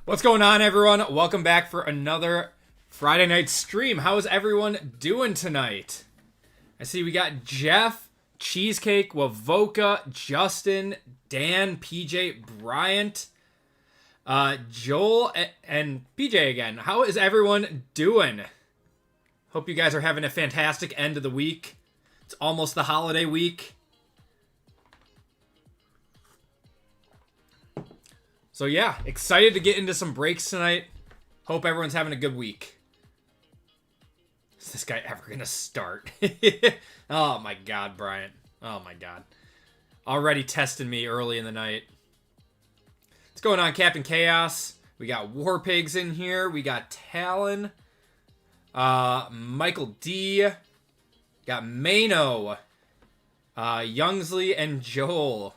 What's going on, everyone? Welcome back for another Friday night stream. How is everyone doing tonight? I see we got Jeff, Cheesecake, Wavoka, Justin, Dan, PJ, Bryant, Joel, and PJ again. How is everyone doing? Hope you guys are having a fantastic end of the week. It's almost the holiday week. So yeah, excited to get into some breaks tonight. Hope everyone's having a good week. Is this guy ever gonna start? Oh my god, Bryant. Oh my god. Already testing me early in the night. What's going on, Captain Chaos? We got War Pigs in here. We got Talon. Michael D. Got Mano. Youngsley and Joel.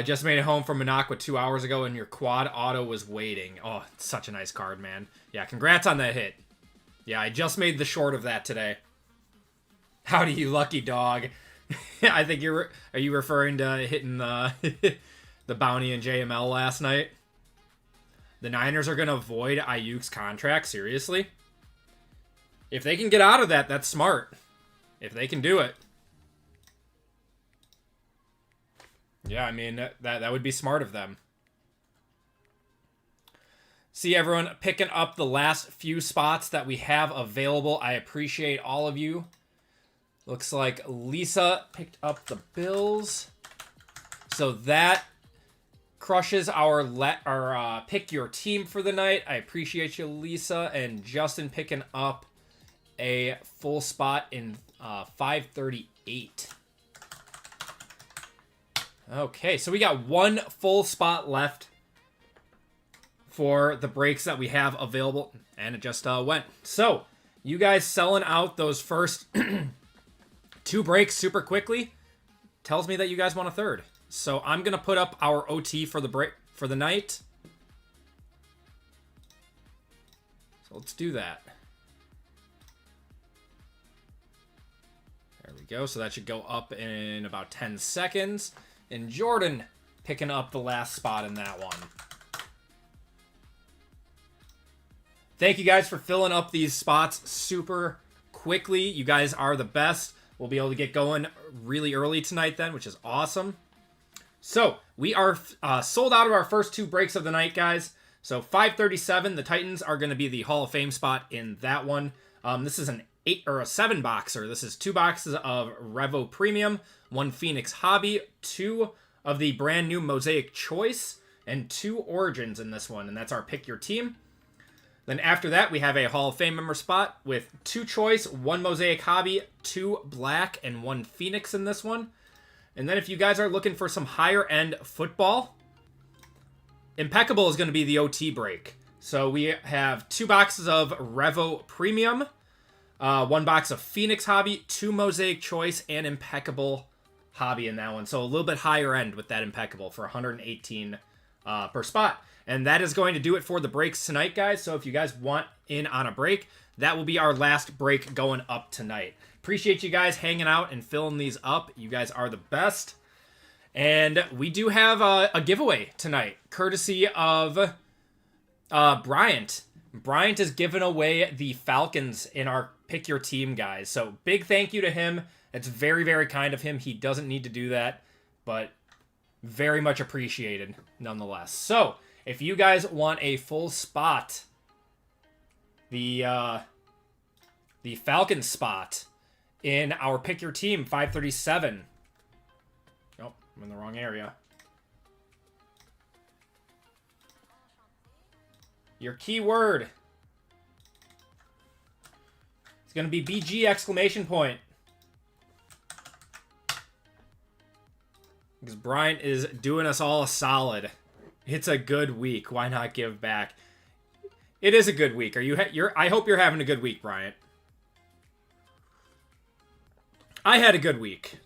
Just made it home from Minocqua 2 hours ago, and your quad auto was waiting. Oh, it's such a nice card, man. Yeah, congrats on that hit. Yeah, I just made the short of that today. Howdy, you lucky dog. I think are you referring to hitting the the bounty in JML last night? The Niners are going to avoid Ayuk's contract? Seriously? If they can get out of that, that's smart. If they can do it. Yeah, I mean, that would be smart of them. See everyone picking up the last few spots that we have available. I appreciate all of you. Looks like Lisa picked up the Bills. So that crushes our pick your team for the night. I appreciate you, Lisa. And Justin picking up a full spot in 538. Okay, so we got one full spot left for the breaks that we have available, and it just went. So, you guys selling out those first two breaks super quickly tells me that you guys want a third. So, I'm going to put up our OT for the break for the night. So, let's do that. There we go. So, that should go up in about 10 seconds. And Jordan picking up the last spot in that one. Thank you guys for filling up these spots super quickly. You guys are the best. We'll be able to get going really early tonight then, which is awesome. So, we are sold out of our first two breaks of the night, guys. So, 537, the Titans are going to be the Hall of Fame spot in that one. This is an 8 or a 7 boxer. This is 2 boxes of Revo Premium, 1 Phoenix Hobby, 2 of the brand new Mosaic Choice, and 2 Origins in this one, and that's our pick your team. Then after that, we have a Hall of Fame member spot with 2 Choice, 1 Mosaic Hobby, 2 Black, and 1 Phoenix in this one. And then if you guys are looking for some higher end football, Impeccable is going to be the OT break. So we have 2 boxes of Revo Premium, 1 box of Phoenix Hobby, 2 Mosaic Choice, and Impeccable Hobby in that one. So a little bit higher end with that Impeccable for 118 per spot. And that is going to do it for the breaks tonight, guys. So if you guys want in on a break, that will be our last break going up tonight. Appreciate you guys hanging out and filling these up. You guys are the best. And we do have a giveaway tonight, courtesy of Bryant. Bryant is giving away the Falcons in our Pick Your Team, guys. So big thank you to him. It's very, very kind of him. He doesn't need to do that, but very much appreciated nonetheless. So if you guys want a full spot, the Falcons spot in our Pick Your Team 537. Oh, I'm in the wrong area. Your keyword is going to be BG exclamation point. Because Bryant is doing us all a solid. It's a good week. Why not give back? It is a good week. I hope you're having a good week, Bryant. I had a good week.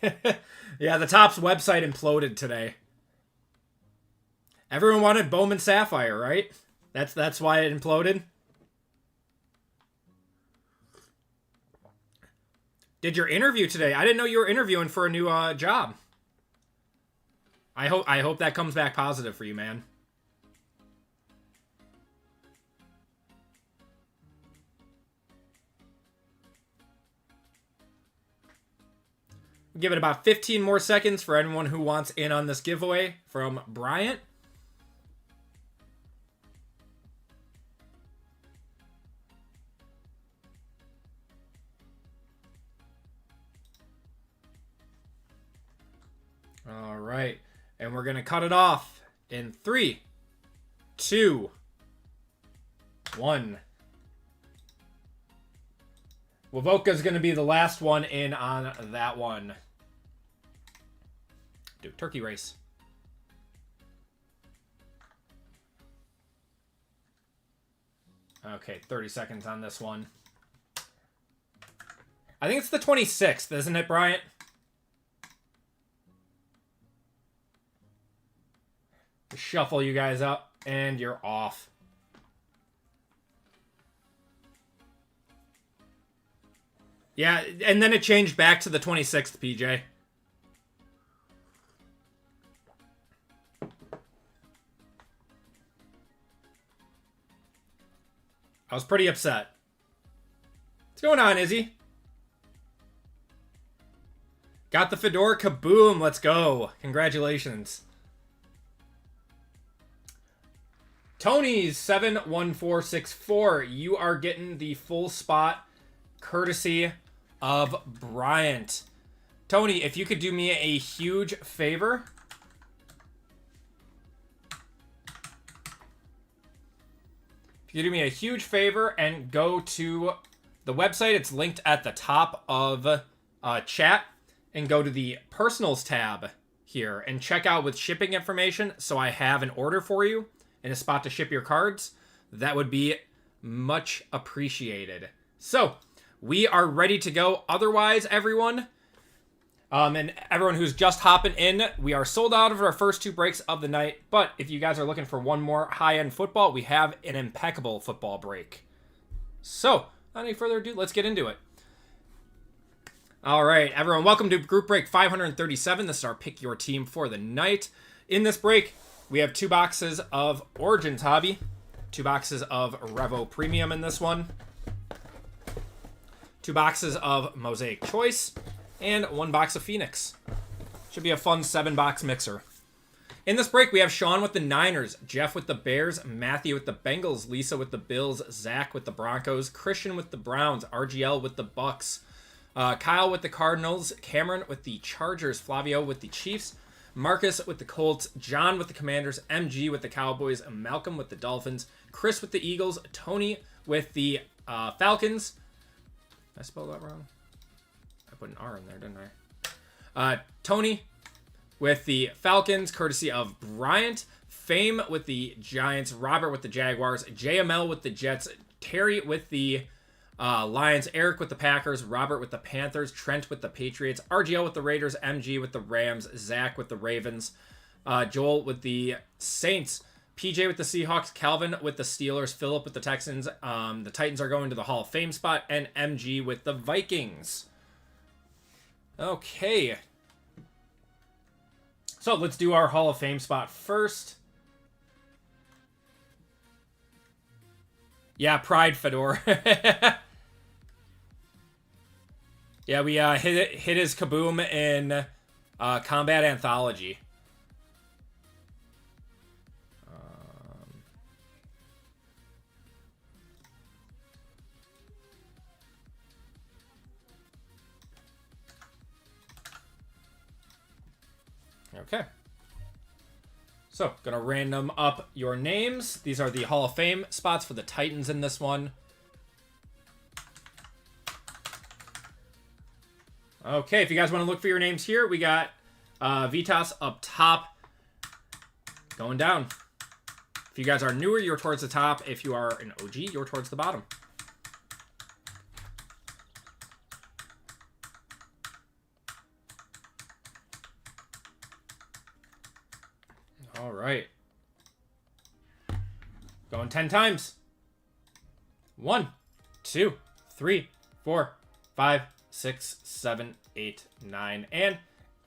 Yeah, the Topps website imploded today. Everyone wanted Bowman Sapphire, right? That's why it imploded. Did your interview today? I didn't know you were interviewing for a new job. I hope that comes back positive for you, man. Give it about 15 more seconds for anyone who wants in on this giveaway from Bryant. All right. And we're going to cut it off in 3, 2, 1. Wovoka's going to be the last one in on that one. Do turkey race. Okay, 30 seconds on this one. I think it's the 26th, isn't it, Bryant? Shuffle you guys up, and you're off. Yeah, and then it changed back to the 26th, PJ. I was pretty upset. What's going on, Izzy? Got the Fedora Kaboom. Let's go. Congratulations. Tony's 71464. You are getting the full spot courtesy of Bryant. Tony, if you could do me a huge favor. If you could do me a huge favor and go to the website, it's linked at the top of chat, and go to the personals tab here and check out with shipping information so I have an order for you and a spot to ship your cards. That would be much appreciated. So, we are ready to go. Otherwise, everyone, and everyone who's just hopping in, we are sold out of our first 2 breaks of the night. But if you guys are looking for one more high-end football, we have an Impeccable football break. So, without any further ado, let's get into it. All right, everyone, welcome to Group Break 537. This is our Pick Your Team for the night. In this break, we have 2 boxes of Origins Hobby, 2 boxes of Revo Premium in this one, 2 boxes of Mosaic Choice, and 1 box of Phoenix. Should be a fun 7-box mixer. In this break, we have Sean with the Niners, Jeff with the Bears, Matthew with the Bengals, Lisa with the Bills, Zach with the Broncos, Christian with the Browns, RGL with the Bucks, Kyle with the Cardinals, Cameron with the Chargers, Flavio with the Chiefs, Marcus with the Colts, John with the Commanders, MG with the Cowboys, Malcolm with the Dolphins, Chris with the Eagles, Tony with the Falcons. Did I spell that wrong? I put an R in there, didn't I? Tony with the Falcons, courtesy of Bryant. Fame with the Giants, Robert with the Jaguars, JML with the Jets, Terry with the Lions, Eric with the Packers, Robert with the Panthers, Trent with the Patriots, RGL with the Raiders, MG with the Rams, Zach with the Ravens, Joel with the Saints, PJ with the Seahawks, Calvin with the Steelers, Philip with the Texans, the Titans are going to the Hall of Fame spot, and MG with the Vikings. Okay. So let's do our Hall of Fame spot first. Yeah, Pride Fedora. Yeah, we hit his Kaboom in Combat Anthology. Okay. So, gonna random up your names. These are the Hall of Fame spots for the Titans in this one. Okay, if you guys want to look for your names here, we got Vitas up top, going down. If you guys are newer, you're towards the top. If you are an OG, you're towards the bottom. All right. Going 10 times. 1, 2, 3, 4, 5, 6, 7, 8, 9, and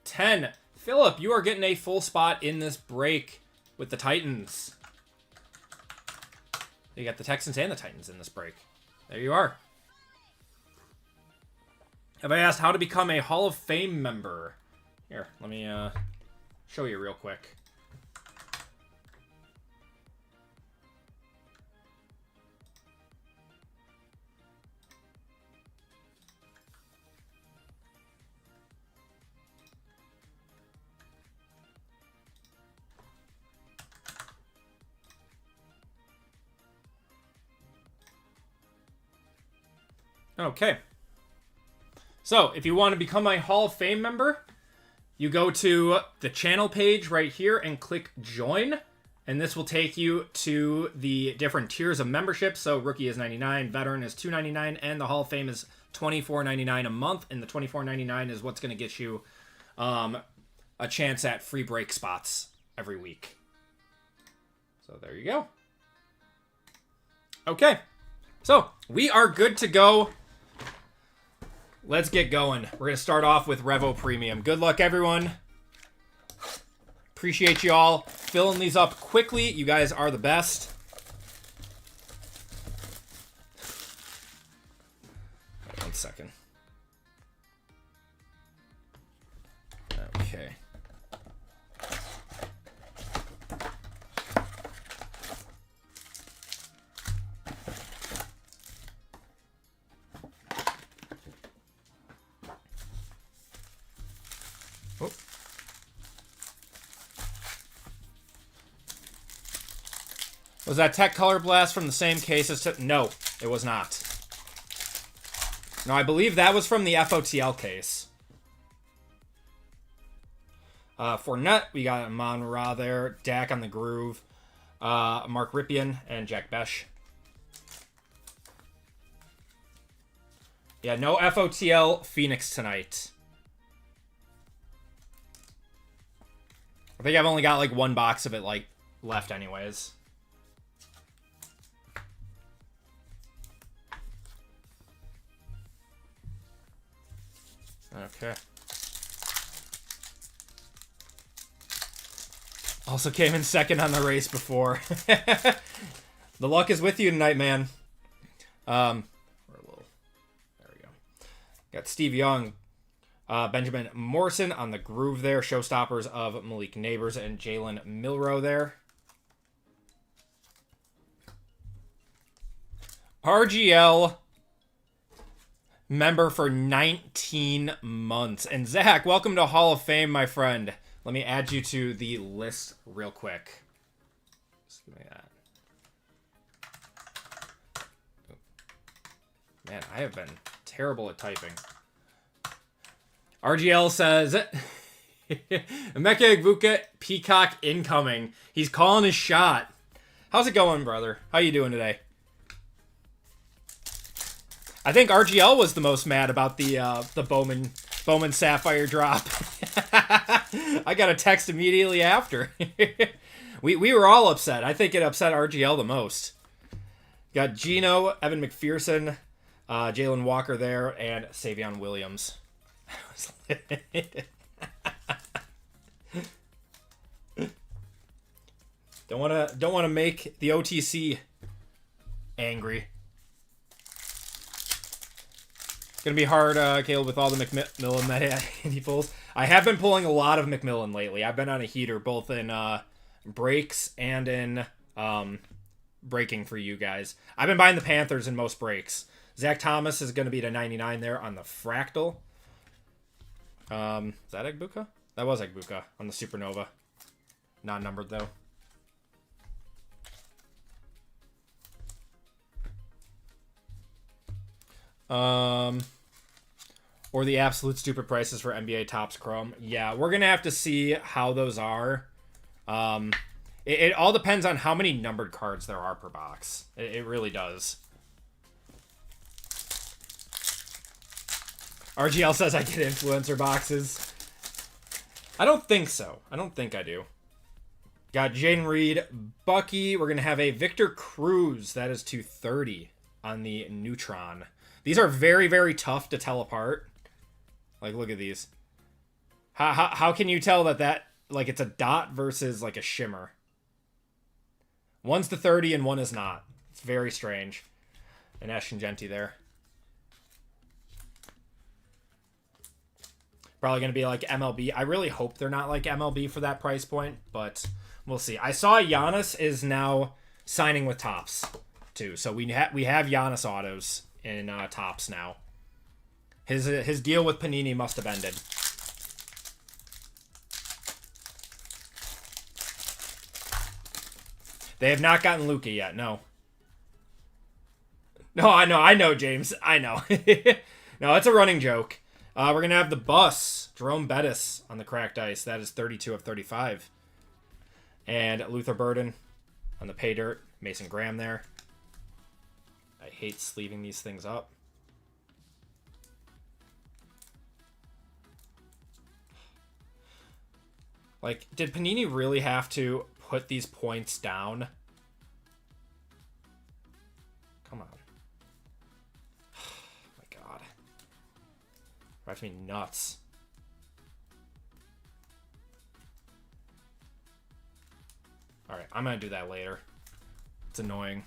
10. Philip, you are getting a full spot in this break with the Titans. You got the Texans and the Titans in this break. There you are. Have I asked how to become a Hall of Fame member? Here, let me show you real quick. Okay. So, if you want to become a Hall of Fame member, you go to the channel page right here and click join. And this will take you to the different tiers of membership. So, rookie is $99, veteran is $299, and the Hall of Fame is $24.99 a month. And the $24.99 is what's going to get you a chance at free break spots every week. So, there you go. Okay. So, we are good to go. Let's get going. We're going to start off with Revo Premium. Good luck, everyone. Appreciate you all filling these up quickly. You guys are the best. Wait 1 second. Okay. Was that Tech Color Blast from the same case as... No, it was not. No, I believe that was from the FOTL case. Fournette, we got Amon Ra there. Dak on the groove. Mark Ripien and Jack Besh. Yeah, no FOTL Phoenix tonight. I think I've only got like 1 box of it like left anyways. Okay. Also came in second on the race before. The luck is with you tonight, man. There we go. Got Steve Young, Benjamin Morrison on the groove there. Showstoppers of Malik Neighbors and Jalen Milrow there. RGL member for 19 months. And Zach, welcome to Hall of Fame, my friend. Let me add you to the list real quick. Just give me that. Man, I have been terrible at typing. RGL says, Emeka Egbuka, Peacock incoming. He's calling his shot. How's it going, brother? How you doing today? I think RGL was the most mad about the Bowman Sapphire drop. I got a text immediately after. we were all upset. I think it upset RGL the most. Got Gino, Evan McPherson, Jalen Walker there, and Savion Williams. Don't wanna make the OTC angry. Gonna be hard, Caleb, with all the McMillan that he pulls. I have been pulling a lot of McMillan lately. I've been on a heater both in breaks and in breaking for you guys. I've been buying the Panthers in most breaks. Zach Thomas is going to be to 99 there on the Fractal. Is that Egbuka? That was Egbuka on the Supernova. Not numbered, though. Or the absolute stupid prices for NBA Topps Chrome. Yeah, we're going to have to see how those are. It all depends on how many numbered cards there are per box. It really does. RGL says I get influencer boxes. I don't think so. I don't think I do. Got Jaden Reed, Bucky. We're going to have a Victor Cruz. That is 230 on the Neutron. These are very, very tough to tell apart. Like, look at these. How can you tell that, like, it's a dot versus, like, a shimmer? One's the 30 and one is not. It's very strange. And Ashton Genty there. Probably going to be like MLB. I really hope they're not like MLB for that price point, but we'll see. I saw Giannis is now signing with Topps, too. So we have Giannis autos in Topps now. His deal with Panini must have ended. They have not gotten Luka yet, no. No, I know, James. I know. No, it's a running joke. We're going to have the bus, Jerome Bettis on the cracked ice. That is 32 of 35. And Luther Burden on the pay dirt. Mason Graham there. I hate sleeving these things up. Like, did Panini really have to put these points down? Come on. Oh my God. Drives me nuts. Alright, I'm going to do that later. It's annoying.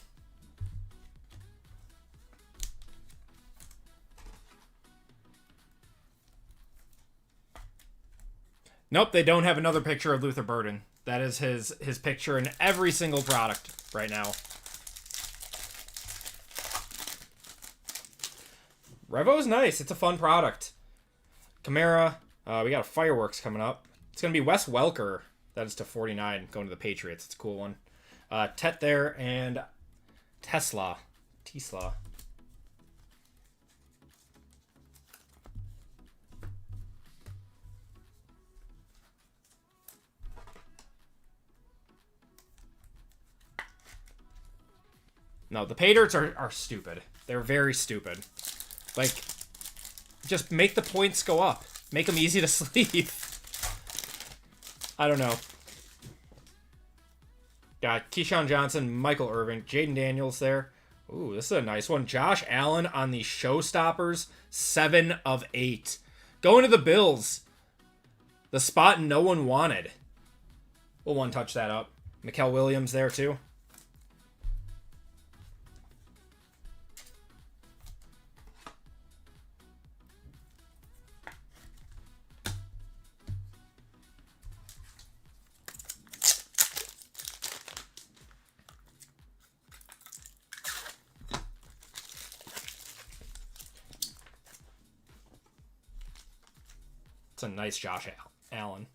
Nope, they don't have another picture of Luther Burden. That is his picture in every single product right now. Revo's nice. It's a fun product. Camara. We got a fireworks coming up. It's going to be Wes Welker. That is to 49 going to the Patriots. It's a cool one. Tet there and Tesla. No, the pay dirts are stupid. They're very stupid. Like, just make the points go up. Make them easy to sleeve. I don't know. Got Keyshawn Johnson, Michael Irvin, Jaden Daniels there. Ooh, this is a nice one. Josh Allen on the Showstoppers, 7 of 8. Going to the Bills. The spot no one wanted. We'll one-touch that up. Mikael Williams there, too. It's a nice Josh Allen.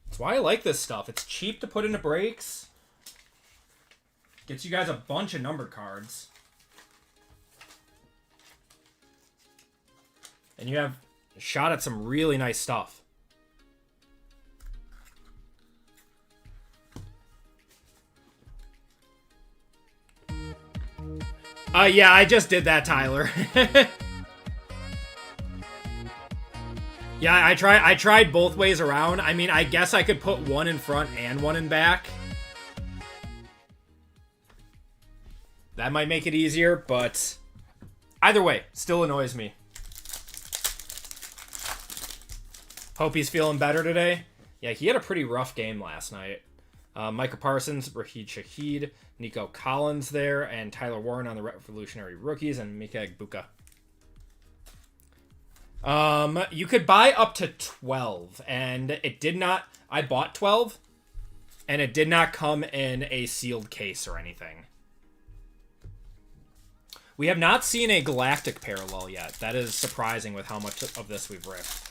That's why I like this stuff. It's cheap to put into breaks. Gets you guys a bunch of numbered cards. And you have a shot at some really nice stuff. Yeah, I just did that, Tyler. Yeah, I tried both ways around. I mean, I guess I could put one in front and one in back. That might make it easier, but either way, still annoys me. Hope he's feeling better today. Yeah, he had a pretty rough game last night. Micah Parsons, Raheed Shaheed, Nico Collins there, and Tyler Warren on the Revolutionary Rookies, and Mika Egbuka. You could buy up to 12, and it did not... I bought 12, and it did not come in a sealed case or anything. We have not seen a galactic parallel yet. That is surprising with how much of this we've ripped.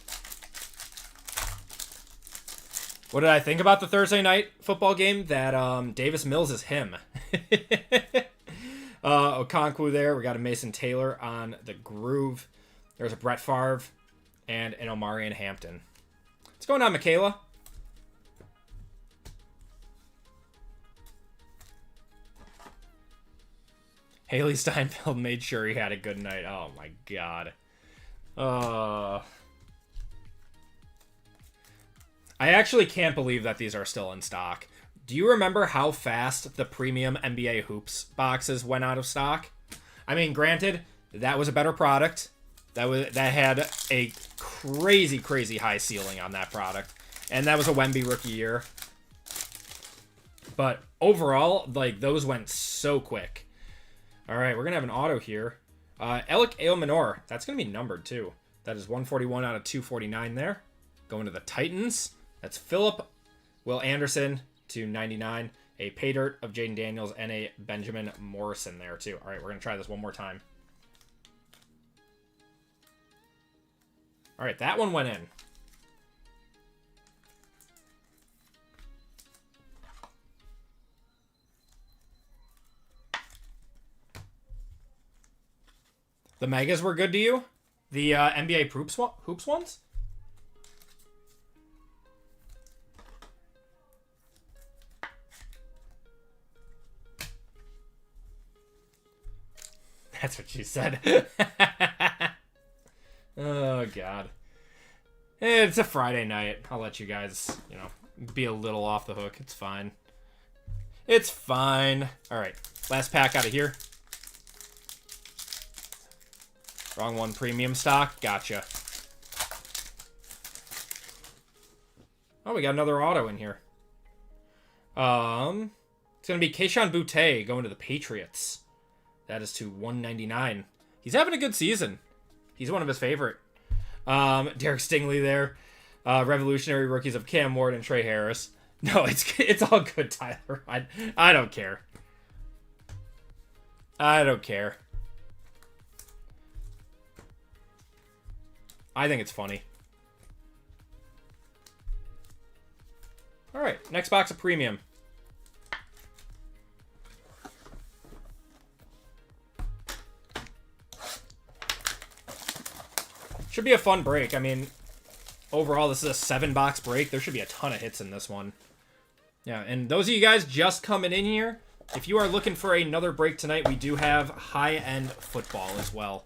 What did I think about the Thursday night football game? That Davis Mills is him. Okonkwo there. We got a Mason Taylor on the groove. There's a Brett Favre and an Omarion Hampton. What's going on, Michaela? Haley Steinfeld made sure he had a good night. Oh, my God. I actually can't believe that these are still in stock. Do you remember how fast the premium NBA Hoops boxes went out of stock? I mean, granted, that was a better product. That had a crazy, crazy high ceiling on that product. And that was a Wemby rookie year. But overall, like, those went so quick. All right, we're going to have an auto here. Alec Ailmanor. That's going to be numbered, too. That is 141 out of 249 there. Going to the Titans. That's Philip Will Anderson to 99. A pay dirt of Jaden Daniels and a Benjamin Morrison there, too. All right, we're going to try this one more time. All right, that one went in. The Megas were good to you? The NBA Hoops ones? That's what she said. Oh, God. It's a Friday night. I'll let you guys, be a little off the hook. It's fine. It's fine. All right. Last pack out of here. Wrong one. Premium stock. Gotcha. Oh, we got another auto in here. It's going to be Keyshawn Boutte going to the Patriots. That is to 199. He's having a good season. He's one of his favorite. Derek Stingley there. Revolutionary rookies of Cam Ward and Trey Harris. No, it's all good, Tyler. I don't care. I don't care. I think it's funny. All right, next box of premium. Should be a fun break. I mean, overall, this is a 7-box break. There should be a ton of hits in this one. Yeah, and those of you guys just coming in here, if you are looking for another break tonight, we do have high-end football as well.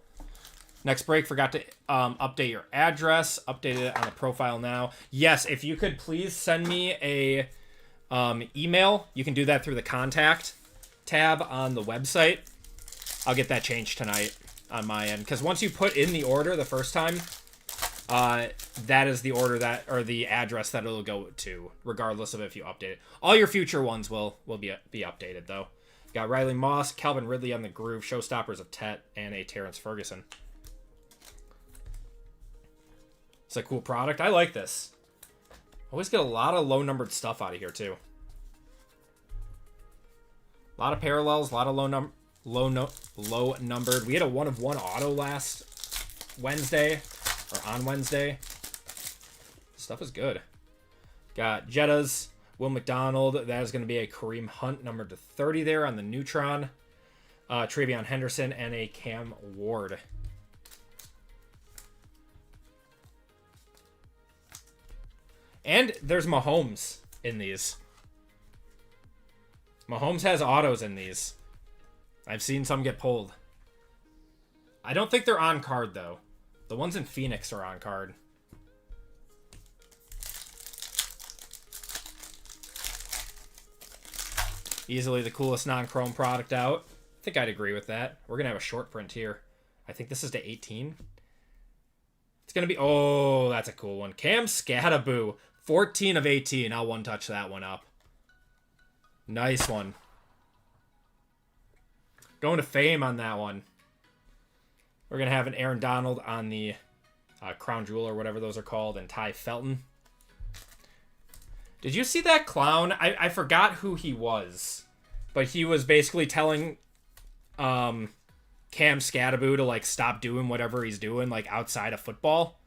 Next break, forgot to update your address. Update it on the profile now. Yes, if you could please send me a email. You can do that through the contact tab on the website. I'll get that changed tonight on my end. Because once you put in the order the first time, that is the order or the address that it'll go to, regardless of if you update it. All your future ones will be updated, though. Got Riley Moss, Calvin Ridley on the groove, Showstoppers of Tet, and a Terrence Ferguson. It's a cool product. I like this. Always get a lot of low-numbered stuff out of here, too. A lot of parallels, a lot of low-numbered. We had a 1-of-1 auto last Wednesday, or on Wednesday. Stuff is good. Got Jettas, Will McDonald. That is going to be a Kareem Hunt, numbered to 30 there on the Neutron. Travion Henderson, and a Cam Ward. And there's Mahomes in these. Mahomes has autos in these. I've seen some get pulled. I don't think they're on card, though. The ones in Phoenix are on card. Easily the coolest non-chrome product out. I think I'd agree with that. We're going to have a short print here. I think this is to 18. It's going to be... Oh, that's a cool one. Cam Skataboo. 14 of 18. I'll one-touch that one up. Nice one. Going to fame on that one. We're going to have an Aaron Donald on the Crown Jewel or whatever those are called, and Ty Felton. Did you see that clown? I forgot who he was, but he was basically telling Cam Skataboo to, like, stop doing whatever he's doing, like, outside of football.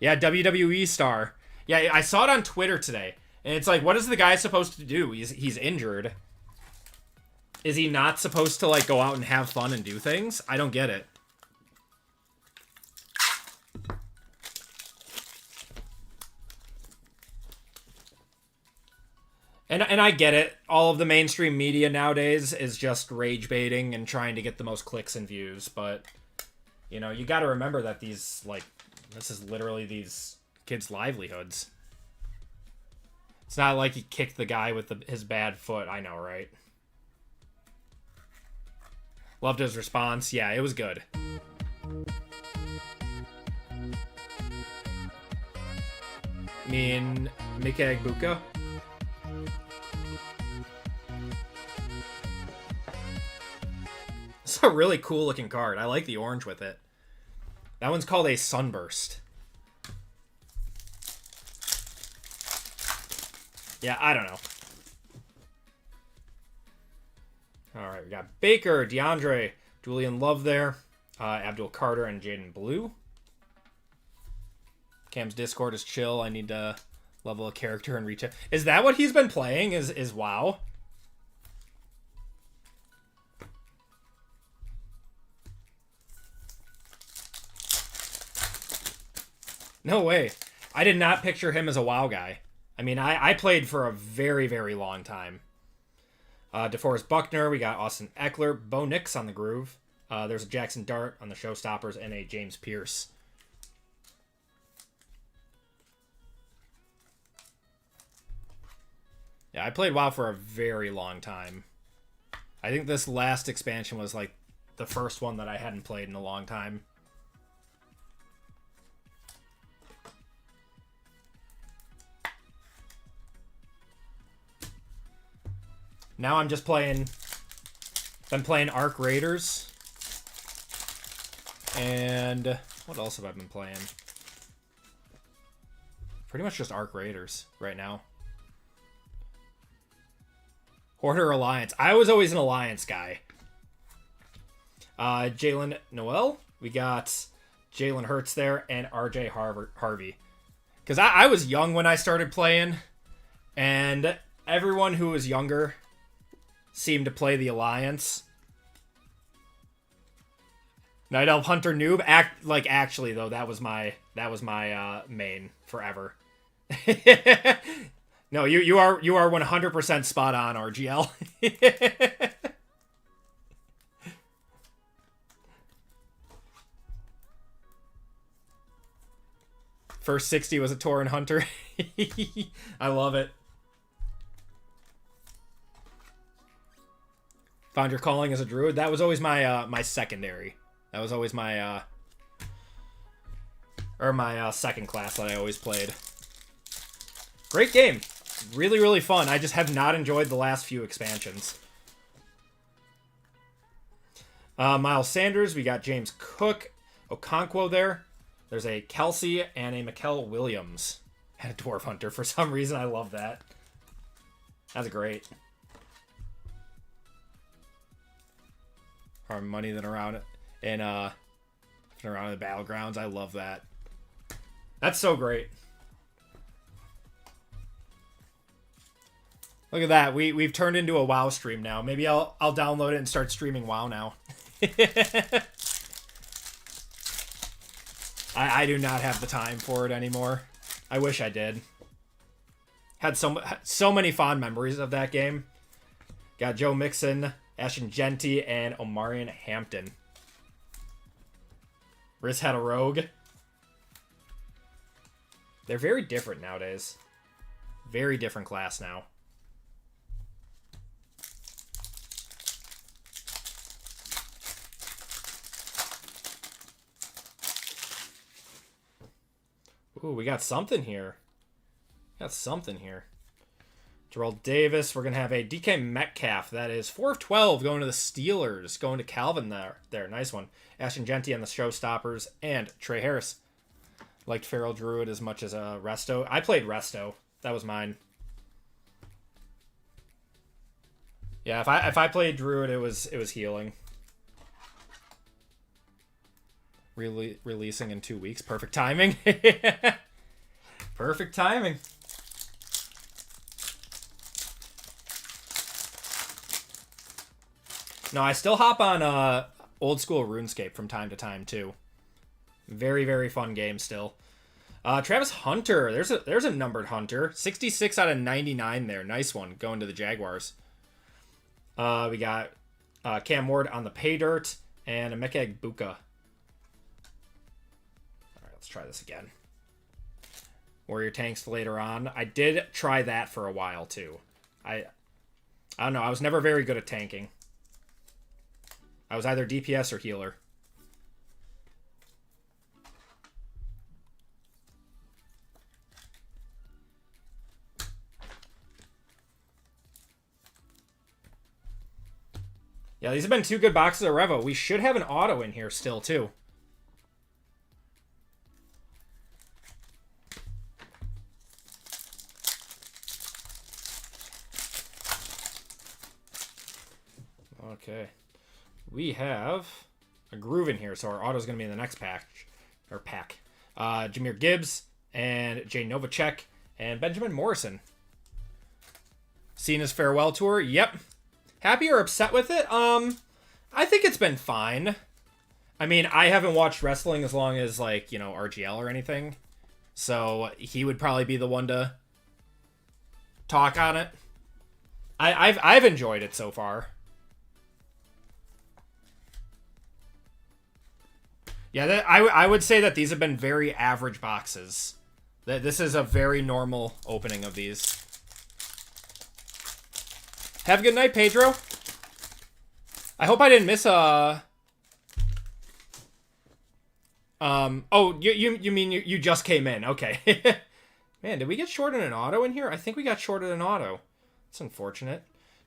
Yeah, WWE star. Yeah, I saw it on Twitter today. And it's like, what is the guy supposed to do? He's injured. Is he not supposed to, like, go out and have fun and do things? I don't get it. And I get it. All of the mainstream media nowadays is just rage baiting and trying to get the most clicks and views. But, you know, you got to remember that these, like, this is literally these kids' livelihoods. It's not like he kicked the guy with his bad foot. I know, right? Loved his response. Yeah, it was good. I mean, Impeccable. It's a really cool looking card. I like the orange with it. That one's called a Sunburst. Yeah, I don't know. All right, we got Baker, DeAndre, Julian Love there, Abdul Carter, and Jaden Blue. Cam's Discord is chill. I need to level a character and reach it. Is that what he's been playing? Is WoW? No way. I did not picture him as a WoW guy. I mean, I played for a very, very long time. DeForest Buckner, we got Austin Eckler, Bo Nix on the groove. There's a Jackson Dart on the Showstoppers and a James Pierce. Yeah, I played WoW for a very long time. I think this last expansion was like the first one that I hadn't played in a long time. Now I'm just playing... Been playing Arc Raiders. And... What else have I been playing? Pretty much just Arc Raiders right now. Horde or Alliance? I was always an Alliance guy. Jalen Noel. We got Jalen Hurts there and RJ Harvey. Because I was young when I started playing. And everyone who was younger seemed to play the Alliance. Night Elf Hunter Noob. Actually though, that was my main forever. No, you are 100% spot on, RGL. First 60 was a Tauren Hunter. I love it. Found Your Calling as a Druid. That was always my my secondary. That was always my my second class that I always played. Great game. Really, really fun. I just have not enjoyed the last few expansions. Miles Sanders. We got James Cook. Okonkwo there. There's a Kelsey and a Mikel Williams. And a Dwarf Hunter. For some reason, I love that. That's great. More money than around in around the battlegrounds. I love that. That's so great. Look at that. We've turned into a WoW stream now. Maybe I'll download it and start streaming WoW now. I do not have the time for it anymore. I wish I did. Had so many fond memories of that game. Got Joe Mixon, Ashton Genty, and Omarion Hampton. Riz had a rogue. They're very different nowadays. Very different class now. Ooh, we got something here. Got something here. Gerald Davis. We're going to have a DK Metcalf. That is 4 of 12 going to the Steelers. Going to Calvin there. Nice one. Ashton Genty on the Showstoppers. And Trey Harris. Liked Feral Druid as much as Resto. I played Resto. That was mine. Yeah, if I played Druid, it was healing. Releasing in 2 weeks. Perfect timing. Perfect timing. No, I still hop on old school RuneScape from time to time too. Very, very fun game still. Travis Hunter. There's a numbered Hunter. 66 out of 99 there. Nice one. Going to the Jaguars. We got Cam Ward on the Pay Dirt and a Impeccable. All right, let's try this again. Warrior tanks later on. I did try that for a while too. I don't know. I was never very good at tanking. I was either DPS or healer. Yeah, these have been 2 good boxes of Revo. We should have an auto in here still, too. Okay. We have a groove in here, so our auto's going to be in the next pack. Or pack. Jameer Gibbs and Jay Novacek and Benjamin Morrison. Seen his farewell tour? Yep. Happy or upset with it? I think it's been fine. I mean, I haven't watched wrestling as long as, like, you know, RGL or anything. So he would probably be the one to talk on it. I've enjoyed it so far. Yeah, I would say that these have been very average boxes. This is a very normal opening of these. Have a good night, Pedro. I hope I didn't miss a... Oh, you mean you just came in. Okay. Man, did we get shorted an auto in here? I think we got shorted an auto. That's unfortunate.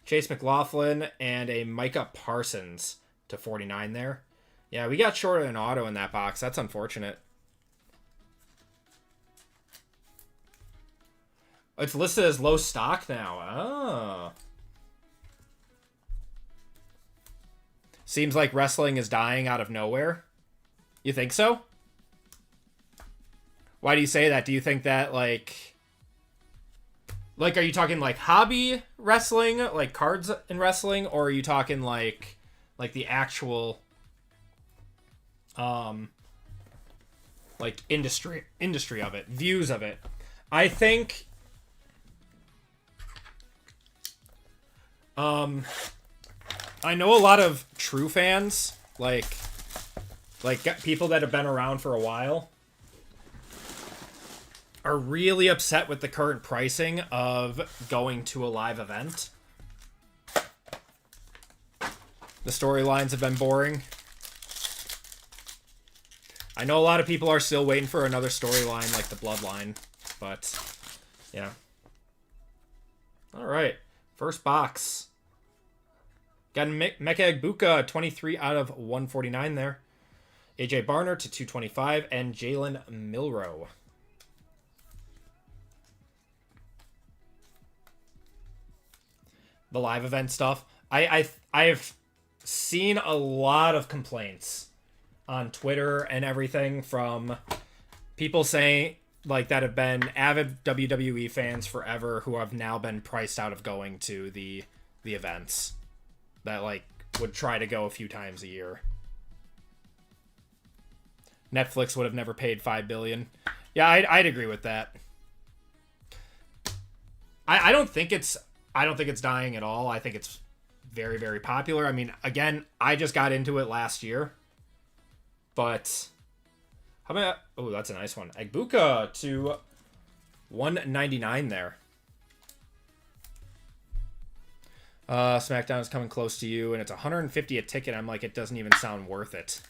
Chase McLaughlin and a Micah Parsons to 49 there. Yeah, we got shorted an auto in that box. That's unfortunate. It's listed as low stock now. Oh. Seems like wrestling is dying out of nowhere. You think so? Why do you say that? Do you think that, like, are you talking, like, hobby wrestling, like cards in wrestling, or are you talking, like the actual, like, industry of it, views of it? I think, I know a lot of true fans, like people that have been around for a while, are really upset with the current pricing of going to a live event. The storylines have been boring. I know a lot of people are still waiting for another storyline like the Bloodline, but yeah. All right, first box. Got Mecha Egbuka, 23 out of 149 there. AJ Barner to 225, and Jalen Milrow. The live event stuff. I've seen a lot of complaints on Twitter and everything from people saying, like, that have been avid WWE fans forever who have now been priced out of going to the events. That, like, would try to go a few times a year. Netflix would have never paid $5 billion. Yeah, I'd agree with that. I don't think it's dying at all. I think it's very, very popular. I mean, again, I just got into it last year. But how about, oh, that's a nice one. Egbuka to 199 there. SmackDown is coming close to you, and it's 150 a ticket. I'm like, it doesn't even sound worth it.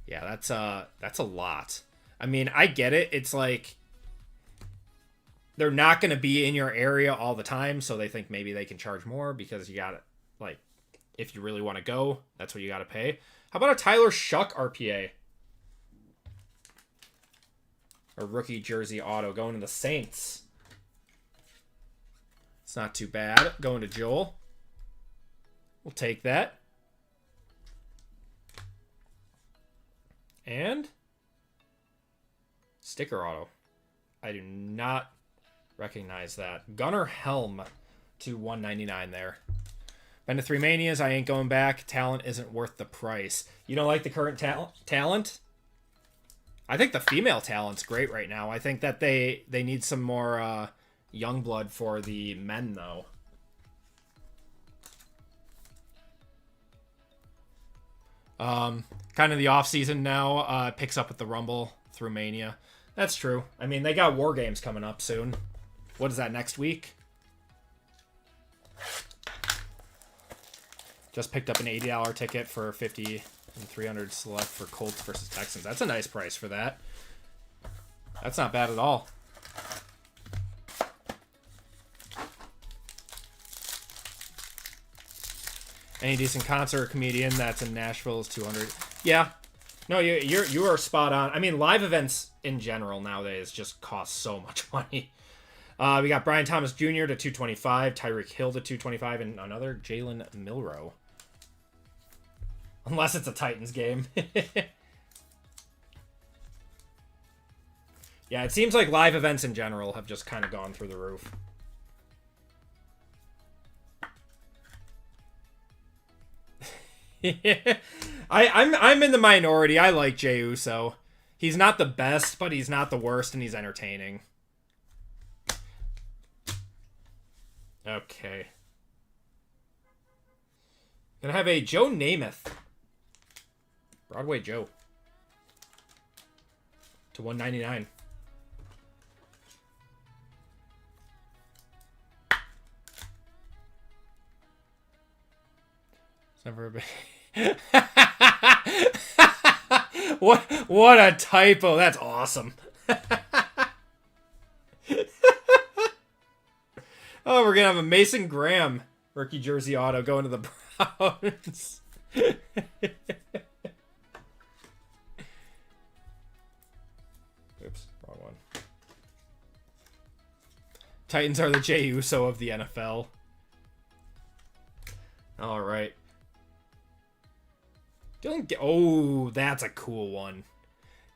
Yeah, that's a lot. I mean, I get it. It's like they're not going to be in your area all the time, so they think maybe they can charge more because you got it. Like, if you really want to go, that's what you got to pay. How about a Tyler Shuck RPA? A rookie jersey auto going to the Saints. It's not too bad. Going to Joel. We'll take that. And sticker auto. I do not recognize that. Gunnar Helm to 199 there. Been to 3 Manias. I ain't going back. Talent isn't worth the price. You don't like the current talent? I think the female talent's great right now. I think that they need some more young blood for the men, though. Kind of the off season now picks up with the Rumble through Mania. That's true. I mean, they got War Games coming up soon. What is that, next week? Just picked up an $80 ticket for 50 and 300 select for Colts versus Texans. That's a nice price for that. That's not bad at all. Any decent concert or comedian that's in Nashville is 200. Yeah. No, you are spot on. I mean, live events in general nowadays just cost so much money. We got Brian Thomas Jr. to 225, Tyreek Hill to 225, and another Jalen Milroe. Unless it's a Titans game. Yeah, it seems like live events in general have just kind of gone through the roof. I'm in the minority. I like Jey Uso. He's not the best, but he's not the worst, and he's entertaining. Okay. Gonna have a Joe Namath. Broadway Joe. To 199. It's never a big... What a typo. That's awesome. Oh, we're gonna have a Mason Graham rookie jersey auto going to the Browns. Oops, wrong one. Titans are the Jey Uso of the NFL. All right. Oh, that's a cool one.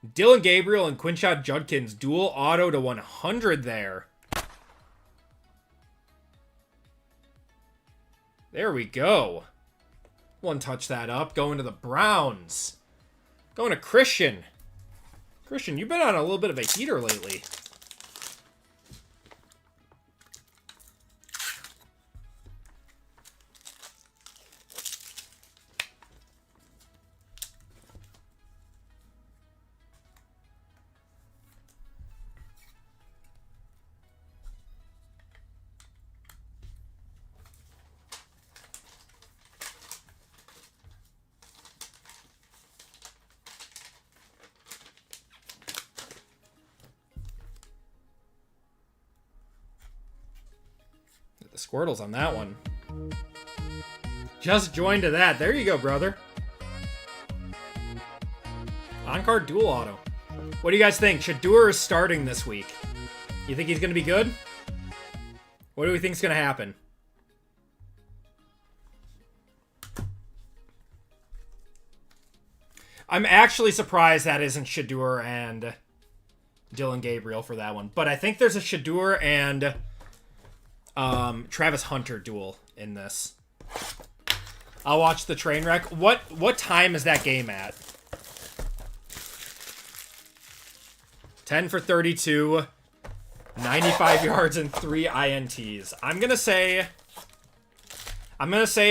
Dylan Gabriel and Quinshot Judkins dual auto to 100 there. There we go. One touch that up. Going to the Browns. Going to Christian. Christian, you've been on a little bit of a heater lately. The Squirtles on that one. Just joined to that. There you go, brother. On-card dual auto. What do you guys think? Shedeur is starting this week. You think he's going to be good? What do we think is going to happen? I'm actually surprised that isn't Shedeur and Dylan Gabriel for that one. But I think there's a Shedeur and Travis Hunter duel in this. I'll watch the train wreck. What time is that game at? 10 for 32, 95 yards and 3 INTs. I'm gonna say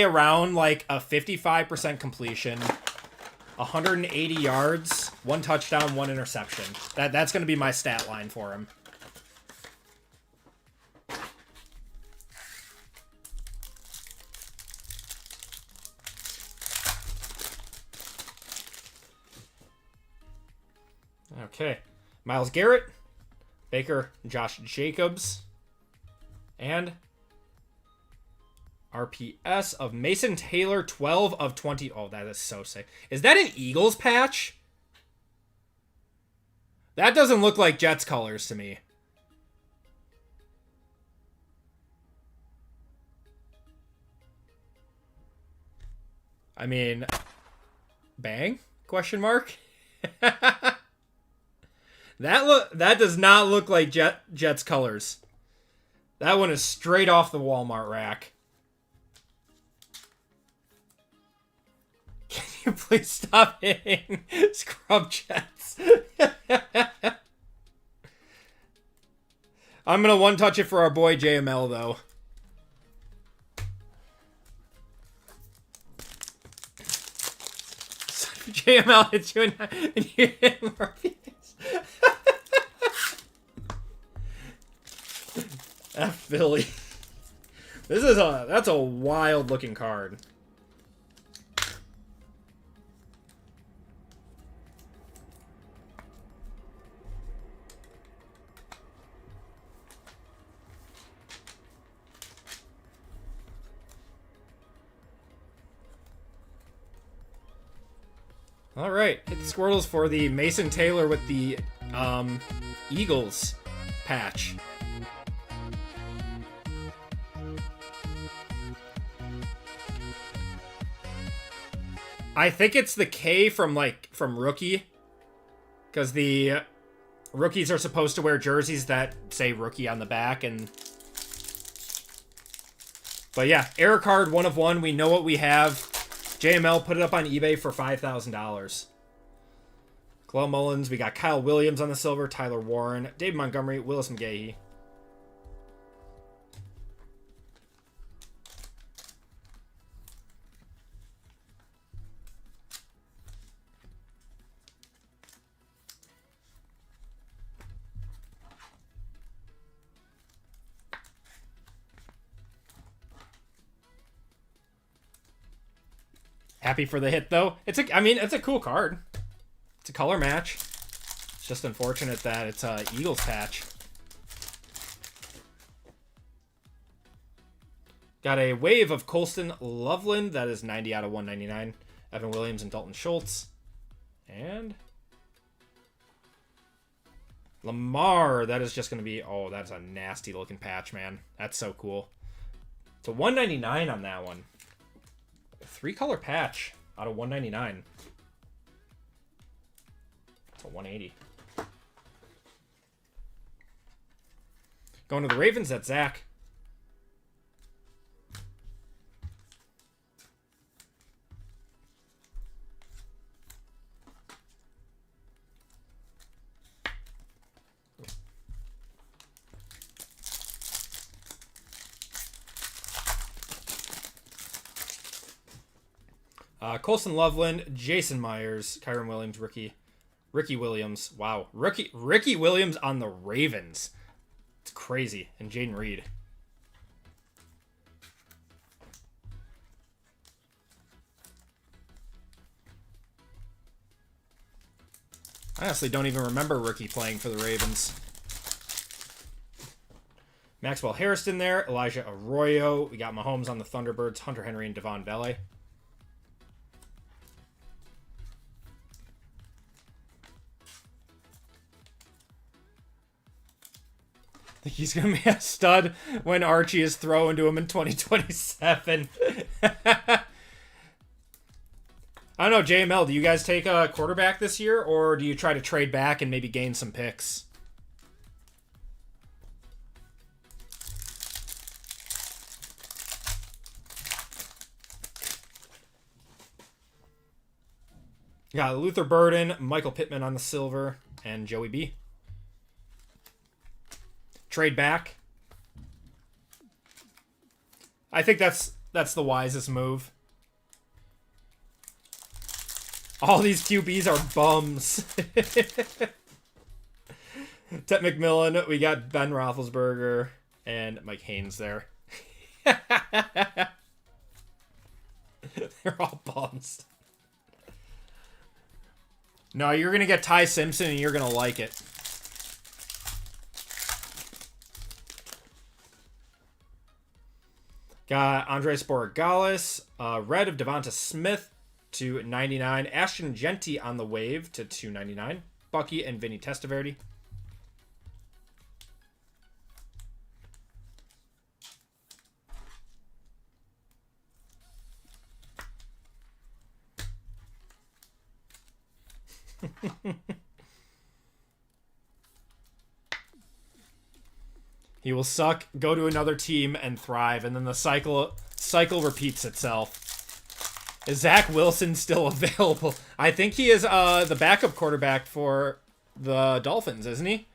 around like a 55% completion, 180 yards, 1 touchdown, 1 interception. That's gonna be my stat line for him. Okay. Myles Garrett, Baker, Josh Jacobs, and RPS of Mason Taylor, 12 of 20. Oh, that is so sick. Is that an Eagles patch? That doesn't look like Jets colors to me. I mean, bang? Question mark? That does not look like Jets colors. That one is straight off the Walmart rack. Can you please stop hitting Scrub Jets? I'm gonna one touch it for our boy JML though. JML hits you and you hit Morpheus. F Philly. That's a wild looking card. All right, hit the Squirtles for the Mason Taylor with the Eagles patch. I think it's the K from rookie, because the rookies are supposed to wear jerseys that say rookie on the back, and but yeah, error card 1 of 1. We know what we have. JML put it up on eBay for $5,000. Khalil Mullins, we got Kyle Williams on the silver, Tyler Warren, Dave Montgomery, Willis McGahee. Happy for the hit though. It's a cool card. It's a color match. It's just unfortunate that it's a Eagles patch. Got a wave of Colston Loveland. That is 90 out of 199. Evan Williams and Dalton Schultz. And Lamar. That is just going to be... Oh, that's a nasty looking patch, man. That's so cool. It's a 199 on that one. 3-color patch out of 199. It's a 180. Going to the Ravens, that's Zach. Colson Loveland, Jason Myers, Kyron Williams, Ricky Williams. Wow. Ricky Williams on the Ravens. It's crazy. And Jaden Reed. I honestly don't even remember Ricky playing for the Ravens. Maxwell Harrison there. Elijah Arroyo. We got Mahomes on the Thunderbirds. Hunter Henry and Devon Bele. I think he's going to be a stud when Archie is throwing to him in 2027. I don't know, JML, do you guys take a quarterback this year, or do you try to trade back and maybe gain some picks? You got Luther Burden, Michael Pittman on the silver, and Joey B. Trade back. I think that's the wisest move. All these QBs are bums. Ted McMillan, we got Ben Roethlisberger and Mike Haynes there. They're all bums. No, you're going to get Ty Simpson and you're going to like it. Got Andres Borregales, red of Devonta Smith to 99. Ashton Genty on the wave to 299. Bucky and Vinny Testaverde. He will suck, go to another team, and thrive, and then the cycle repeats itself. Is Zach Wilson still available? I think he is the backup quarterback for the Dolphins, isn't he?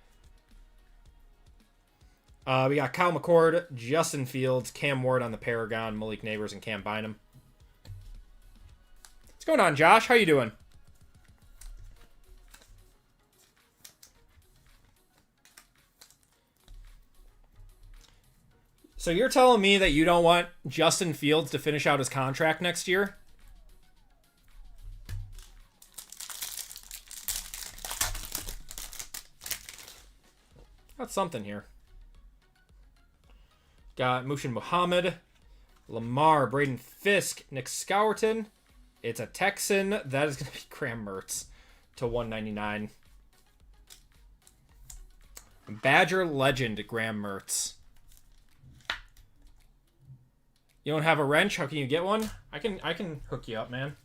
We got Kyle McCord, Justin Fields, Cam Ward on the Paragon, Malik Neighbors, and Cam Bynum. What's going on, Josh? How you doing? So you're telling me that you don't want Justin Fields to finish out his contract next year? Got something here. Got Mushin Muhammad, Lamar, Braden Fisk, Nick Scourton. It's a Texan. That is going to be Graham Mertz to 199. Badger legend Graham Mertz. You don't have a wrench? How can you get one? I can hook you up, man.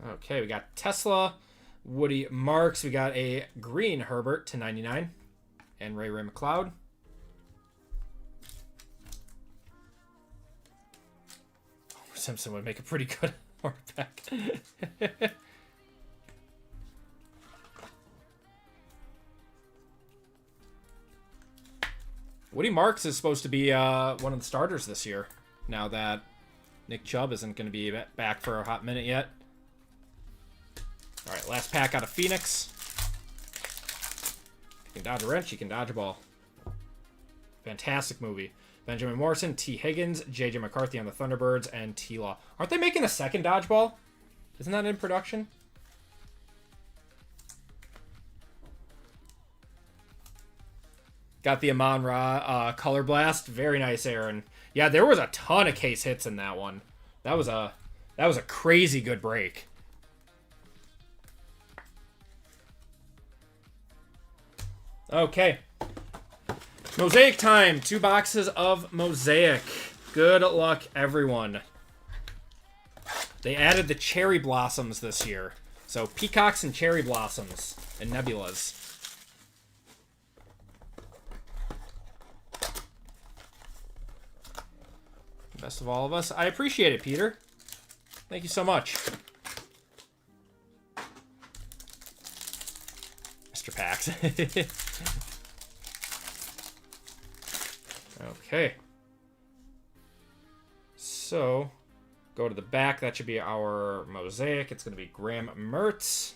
Okay, we got Tesla, Woody Marks. We got a green Herbert to 99. And Ray McLeod. Homer Simpson would make a pretty good quarterback. Woody Marks is supposed to be one of the starters this year. Now that Nick Chubb isn't going to be back for a hot minute yet. All right, last pack out of Phoenix. You can dodge a wrench, you can dodge a ball. Fantastic movie. Benjamin Morrison, T. Higgins, J.J. McCarthy on the Thunderbirds, and T-Law. Aren't they making a second dodgeball? Isn't that in production? Got the Amon-Ra Color Blast. Very nice, Aaron. Yeah, there was a ton of case hits in that one. That was a crazy good break. Okay. Mosaic time. 2 boxes of Mosaic. Good luck, everyone. They added the cherry blossoms this year. So peacocks and cherry blossoms and nebulas. Best of all of us. I appreciate it, Peter. Thank you so much. Mr. Pax. Okay. So, go to the back. That should be our Mosaic. It's going to be Graham Mertz.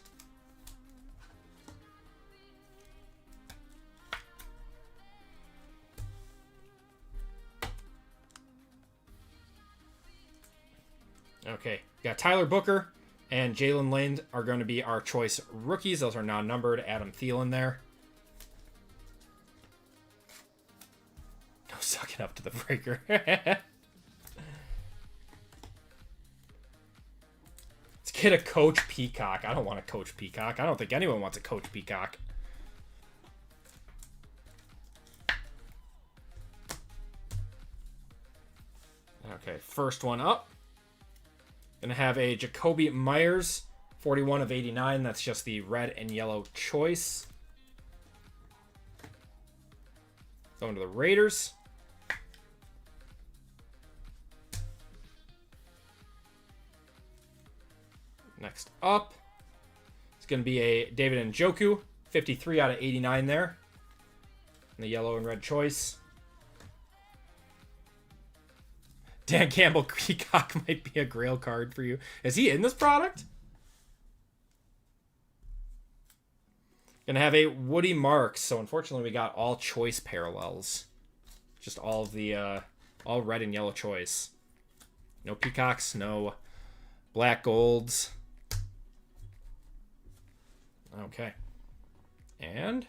Okay. Got Tyler Booker and Jalen Lane are going to be our choice rookies. Those are non-numbered. Adam Thielen there. No sucking up to the breaker. Let's get a Coach Peacock. I don't want a Coach Peacock. I don't think anyone wants a Coach Peacock. Okay, first one up. Gonna have a Jacoby Myers, 41 of 89. That's just the red and yellow choice. Going to the Raiders. Next up, it's going to be a David Njoku, 53 out of 89 there. And the yellow and red choice. Dan Campbell Peacock might be a grail card for you. Is he in this product? Gonna have a Woody Marks. So unfortunately we got all choice parallels. Just all of the all red and yellow choice. No peacocks, no black golds. Okay. And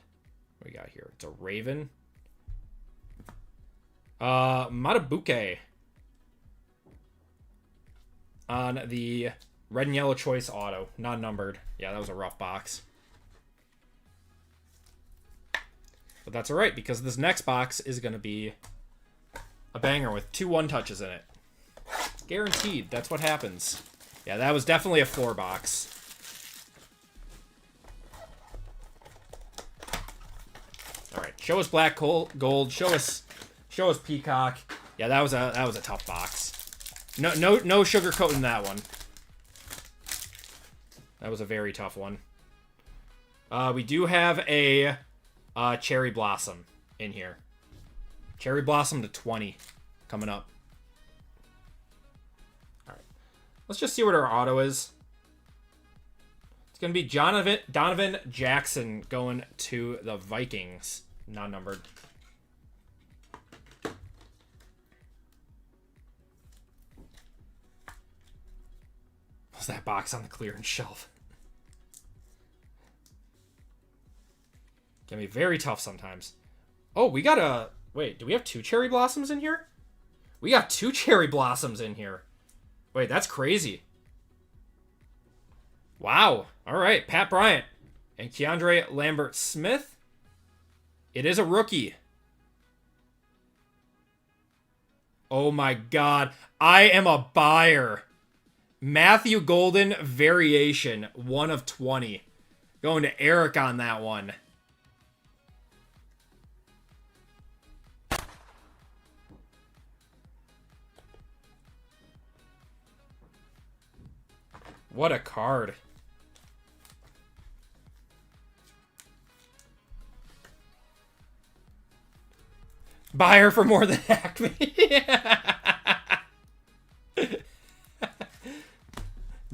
what we got here? It's a Raven. Matabuke. On the red and yellow choice auto. Non-numbered. Yeah, that was a rough box. But that's alright, because this next box is going to be a banger with 2 one-touches in it. Guaranteed. That's what happens. Yeah, that was definitely a 4 box. Alright, show us black gold. Show us peacock. Yeah, that was a tough box. No sugarcoating that one. That was a very tough one. We do have a Cherry Blossom in here. Cherry Blossom to 20. coming up. All right. Let's just see what our auto is. It's going to be Donovan Jackson going to the Vikings. Non-numbered. What's that box on the clearance shelf? Can be very tough sometimes. Oh, we got a... Wait, do we have 2 cherry blossoms in here? We got 2 cherry blossoms in here. Wait, that's crazy. Wow. All right, Pat Bryant and Keandre Lambert-Smith. It is a rookie. Oh my God. I am a buyer. Matthew Golden variation, 1 of 20. Going to Eric on that one. What a card. Buyer for more than Acme.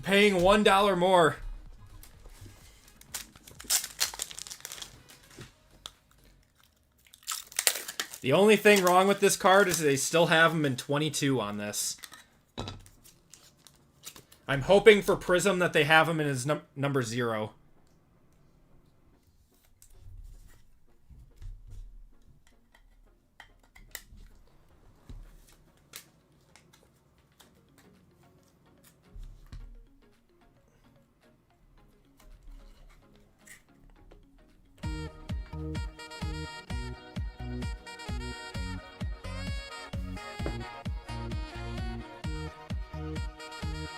Paying $1 more. The only thing wrong with this card is they still have them in 22 on this. I'm hoping for Prism that they have him in his number 0.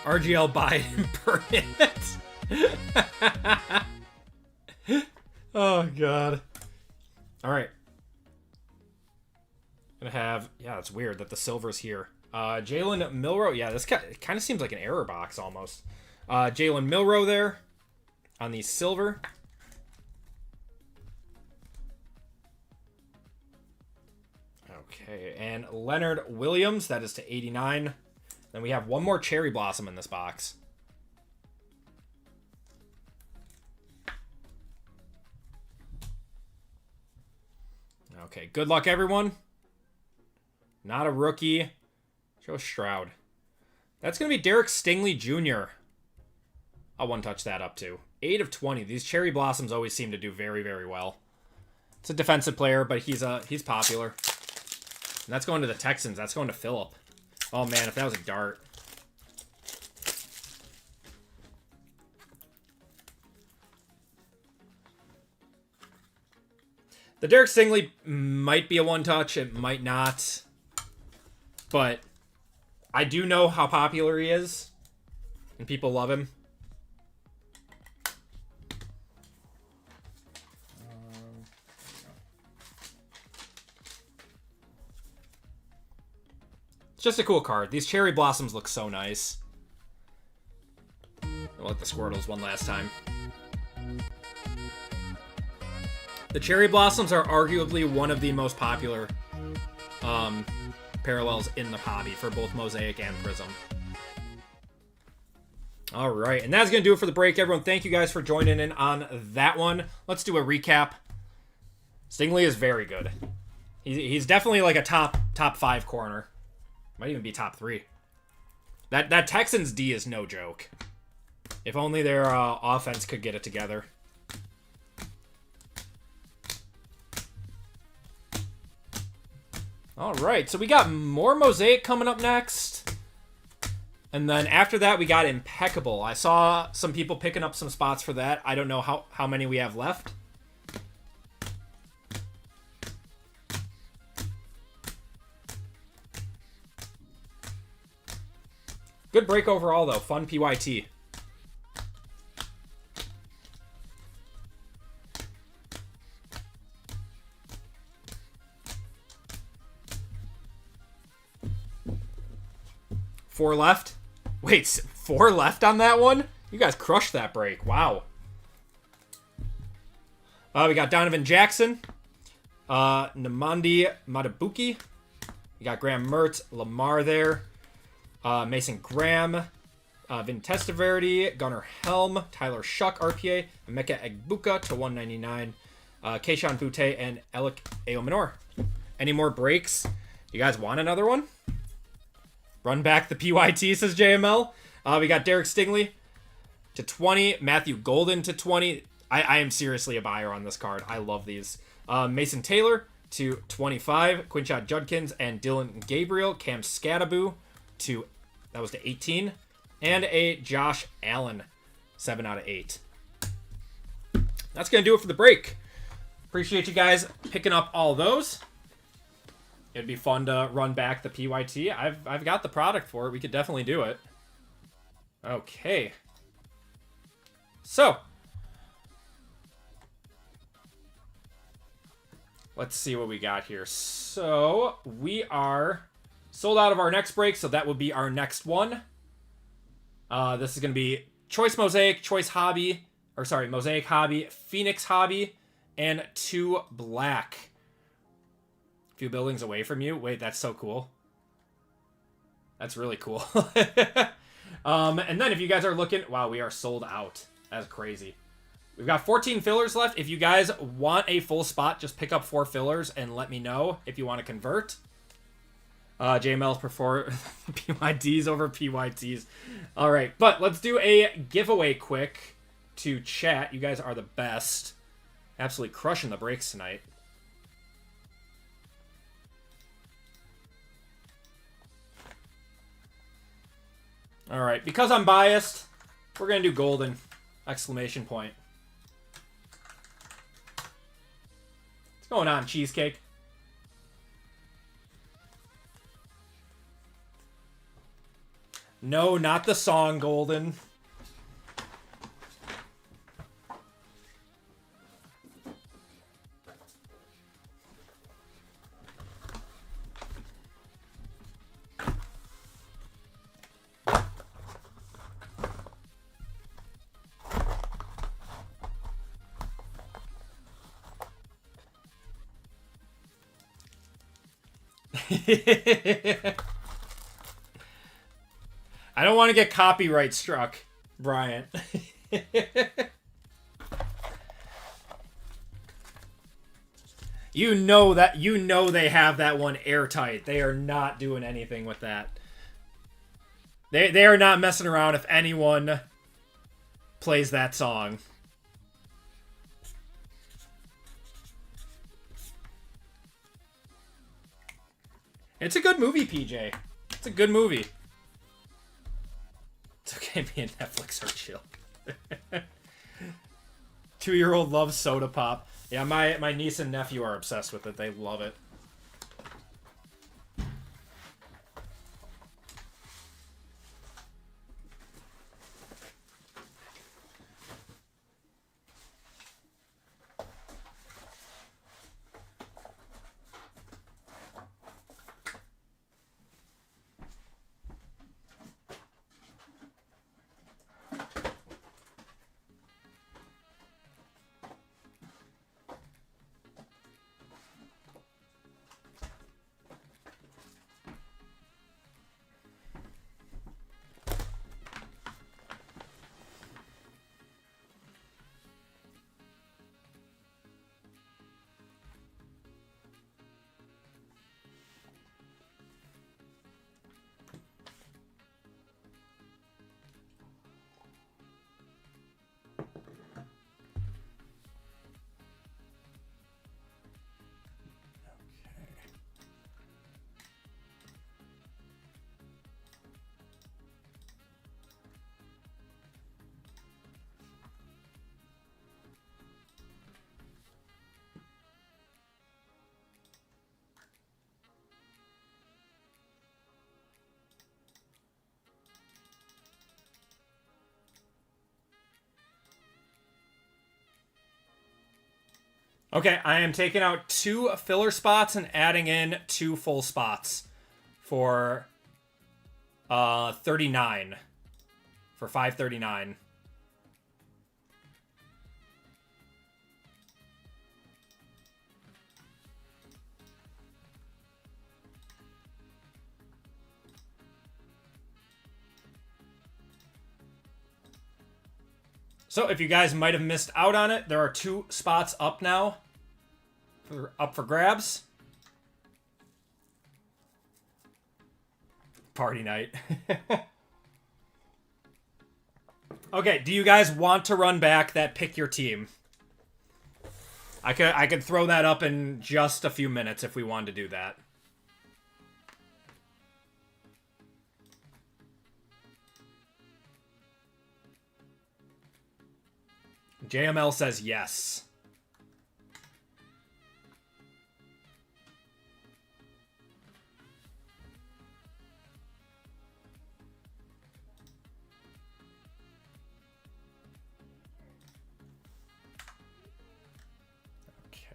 RGL Biden permit. Oh, God. All right. Gonna have... Yeah, it's weird that the silver's here. Jalen Milroe. Yeah, this kind of seems like an error box almost. Jalen Milroe there on the silver. Okay, and Leonard Williams. That is to 89. Then we have one more cherry blossom in this box. Okay, good luck, everyone. Not a rookie. Joe Stroud. That's going to be Derek Stingley Jr. I'll one-touch that up, too. 8 of 20. These cherry blossoms always seem to do very, very well. It's a defensive player, but he's popular. And that's going to the Texans. That's going to Phillip. Oh, man, if that was a dart. The Derek Stingley might be a one-touch. It might not. But I do know how popular he is. And people love him. It's just a cool card. These cherry blossoms look so nice. I'll let the Squirtles one last time. The cherry blossoms are arguably one of the most popular parallels in the hobby for both Mosaic and Prism. All right, and that's going to do it for the break, everyone. Thank you guys for joining in on that one. Let's do a recap. Stingley is very good. He's definitely like a top 5 corner. Might even be top 3. That Texans D is no joke. If only their offense could get it together. All right, so we got more Mosaic coming up next. And then after that, we got Impeccable. I saw some people picking up some spots for that. I don't know how many we have left. Good break overall, though. Fun PYT. Four left? Wait, 4 left on that one? You guys crushed that break. Wow. We got Donovan Jackson. Namandi Matabuki. You got Graham Mertz, Lamar there. Mason Graham, Vin Testaverde, Gunnar Helm, Tyler Shuck, RPA, Emeka Egbuka to 199, Keishon Butte, and Alec Aomanor. Any more breaks? You guys want another one? Run back the PYT, says JML. We got Derek Stingley to 20, Matthew Golden to 20. I am seriously a buyer on this card. I love these. Mason Taylor to 25, Quinshot Judkins and Dylan Gabriel, Cam Scadaboo that was to 18, and a Josh Allen, 7 out of 8. That's going to do it for the break. Appreciate you guys picking up all those. It'd be fun to run back the PYT. I've got the product for it. We could definitely do it. Okay. So, let's see what we got here. So, we are sold out of our next break, so that would be our next one. This is going to be Choice Mosaic, Mosaic Hobby, Phoenix Hobby, and 2 black. A few buildings away from you. Wait, that's so cool. That's really cool. And then if you guys are looking... Wow, we are sold out. That's crazy. We've got 14 fillers left. If you guys want a full spot, just pick up 4 fillers and let me know if you want to convert. JML's prefer PYTs over PYTs. All right, but let's do a giveaway quick to chat. You guys are the best. Absolutely crushing the breaks tonight. All right, because I'm biased, we're going to do golden! Exclamation point. What's going on, Cheesecake? No, not the song, Golden. I don't want to get copyright struck, Bryant. You know they have that one airtight. They are not doing anything with that. They are not messing around if anyone plays that song. It's a good movie, PJ. It's a good movie. It's okay, me and Netflix are chill. 2-year-old loves soda pop. Yeah, my niece and nephew are obsessed with it. They love it. Okay, I am taking out 2 filler spots and adding in 2 full spots for 39. For 539. So if you guys might have missed out on it, there are 2 spots up now. Up for grabs. Party night. Okay, do you guys want to run back that pick your team? I could throw that up in just a few minutes if we wanted to do that. JML says yes. Okay.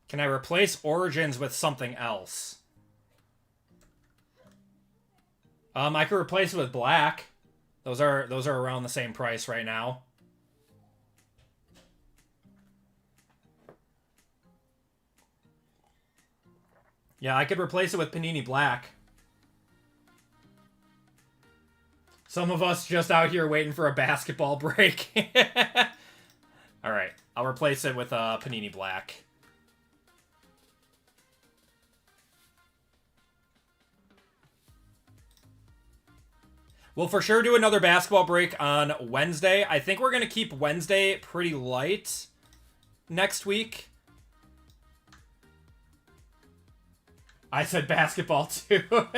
Can I replace Origins with something else? I could replace it with black. Those are around the same price right now. Yeah, I could replace it with Panini Black. Some of us just out here waiting for a basketball break. Alright, I'll replace it with Panini Black. We'll for sure do another basketball break on Wednesday. I think we're going to keep Wednesday pretty light next week. I said basketball too. Okay.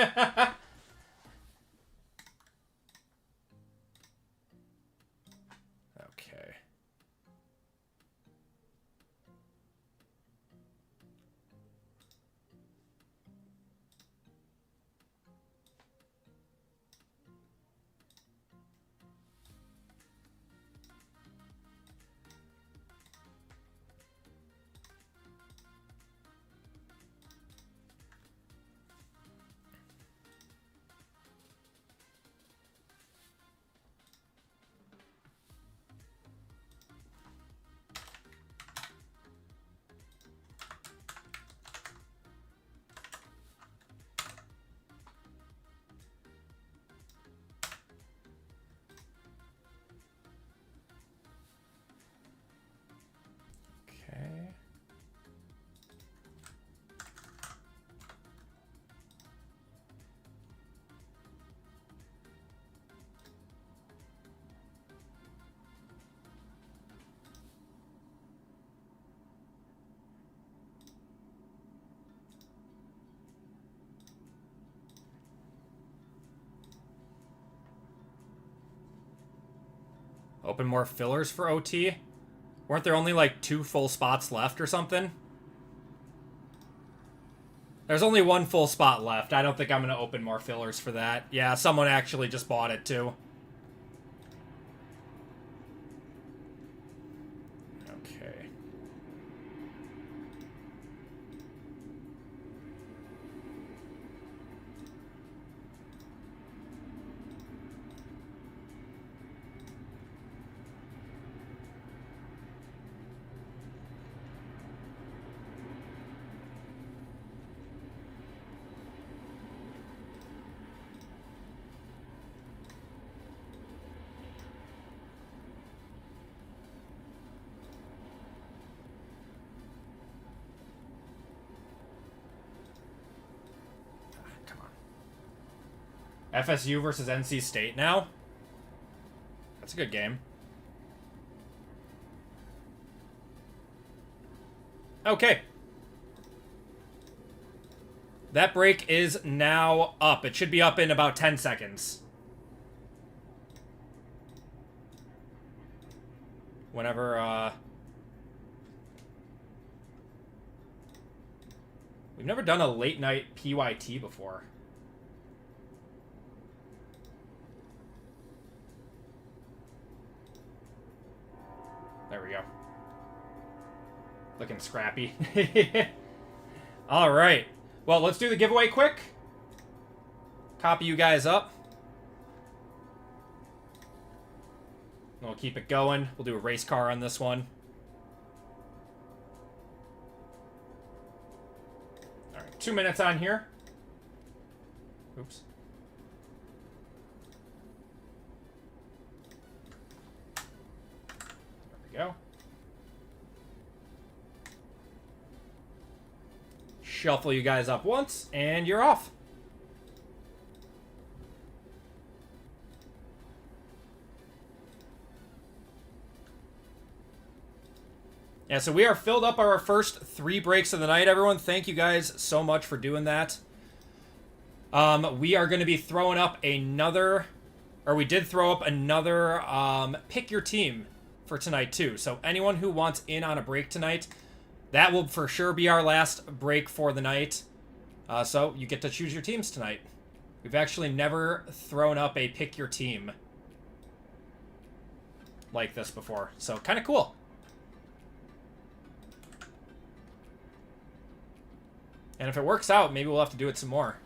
Open more fillers for OT? Weren't there only like 2 full spots left or something? There's only 1 full spot left. I don't think I'm going to open more fillers for that. Yeah, someone actually just bought it too. Okay. FSU versus NC State now? That's a good game. Okay. That break is now up. It should be up in about 10 seconds. Whenever, we've never done a late night PYT before. There we go. Looking scrappy. All right. Well, let's do the giveaway quick. Copy you guys up. We'll keep it going. We'll do a race car on this one. All right, 2 minutes on here. Oops. There we go. Shuffle you guys up once, and you're off. Yeah, so we are filled up our first 3 breaks of the night, everyone. Thank you guys so much for doing that. We are going to be throwing up another, or we did throw up another pick your team for tonight too. So anyone who wants in on a break tonight, that will for sure be our last break for the night. So you get to choose your teams tonight. We've actually never thrown up a pick your team like this before. So kind of cool. And if it works out, maybe we'll have to do it some more.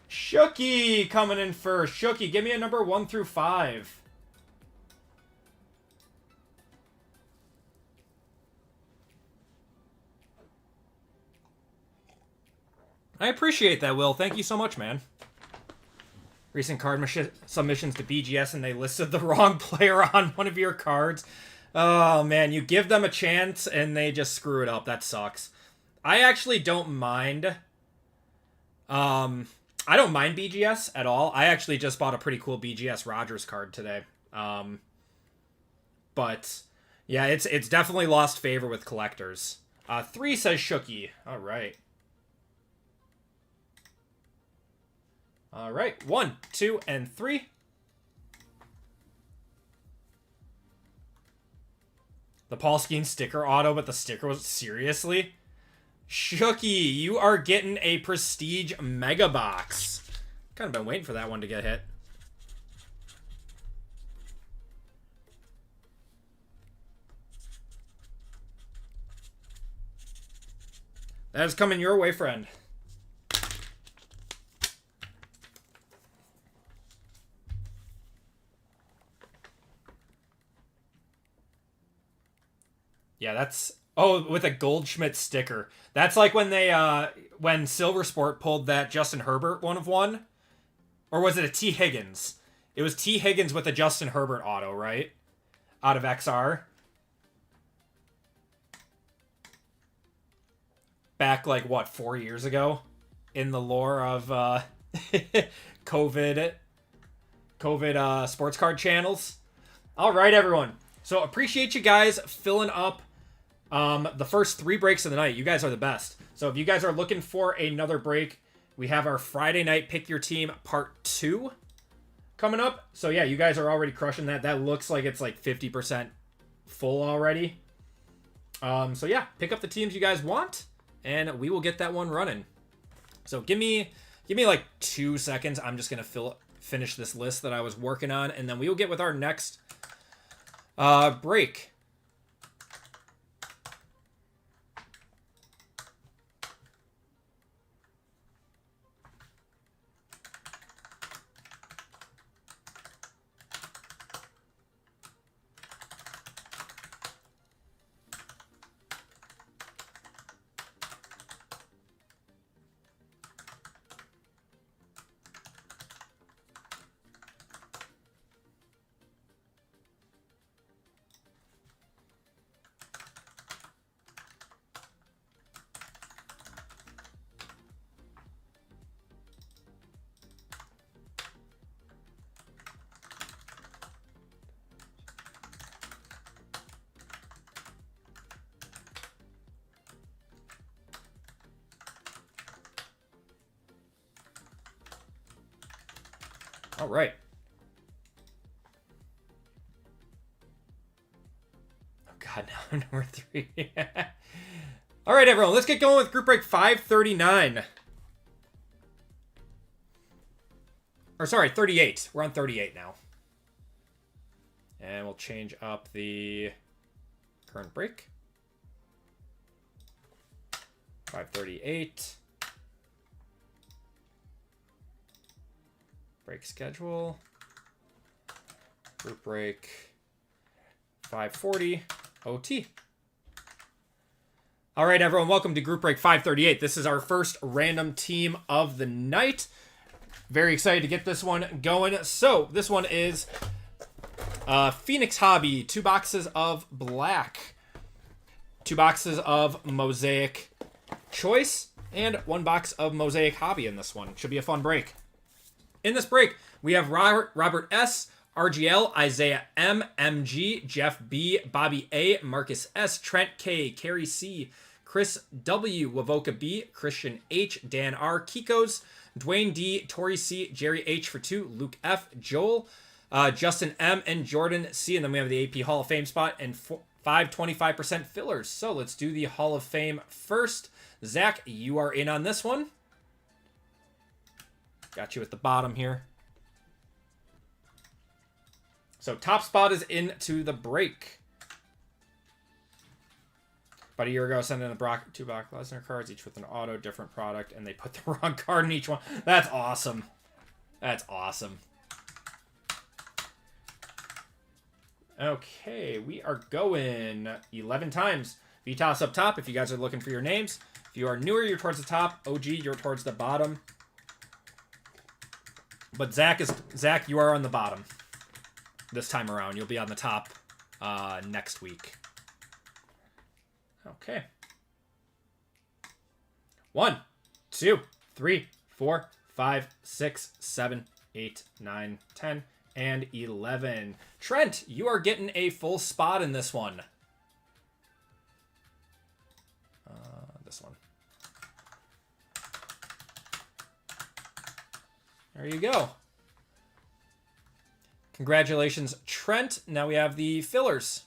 Shooky coming in first. Shooky, give me a number 1 through 5. I appreciate that, Will. Thank you so much, man. Recent card submissions to BGS and they listed the wrong player on one of your cards. Oh, man. You give them a chance and they just screw it up. That sucks. I actually don't mind. I don't mind BGS at all. I actually just bought a pretty cool BGS Rogers card today. But yeah, it's definitely lost favor with collectors. 3 says Shooky. All right. All right. 1, 2, and 3. The Paul Skeen sticker auto, but the sticker was seriously. Shooky, you are getting a Prestige Mega Box. Kind of been waiting for that one to get hit. That is coming your way, friend. Yeah, that's... Oh, with a Goldschmidt sticker. That's like when they, when Silver Sport pulled that Justin Herbert 1/1. Or was it a T. Higgins? It was T. Higgins with a Justin Herbert auto, right? Out of XR. Back, like, what, 4 years ago? In the lore of, COVID sports card channels. All right, everyone. So, appreciate you guys filling up the first 3 breaks of the night. You guys are the best. So if you guys are looking for another break, we have our Friday night Pick Your Team Part 2 coming up. So yeah, you guys are already crushing that. That looks like it's like 50% full already. So yeah, pick up the teams you guys want, and we will get that one running. So give me like 2 seconds. I'm just gonna finish this list that I was working on, and then we will get with our next break. All right. Oh, God, now number 3. All right, everyone. Let's get going with group break 539. Or, sorry, 38. We're on 38 now. And we'll change up the current break. 538. Break schedule. Group break 540 OT. All right, everyone, welcome to group break 538. This is our first random team of the night. Very excited to get this one going. So this one is Phoenix Hobby, 2 boxes of black, 2 boxes of Mosaic Choice, and 1 box of Mosaic Hobby in this one. Should be a fun break. In this break, we have Robert S., RGL, Isaiah M., MG, Jeff B., Bobby A., Marcus S., Trent K., Carrie C., Chris W., Wavoka B., Christian H., Dan R., Kikos, Dwayne D., Tori C., Jerry H. for 2, Luke F., Joel, Justin M., and Jordan C. And then we have the AP Hall of Fame spot and 5 25% fillers. So let's do the Hall of Fame first. Zach, you are in on this one. Got you at the bottom here. So top spot is into the break. About a year ago, I sent in 2 Brock Lesnar cards, each with an auto, different product, and they put the wrong card in each one. That's awesome. That's awesome. Okay, we are going 11 times. VTOS up top if you guys are looking for your names. If you are newer, you're towards the top. OG, you're towards the bottom. But Zach, you are on the bottom this time around. You'll be on the top next week. Okay. 1, 2, 3, 4, 5, 6, 7, 8, 9, 10, and 11. Trent, you are getting a full spot in this one. This one. There you go. Congratulations, Trent. Now we have the fillers.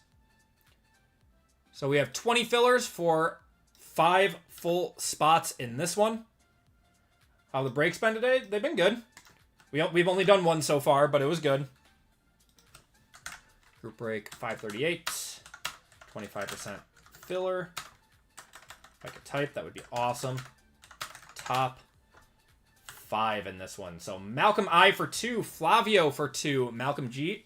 So we have 20 fillers for 5 full spots in this one. How the breaks been today? They've been good. We've only done 1 so far, but it was good. Group break 538. 25% filler. If I could type, that would be awesome. Top 5 in this one. So Malcolm I for 2, Flavio for 2, MG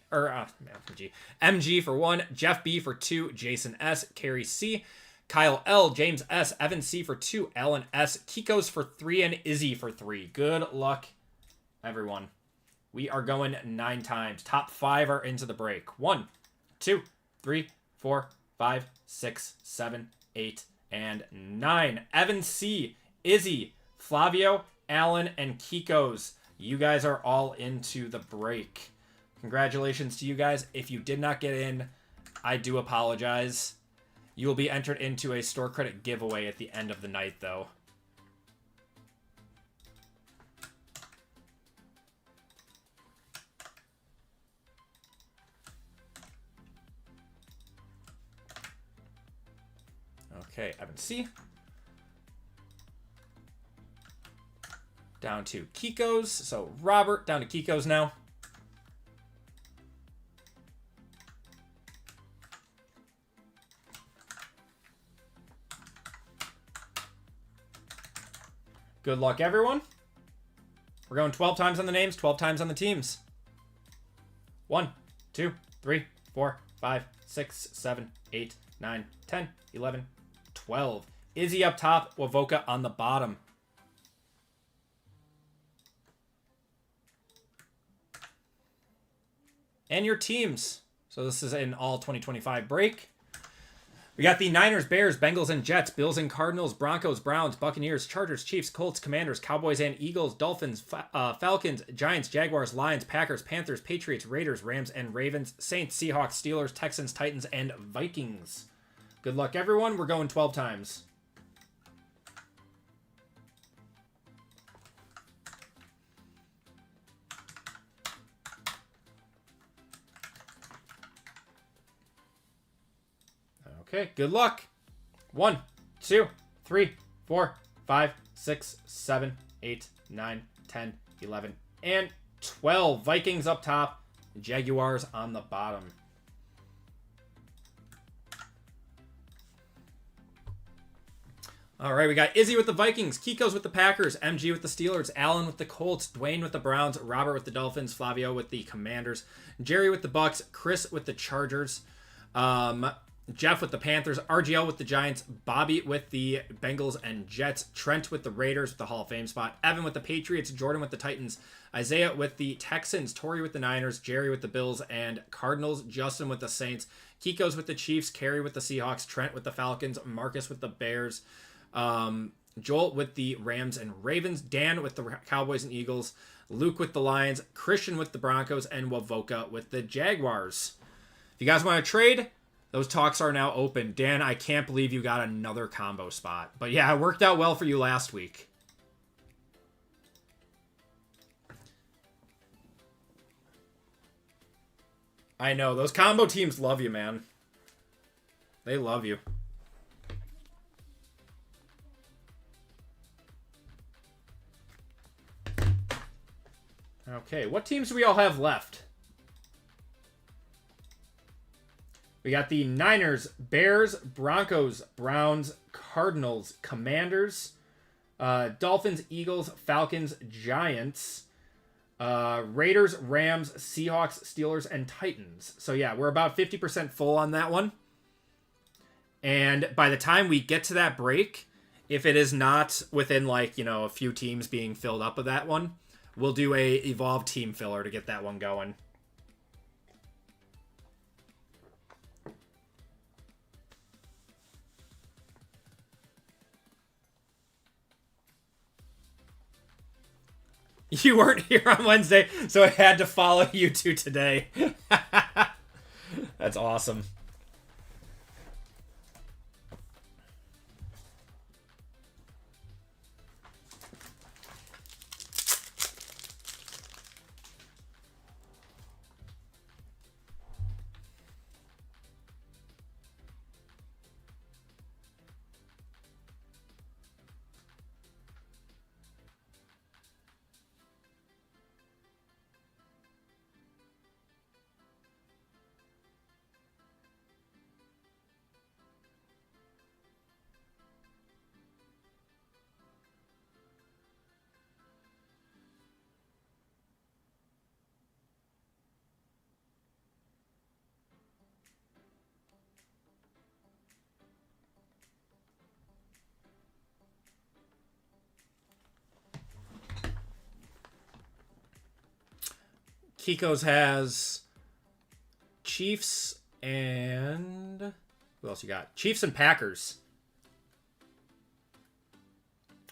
for 1, Jeff B for 2, Jason S, Carrie C, Kyle L, James S, Evan C for 2, Alan S, Kikos for 3, and Izzy for 3. Good luck, everyone. We are going 9 times. Top 5 are into the break. 1, 2, 3, 4, 5, 6, 7, 8, and 9. Evan C, Izzy, Flavio, Alan, and Kikos. You guys are all into the break. Congratulations to you guys. If you did not get in, I do apologize. You will be entered into a store credit giveaway at the end of the night, though. Okay, Evan C. Down to Kikos. So Robert down to Kikos now. Good luck, everyone. We're going 12 times on the names, 12 times on the teams. 1, 2, 3, 4, 5, 6, 7, 8, 9, 10, 11, 12. Izzy up top, Wavoka on the bottom. And your teams. So this is an all 2025 break. We got the Niners, Bears, Bengals, and Jets, Bills and Cardinals, Broncos, Browns, Buccaneers, Chargers, Chiefs, Colts, Commanders, Cowboys and Eagles, Dolphins, Falcons, Giants, Jaguars, Lions, Packers, Panthers, Patriots, Raiders, Rams, and Ravens, Saints, Seahawks, Steelers, Texans, Titans, and Vikings. Good luck, everyone. We're going 12 times. Okay, good luck. 1, 2, 3, 4, 5, 6, 7, 8, 9, 10, 11, and 12. Vikings up top, Jaguars on the bottom. All right, we got Izzy with the Vikings, Kiko's with the Packers, MG with the Steelers, Allen with the Colts, Dwayne with the Browns, Robert with the Dolphins, Flavio with the Commanders, Jerry with the Bucks, Chris with the Chargers, Jeff with the Panthers, RGL with the Giants, Bobby with the Bengals and Jets, Trent with the Raiders with the Hall of Fame spot, Evan with the Patriots, Jordan with the Titans, Isaiah with the Texans, Tori with the Niners, Jerry with the Bills and Cardinals, Justin with the Saints, Kiko's with the Chiefs, Carrie with the Seahawks, Trent with the Falcons, Marcus with the Bears, Joel with the Rams and Ravens, Dan with the Cowboys and Eagles, Luke with the Lions, Christian with the Broncos, and Wavoka with the Jaguars. If you guys want to trade, those talks are now open. Dan, I can't believe you got another combo spot. But yeah, it worked out well for you last week. I know, those combo teams love you, man. They love you. Okay, what teams do we all have left? We got the Niners, Bears, Broncos, Browns, Cardinals, Commanders, Dolphins, Eagles, Falcons, Giants, Raiders, Rams, Seahawks, Steelers, and Titans. So yeah, we're about 50% full on that one. And by the time we get to that break, if it is not within like, you know, a few teams being filled up of that one, we'll do a Evolved team filler to get that one going. You weren't here on Wednesday, so I had to follow you two today. That's awesome. Kiko's has Chiefs and... who else you got? Chiefs and Packers.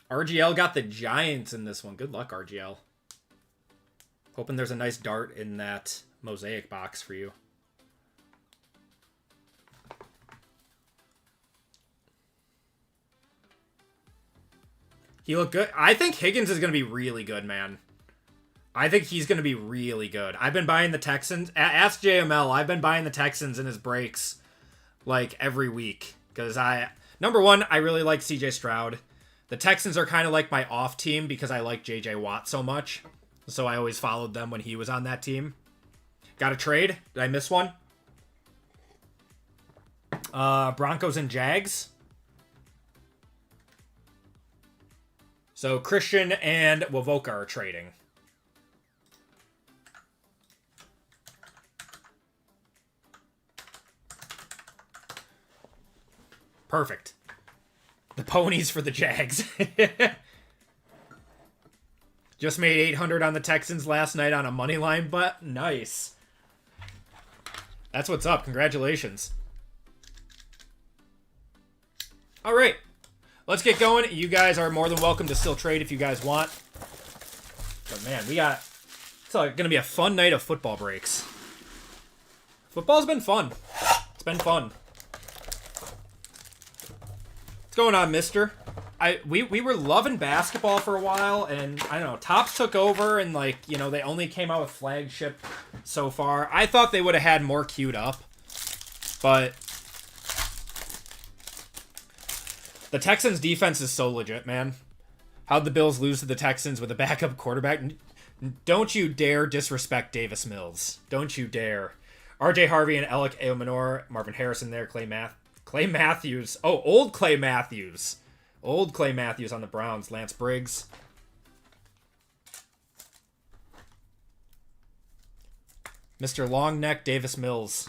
RGL got the Giants in this one. Good luck, RGL. Hoping there's a nice dart in that Mosaic box for you. He looked good. I think Higgins is going to be really good, man. I think he's going to be really good. I've been buying the Texans. Ask JML. I've been buying the Texans in his breaks like every week. Because number one, I really like CJ Stroud. The Texans are kind of like my off team because I like JJ Watt so much. So I always followed them when he was on that team. Got a trade? Did I miss one? Broncos and Jags. So Christian and Wavoka are trading. Perfect. The ponies for the Jags. Just made 800 on the Texans last night on a money line, but nice. That's what's up. Congratulations. All right. Let's get going. You guys are more than welcome to still trade if you guys want. But man, it's going to be a fun night of football breaks. Football's been fun. It's been fun. What's going on, mister? We were loving basketball for a while, and I don't know, Topps took over, and like, you know, they only came out with flagship so far. I thought they would have had more queued up, but The Texans defense is so legit, man. How'd the Bills lose to the Texans with a backup quarterback? Don't you dare disrespect Davis Mills. Don't you dare. RJ Harvey and Alec Eomanor, Marvin Harrison there, Clay Matthews. Oh, old Clay Matthews. Old Clay Matthews on the Browns. Lance Briggs. Mr. Longneck Davis Mills.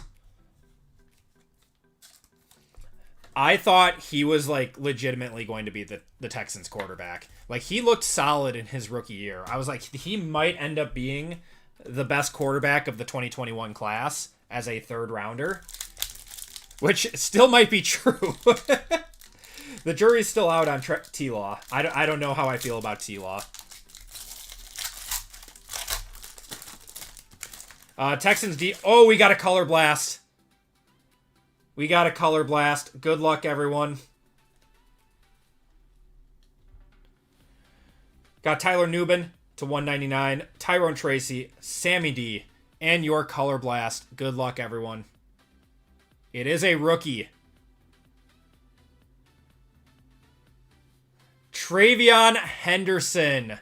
I thought he was, like, legitimately going to be the Texans quarterback. Like, he looked solid in his rookie year. I was like, he might end up being the best quarterback of the 2021 class as a third rounder. Which still might be true. The jury's still out on T-Law. I don't know how I feel about T-Law. Texans D. Oh, we got a color blast. We got a color blast. Good luck, everyone. Got Tyler Nubin to 199. Tyrone Tracy, Sammy D, and your color blast. Good luck, everyone. It is a rookie. Travion Henderson.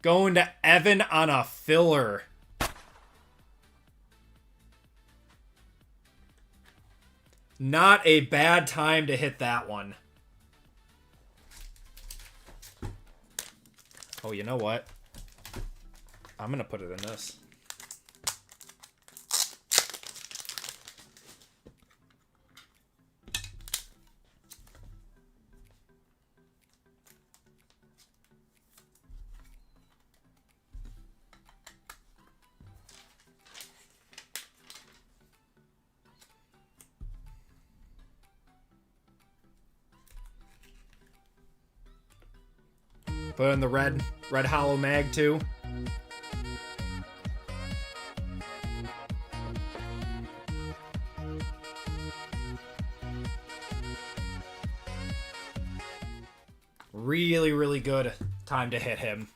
Going to Evan on a filler. Not a bad time to hit that one. Oh, you know what? I'm going to put it in this. Put in the red hollow mag too. Really, really good time to hit him.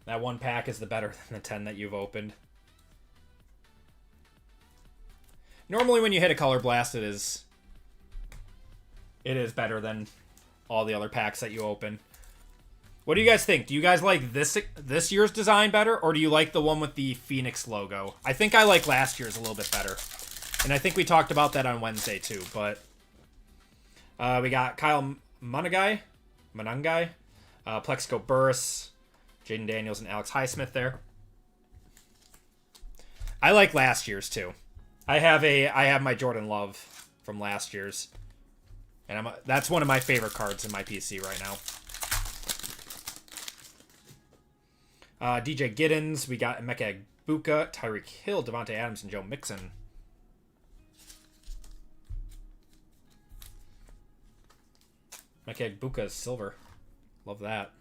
That one pack is the better than the 10 that you've opened. Normally when you hit a color blast, it is better than all the other packs that you open. What do you guys think? Do you guys like this year's design better, or do you like the one with the Phoenix logo? I think I like last year's a little bit better. And I think we talked about that on Wednesday too, but we got Kyle Monangai, Plexico Burris, Jaden Daniels, and Alex Highsmith there. I like last year's too. I have my Jordan Love from last year's. And that's one of my favorite cards in my PC right now. DJ Giddens. We got Emeka Egbuka, Tyreek Hill, Devontae Adams, and Joe Mixon. Emeka Egbuka is silver. Love that.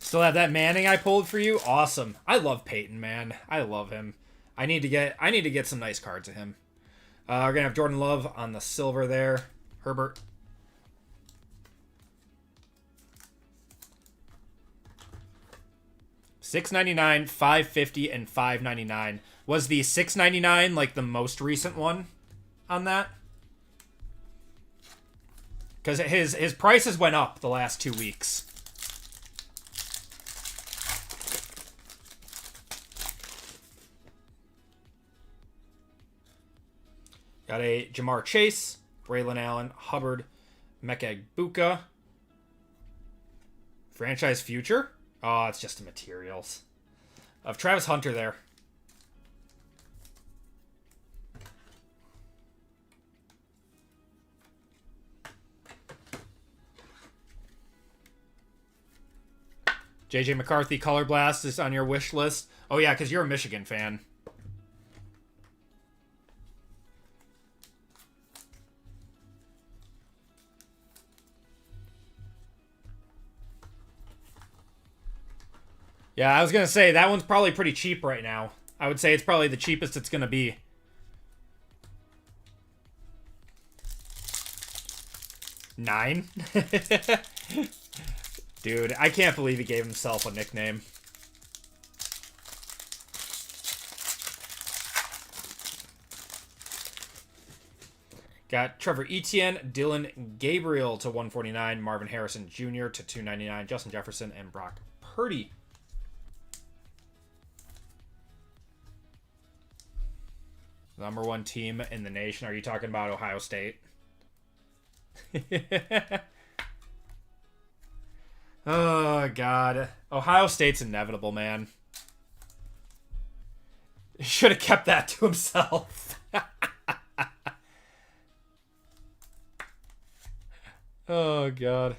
Still have that Manning I pulled for you. Awesome. I love Peyton, man. I love him. I need to get some nice cards of him. We're gonna have Jordan Love on the silver there. Herbert. $6.99, $5.50, and $5.99. Was the $6.99 like the most recent one on that? Because his prices went up the last 2 weeks. Got a Jamar Chase, Braylon Allen, Hubbard, Emeka Egbuka. Franchise future? Oh, it's just the materials. Of Travis Hunter there. JJ McCarthy Color Blast is on your wish list. Oh yeah, because you're a Michigan fan. Yeah, I was going to say, that one's probably pretty cheap right now. I would say it's probably the cheapest it's going to be. $9? Dude, I can't believe he gave himself a nickname. Got Trevor Etienne, Dylan Gabriel to 149, Marvin Harrison Jr. to 299, Justin Jefferson, and Brock Purdy. Number 1 team in the nation. Are you talking about Ohio State? Oh, God. Ohio State's inevitable, man. He should have kept that to himself. Oh, God.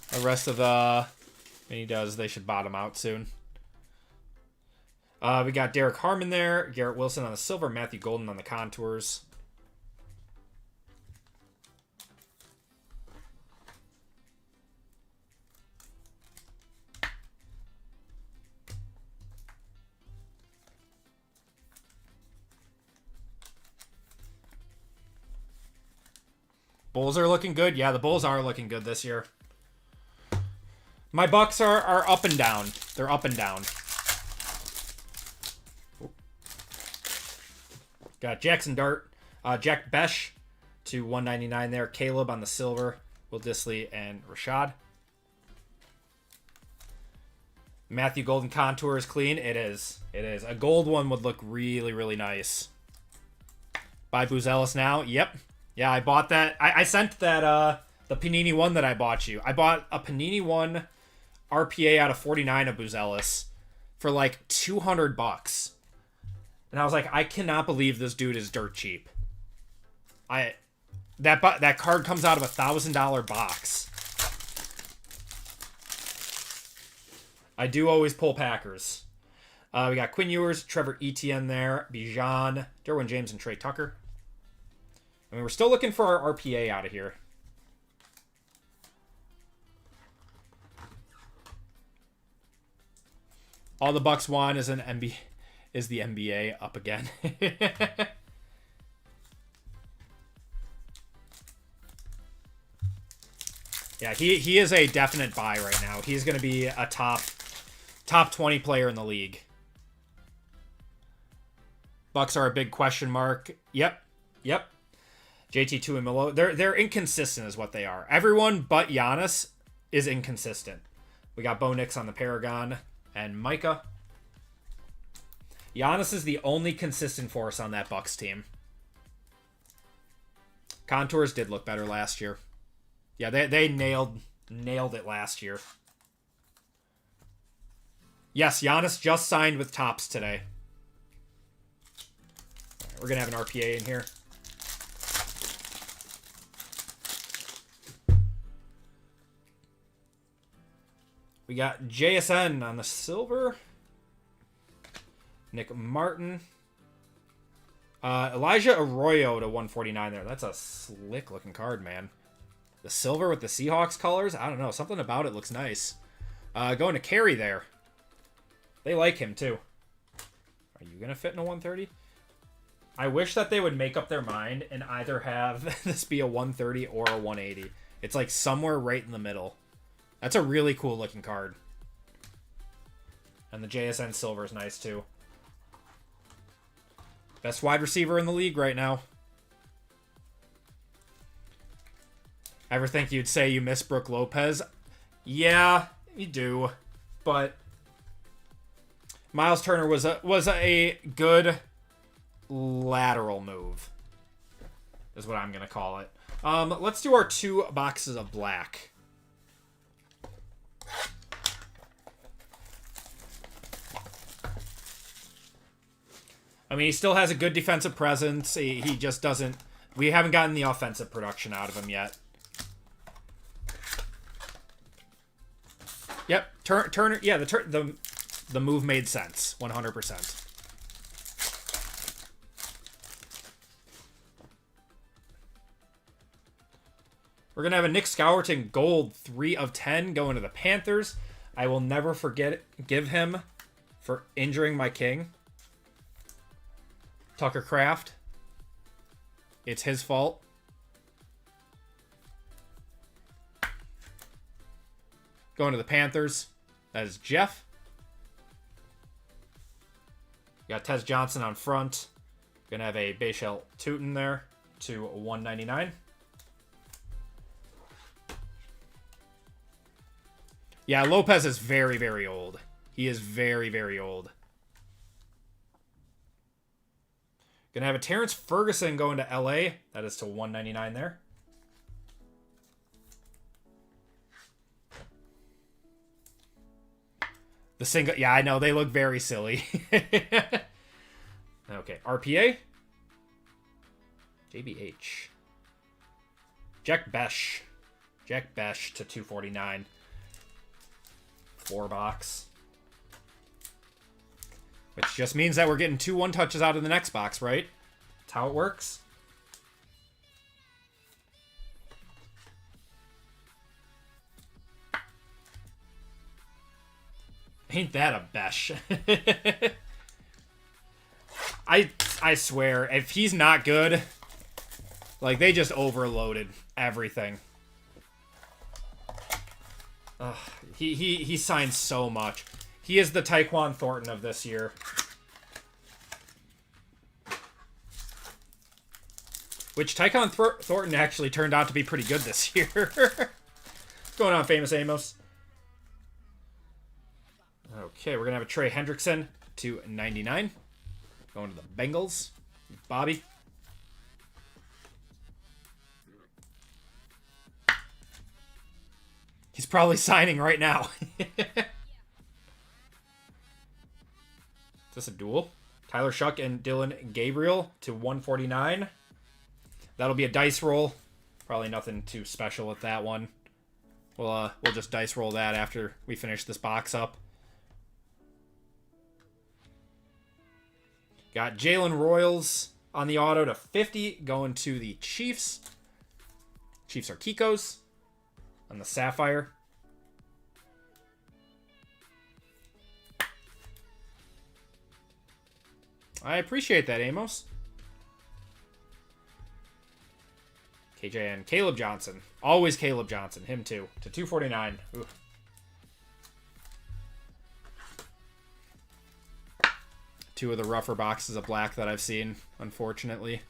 The rest of the... When he does, they should bottom out soon. We got Derek Harmon there. Garrett Wilson on the silver. Matthew Golden on the contours. Bulls are looking good. Yeah, the Bulls are looking good this year. My Bucks are up and down. They're up and down. Got Jackson Dart, Jack Besh to 199 there. Caleb on the silver. Will Disley and Rashad. Matthew Golden contour is clean. It is. It is. A gold one would look really, really nice. Buy Buzelis now. Yep. Yeah, I bought that. I sent that, the Panini 1 that I bought you. I bought a Panini 1 RPA out of 49 of Buzelis for like $200. And I was like, I cannot believe this dude is dirt cheap. That card comes out of a $1,000 box. I do always pull Packers. We got Quinn Ewers, Trevor Etienne there, Bijan, Derwin James, and Trey Tucker. I mean, we're still looking for our RPA out of here. All the Bucks want is the NBA up again. Yeah, he is a definite buy right now. He's going to be a top 20 player in the league. Bucks are a big question mark. Yep. JT2 and Melo. They're inconsistent is what they are. Everyone but Giannis is inconsistent. We got Bo Nix on the Paragon and Micah. Giannis is the only consistent force on that Bucks team. Contours did look better last year. Yeah, they nailed it last year. Yes, Giannis just signed with Topps today. All right, we're going to have an RPA in here. We got JSN on the silver. Nick Martin. Elijah Arroyo to 149 there. That's a slick looking card, man. The silver with the Seahawks colors. I don't know. Something about it looks nice. Going to Carey there. They like him too. Are you going to fit in a 130? I wish that they would make up their mind and either have this be a 130 or a 180. It's like somewhere right in the middle. That's a really cool looking card. And the JSN silver is nice too. Best wide receiver in the league right now. Ever think you'd say you miss Brooke Lopez? Yeah, you do. But Miles Turner was a good lateral move. Is what I'm going to call it. Let's do our 2 boxes of black. I mean, he still has a good defensive presence. He just doesn't... We haven't gotten the offensive production out of him yet. Yep, Turner... Yeah, the move made sense. 100%. We're going to have a Nick Scourton gold 3 of 10 going to the Panthers. I will never give him for injuring my king. Tucker Kraft. It's his fault. Going to the Panthers. That is Jeff. Got Tez Johnson on front. Gonna have a Bashel Tootin there to 199. Yeah, Lopez is very, very old. He is very, very old. Gonna have a Terrence Ferguson going to LA. That is to 199 there. The single, yeah, I know, they look very silly. Okay, RPA. JBH. Jack Besh. Jack Besh to 249. 4-box. Which just means that we're getting 2 one-touches out of the next box, right? That's how it works. Ain't that a Besh? I swear, if he's not good, like, they just overloaded everything. Ugh, he signed so much. He is the Tyquan Thornton of this year. Which Tyquan Thornton actually turned out to be pretty good this year. What's going on, Famous Amos? Okay, we're going to have a Trey Hendrickson to 99. Going to the Bengals. Bobby. He's probably signing right now. Is this a duel? Tyler Shuck and Dylan Gabriel to 149. That'll be a dice roll. Probably nothing too special with that one. We'll just dice roll that after we finish this box up. Got Jalen Royals on the auto to 50, going to the Chiefs. Chiefs are Kikos on the Sapphire. I appreciate that, Amos. KJ and Caleb Johnson. Always Caleb Johnson. Him too. To 249. Ooh. Two of the rougher boxes of black that I've seen, unfortunately.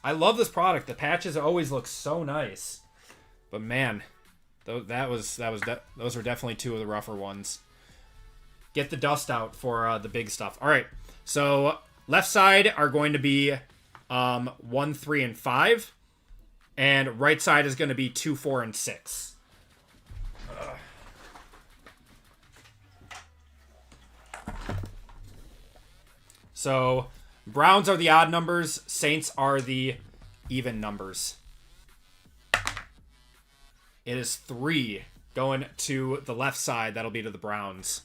I love this product. The patches always look so nice. But man, those were definitely two of the rougher ones. Get the dust out for the big stuff. All right, so left side are going to be 1, 3, and 5. And right side is going to be 2, 4, and 6. So, Browns are the odd numbers. Saints are the even numbers. It is 3 going to the left side. That'll be to the Browns.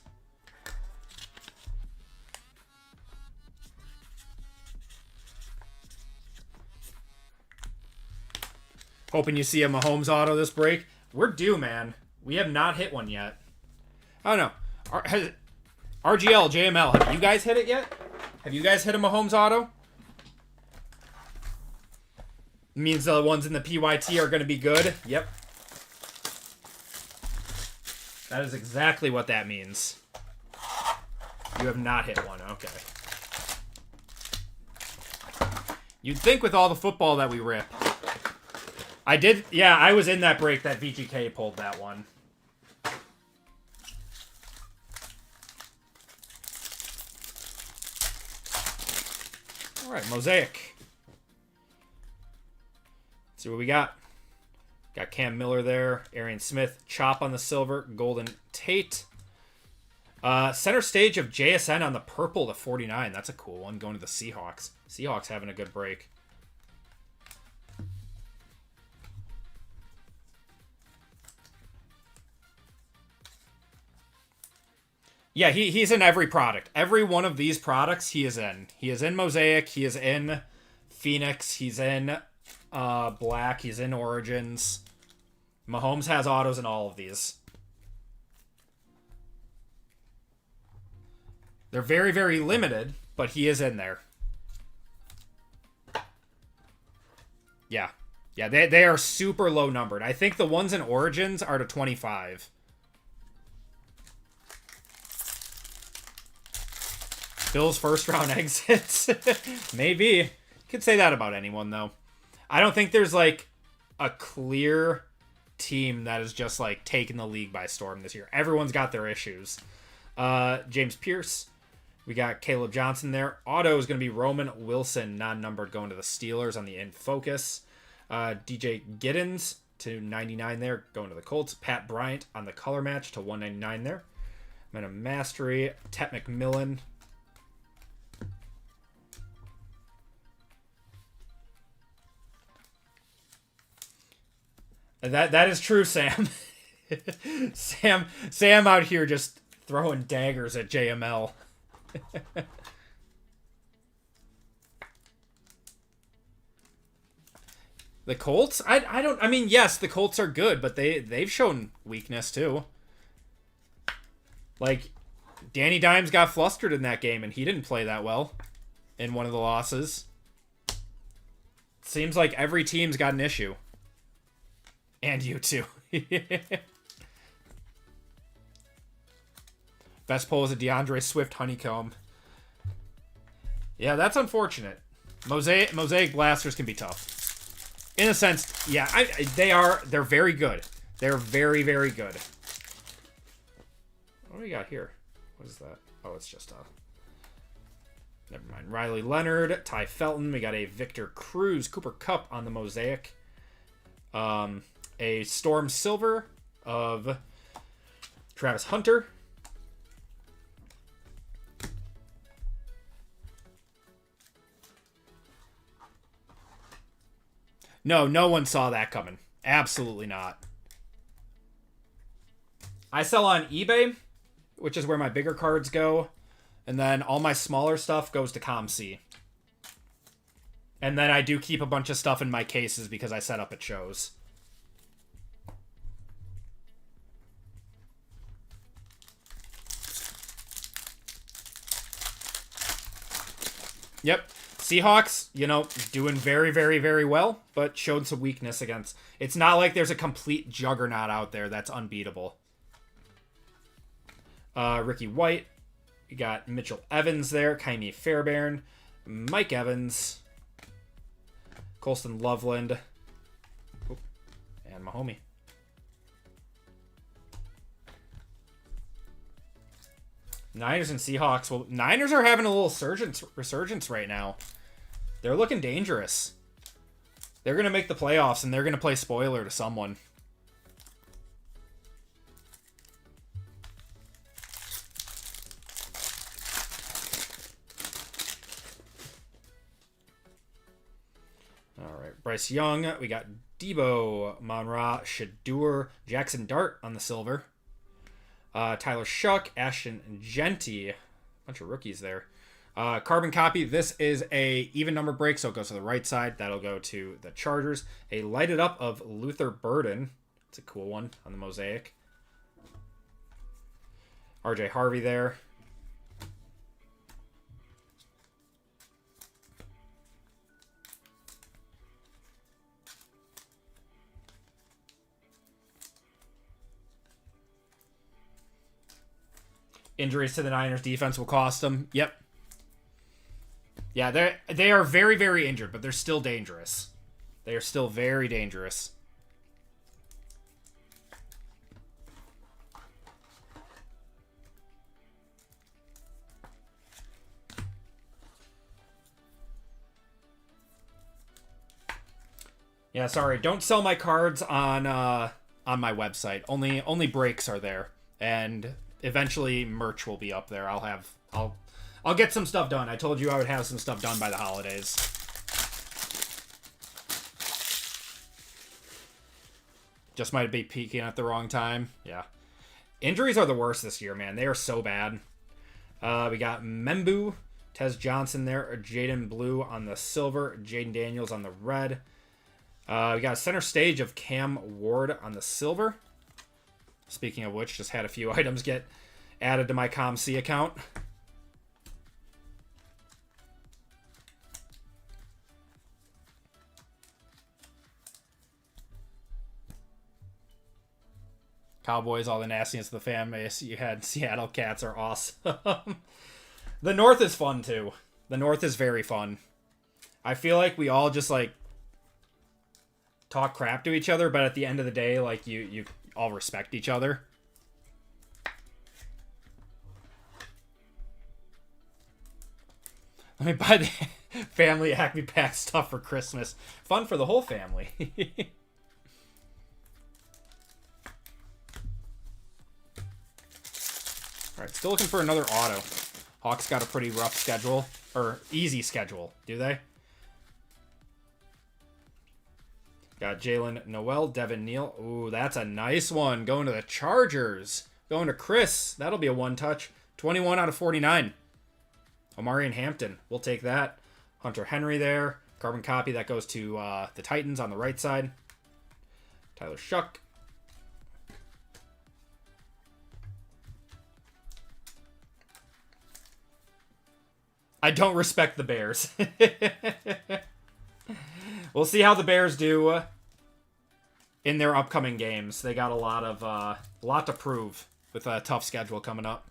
Hoping you see a Mahomes auto this break. We're due, man. We have not hit one yet. I don't know. RGL, JML, have you guys hit it yet? Have you guys hit a Mahomes auto? Means the ones in the PYT are going to be good. Yep. That is exactly what that means. You have not hit one. Okay. You'd think with all the football that we rip. I did. Yeah, I was in that break that VGK pulled that one. All right, Mosaic. Let's see what we got. Got Cam Miller there. Arian Smith. Chop on the silver. Golden Tate. Center stage of JSN on the purple to 49. That's a cool one. Going to the Seahawks. Seahawks having a good break. Yeah, he's in every product. Every one of these products he is in. He is in Mosaic. He is in Phoenix. He's in Black. He's in Origins. Mahomes has autos in all of these. They're very, very limited, but he is in there. Yeah. Yeah, they are super low numbered. I think the ones in Origins are to 25. Bills first round exits. Maybe. Could say that about anyone, though. I don't think there's, like, a clear team that is just, like, taking the league by storm this year. Everyone's got their issues. James Pierce. We got Caleb Johnson there. Auto is going to be Roman Wilson, non-numbered, going to the Steelers on the in focus. DJ Giddens to 99 there, going to the Colts. Pat Bryant on the color match to 199 there. Men of Mastery. Tet McMillan. That is true, Sam. Sam out here just throwing daggers at JML. The Colts? I mean, yes, the Colts are good, but they've shown weakness too. Like, Danny Dimes got flustered in that game and he didn't play that well in one of the losses. Seems like every team's got an issue. And you too. Best pull is a DeAndre Swift honeycomb. Yeah, that's unfortunate. Mosaic blasters can be tough. In a sense, yeah, they're very good. They're very, very good. What do we got here? What is that? Oh, it's just never mind. Riley Leonard, Ty Felton. We got a Victor Cruz, Cooper Kupp on the Mosaic. A Storm Silver of Travis Hunter. No one saw that coming. Absolutely not. I sell on eBay, which is where my bigger cards go. And then all my smaller stuff goes to ComC. And then I do keep a bunch of stuff in my cases because I set up at shows. Yep. Seahawks, doing very, very, very well, but showed some weakness against. It's not like there's a complete juggernaut out there that's unbeatable. Ricky White. You got Mitchell Evans there. Kaimi Fairbairn. Mike Evans. Colston Loveland. Oop, and my homie. Niners and Seahawks. Well, Niners are having a little resurgence right now. They're looking dangerous. They're going to make the playoffs, and they're going to play spoiler to someone. All right, Bryce Young. We got Debo, Monra, Shadur, Jackson Dart on the silver. Tyler Shuck, Ashton Genty. Bunch of rookies there. Carbon copy. This is a even number break, so it goes to the right side. That'll go to the Chargers. A lighted up of Luther Burden. It's a cool one on the Mosaic. RJ Harvey there. Injuries to the Niners defense will cost them. Yep. Yeah, they are very, very injured, but they're still dangerous. They are still very dangerous. Yeah, sorry. Don't sell my cards on my website. Only breaks are there, and eventually merch will be up there. I'll get some stuff done. I told you I would have some stuff done by the holidays. Just might be peaking at the wrong time. Yeah. Injuries are the worst this year, man. They are so bad. We got Membu, Tez Johnson there, Jaden Blue on the silver, Jaden Daniels on the red. We got a center stage of Cam Ward on the silver. Speaking of which, just had a few items get added to my ComC account. Cowboys, all the nastiness of the fan base. You had Seattle Cats are awesome. The North is fun, too. The North is very fun. I feel like we all just, like, talk crap to each other, but at the end of the day, like, you all respect each other. Let me buy the family Acme Pack stuff for Christmas. Fun for the whole family. Alright, still looking for another auto. Hawks got a pretty rough schedule. Or easy schedule, do they? Got Jalen Noel, Devin Neal. Ooh, that's a nice one. Going to the Chargers. Going to Chris. That'll be a one-touch. 21 out of 49. Omarion Hampton. We'll take that. Hunter Henry there. Carbon copy. That goes to the Titans on the right side. Tyler Shuck. I don't respect the Bears. We'll see how the Bears do in their upcoming games. They got a lot to prove with a tough schedule coming up.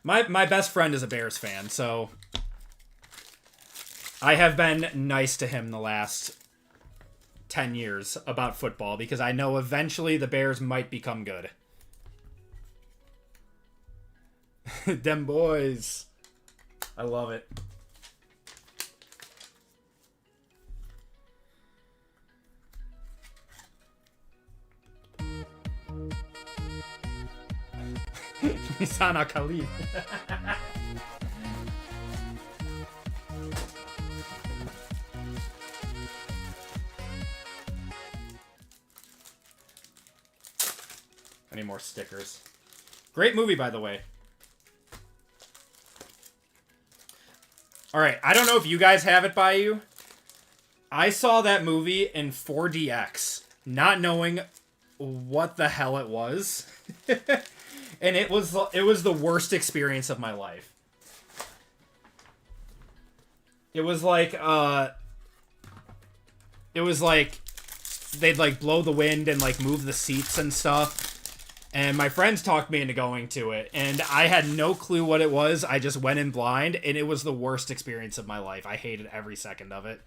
My best friend is a Bears fan, so I have been nice to him the last 10 years about football because I know eventually the Bears might become good. Them boys. I love it. Nisana Khalid. Any more stickers? Great movie, by the way. Alright, I don't know if you guys have it by you. I saw that movie in 4DX, not knowing what the hell it was. And it was the worst experience of my life. It was like they'd like blow the wind and like move the seats and stuff. And my friends talked me into going to it, and I had no clue what it was. I just went in blind, and it was the worst experience of my life. I hated every second of it.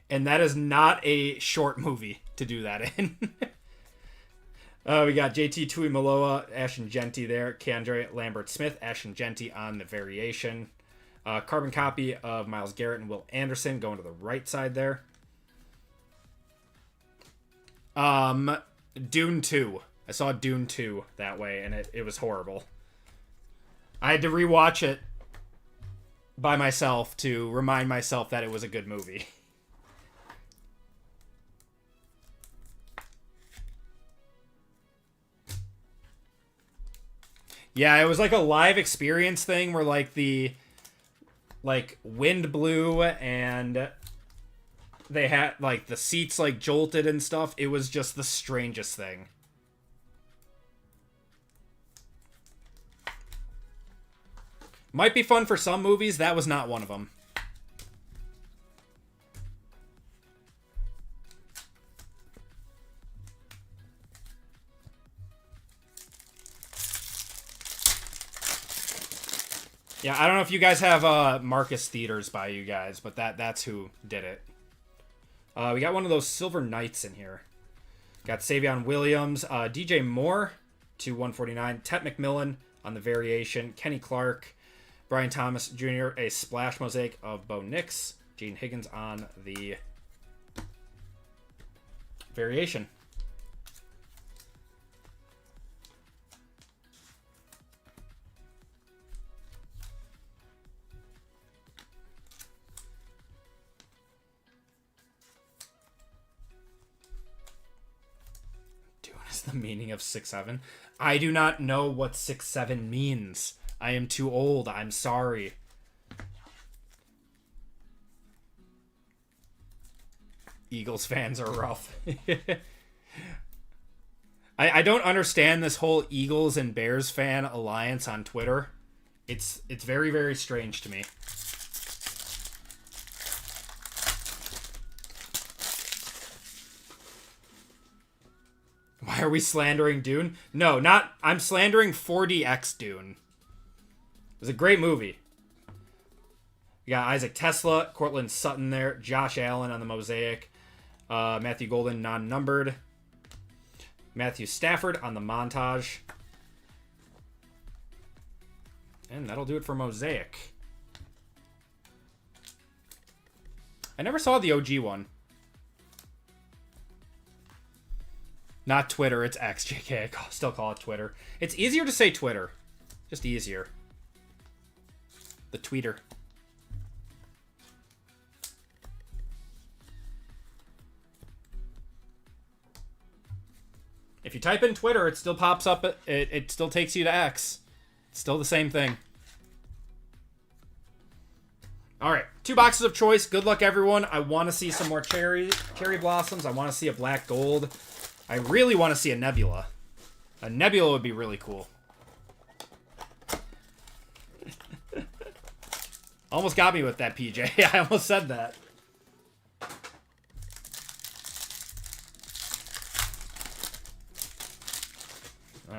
And that is not a short movie to do that in. We got JT Tuimoloa, Ashton Genty there. Keandre Lambert-Smith, Ashton Genty on the variation. Carbon copy of Myles Garrett and Will Anderson going to the right side there. Dune 2. I saw Dune 2 that way, and it was horrible. I had to rewatch it by myself to remind myself that it was a good movie. Yeah, it was like a live experience thing where like the wind blew and they had like the seats like jolted and stuff. It was just the strangest thing. Might be fun for some movies. That was not one of them. Yeah, I don't know if you guys have Marcus Theaters by you guys, but that's who did it. We got one of those Silver Knights in here. Got Savion Williams, DJ Moore to 149, Tet McMillan on the variation, Kenny Clark, Brian Thomas Jr., a splash mosaic of Bo Nix, Gene Higgins on the variation. Dune is the meaning of 6'7". I do not know what 6'7" means. I am too old. I'm sorry. Eagles fans are rough. I don't understand this whole Eagles and Bears fan alliance on Twitter. It's very, very strange to me. Why are we slandering Dune? No, not... I'm slandering 4DX Dune. It was a great movie. You got Isaac Tesla, Cortland Sutton there, Josh Allen on the Mosaic, Matthew Golden non-numbered, Matthew Stafford on the montage. And that'll do it for Mosaic. I never saw the OG one. Not Twitter, it's X, JK. I still call it Twitter. It's easier to say Twitter. Just easier. The tweeter. If you type in Twitter, it still pops up. It still takes you to X. It's still the same thing. All right, 2 boxes of choice. Good luck, everyone. I want to see some more cherry blossoms. I want to see a black gold. I really want to see a nebula. A nebula would be really cool. Almost got me with that, PJ. I almost said that.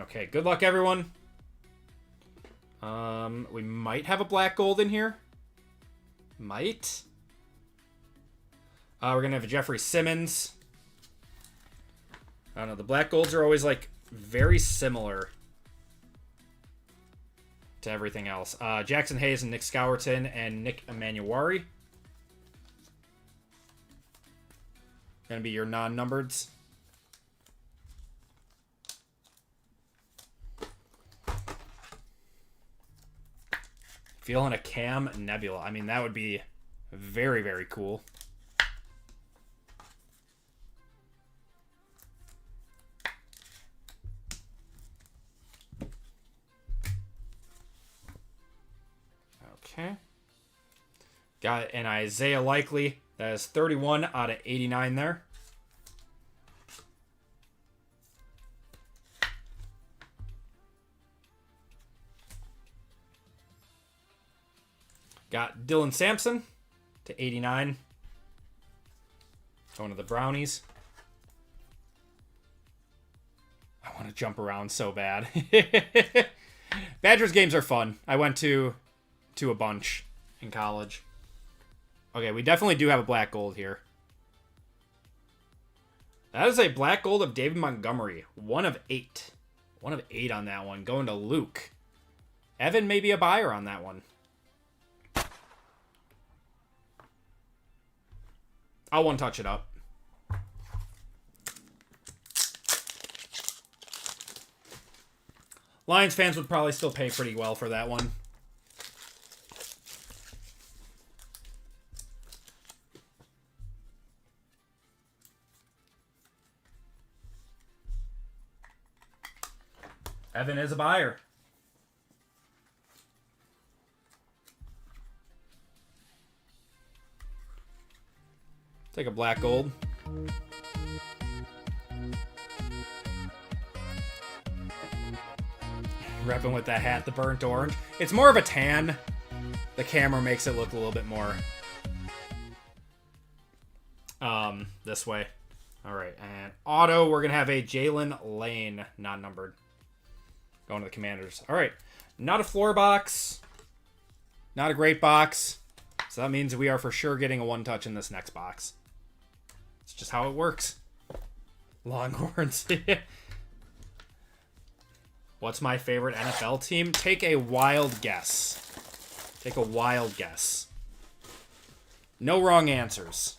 Okay, good luck, everyone. We might have a black gold in here. Might. We're going to have a Jeffrey Simmons. I don't know. The black golds are always, like, very similar to everything else. Jackson Hayes and Nick Scowerton and Nick Emanuari. Going to be your non-numbereds. Feeling a Cam Nebula. I mean, that would be very, very cool. Okay. Got an Isaiah Likely. That is 31 out of 89 there. Got Dylan Sampson to 89. Going to the Brownies. I want to jump around so bad. Badgers games are fun. I went to a bunch in college. Okay, we definitely do have a black gold here. That is a black gold of David Montgomery. 1 of 8. 1 of 8 on that one. Going to Luke. Evan may be a buyer on that one. I'll one-touch it up. Lions fans would probably still pay pretty well for that one. Evan is a buyer. Take a black gold. Repping with that hat, the burnt orange. It's more of a tan. The camera makes it look a little bit more this way. All right, and auto, we're going to have a Jalen Lane, not numbered. Going to the Commanders. All right, not a floor box. Not a great box. So that means we are for sure getting a one-touch in this next box. It's just how it works. Longhorns. What's my favorite NFL team? Take a wild guess. Take a wild guess. No wrong answers.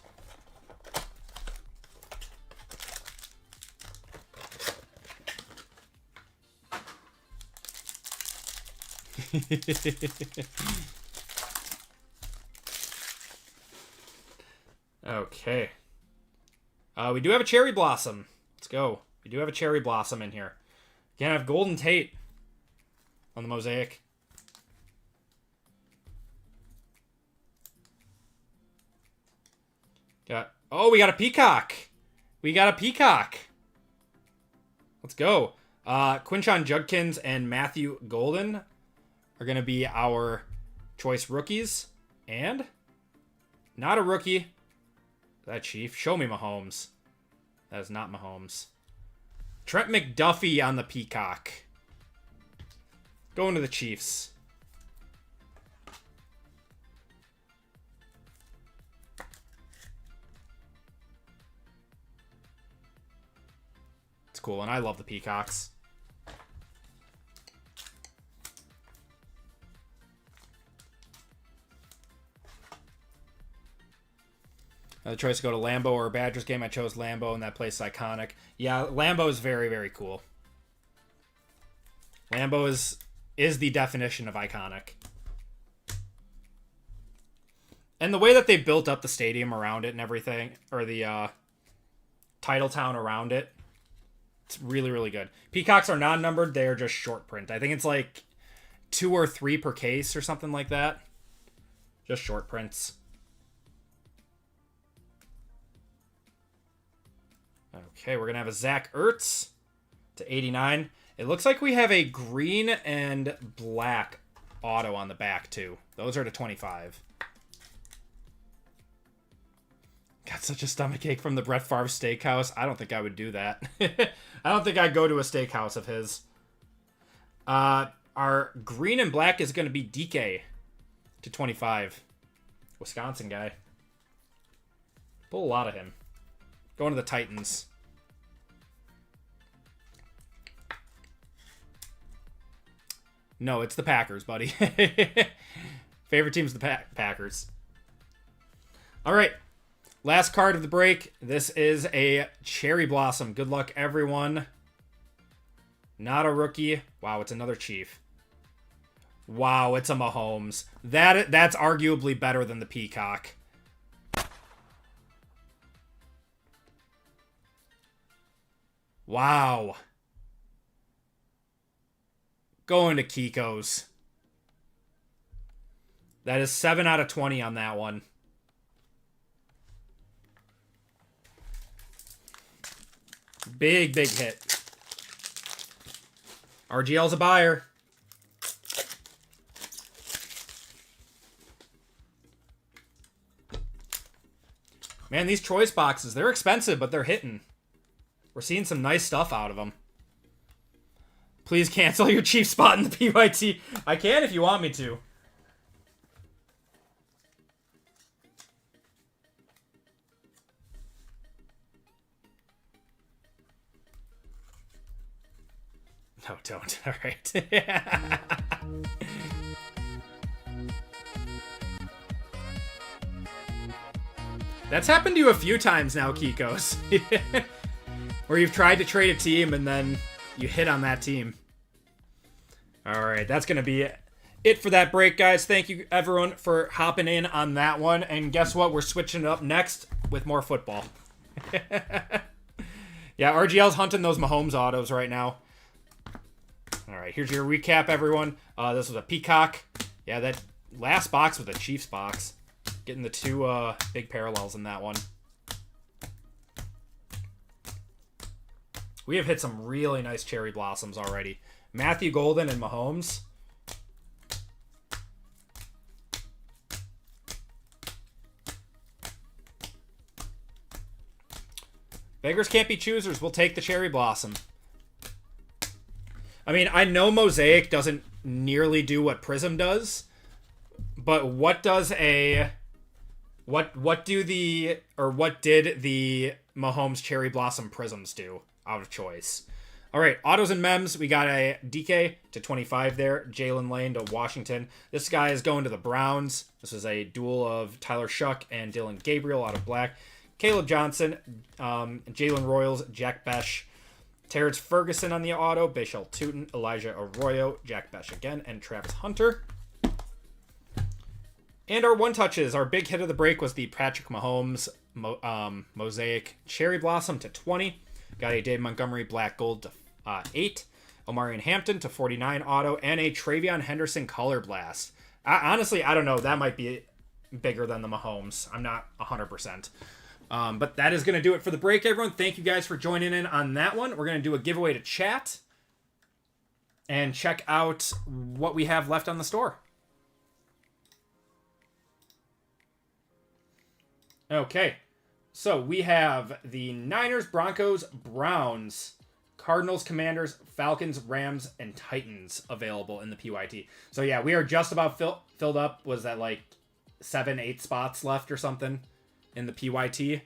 Okay. We do have a Cherry Blossom. Let's go. We do have a Cherry Blossom in here. Again, I have Golden Tate on the Mosaic. We got a Peacock. We got a Peacock. Let's go. Quinshon Judkins and Matthew Golden are going to be our choice rookies. And not a rookie. That Chief. Show me Mahomes. That is not Mahomes. Trent McDuffie on the Peacock. Going to the Chiefs. It's cool, and I love the Peacocks. The choice to go to Lambeau or a Badgers game. I chose Lambeau, and that place is iconic. Yeah, Lambeau is very, very cool. Lambeau is the definition of iconic. And the way that they built up the stadium around it and everything, or the title town around it, it's really, really good. Peacocks are non-numbered. They are just short print. I think it's like 2 or 3 per case or something like that. Just short prints. Okay, we're going to have a Zach Ertz to 89. It looks like we have a green and black auto on the back, too. Those are to 25. Got such a stomachache from the Brett Favre steakhouse. I don't think I would do that. I don't think I'd go to a steakhouse of his. Our green and black is going to be DK to 25. Wisconsin guy. Pull a lot of him. Going to the Titans. No, it's the Packers, buddy. Favorite team's the Packers. All right. Last card of the break. This is a Cherry Blossom. Good luck, everyone. Not a rookie. Wow, it's another Chief. Wow, it's a Mahomes. That's arguably better than the Peacock. Wow. Going to Kiko's. That is 7 out of 20 on that one. Big, big hit. RGL's a buyer. Man, these choice boxes, they're expensive, but they're hitting. We're seeing some nice stuff out of them. Please cancel your Chief spot in the PYT. I can if you want me to. No, don't. All right. That's happened to you a few times now, Kikos. Where you've tried to trade a team and then you hit on that team. All right, that's going to be it for that break, guys. Thank you, everyone, for hopping in on that one. And guess what? We're switching it up next with more football. Yeah, RGL's hunting those Mahomes autos right now. All right, here's your recap, everyone. This was a Peacock. Yeah, that last box was a Chiefs box. Getting the 2 big parallels in that one. We have hit some really nice cherry blossoms already. Matthew Golden and Mahomes. Beggars can't be choosers. We'll take the cherry blossom. I mean, I know Mosaic doesn't nearly do what Prism does, but what does a... What did the Mahomes Cherry Blossom Prisms do out of choice? All right, autos and mems. We got a DK to 25 there. Jalen Lane to Washington. This guy is going to the Browns. This is a duel of Tyler Shuck and Dylan Gabriel out of black. Caleb Johnson, Jalen Royals, Jack Besh, Terrence Ferguson on the auto, Bashal Tootin, Elijah Arroyo, Jack Besh again, and Travis Hunter. And our one touches, our big hit of the break was the Patrick Mahomes Mosaic Cherry Blossom to 20. Got a Dave Montgomery Black Gold to 8. Omarion Hampton to 49 auto. And a Travion Henderson Color Blast. Honestly, I don't know. That might be bigger than the Mahomes. I'm not 100%. But that is going to do it for the break, everyone. Thank you guys for joining in on that one. We're going to do a giveaway to chat. And check out what we have left on the store. Okay, so we have the Niners, Broncos, Browns Cardinals, Commanders, Falcons, Rams, and Titans available in the PYT. So yeah, we are just about filled up. Was that like 7, 8 spots left or something in the PYT?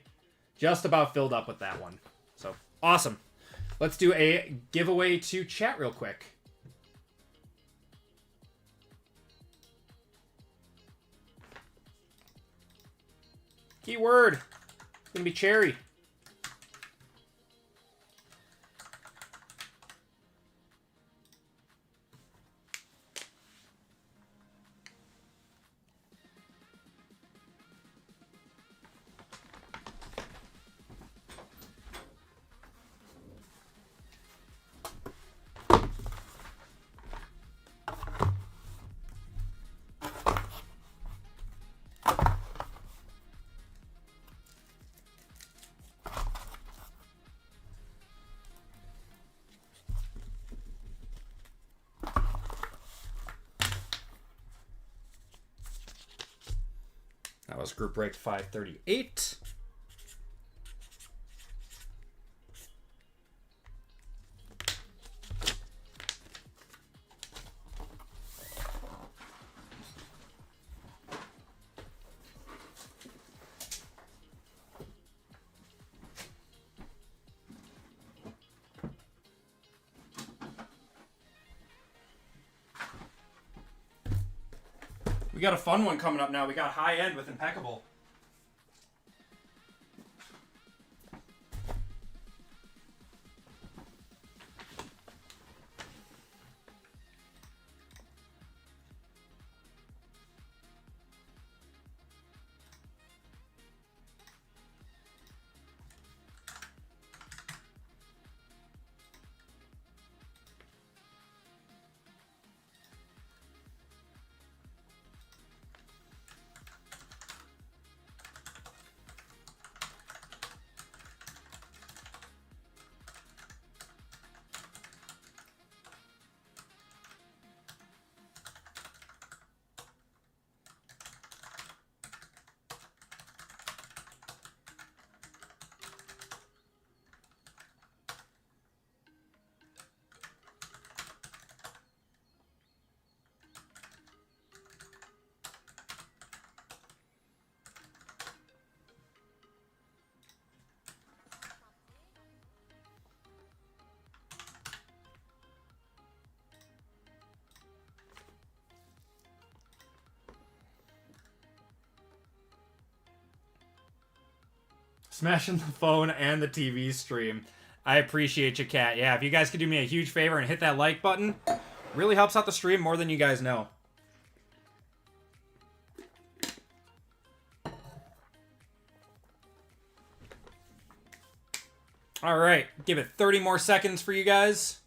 Just about filled up with that one. So awesome. Let's do a giveaway to chat real quick. Keyword. It's gonna be cherry. That was group break 538. We got a fun one coming up now. We got high end with Impeccable. Smashing the phone and the TV stream. I appreciate you, Kat. Yeah, if you guys could do me a huge favor and hit that like button, really helps out the stream more than you guys know. All right, give it 30 more seconds for you guys.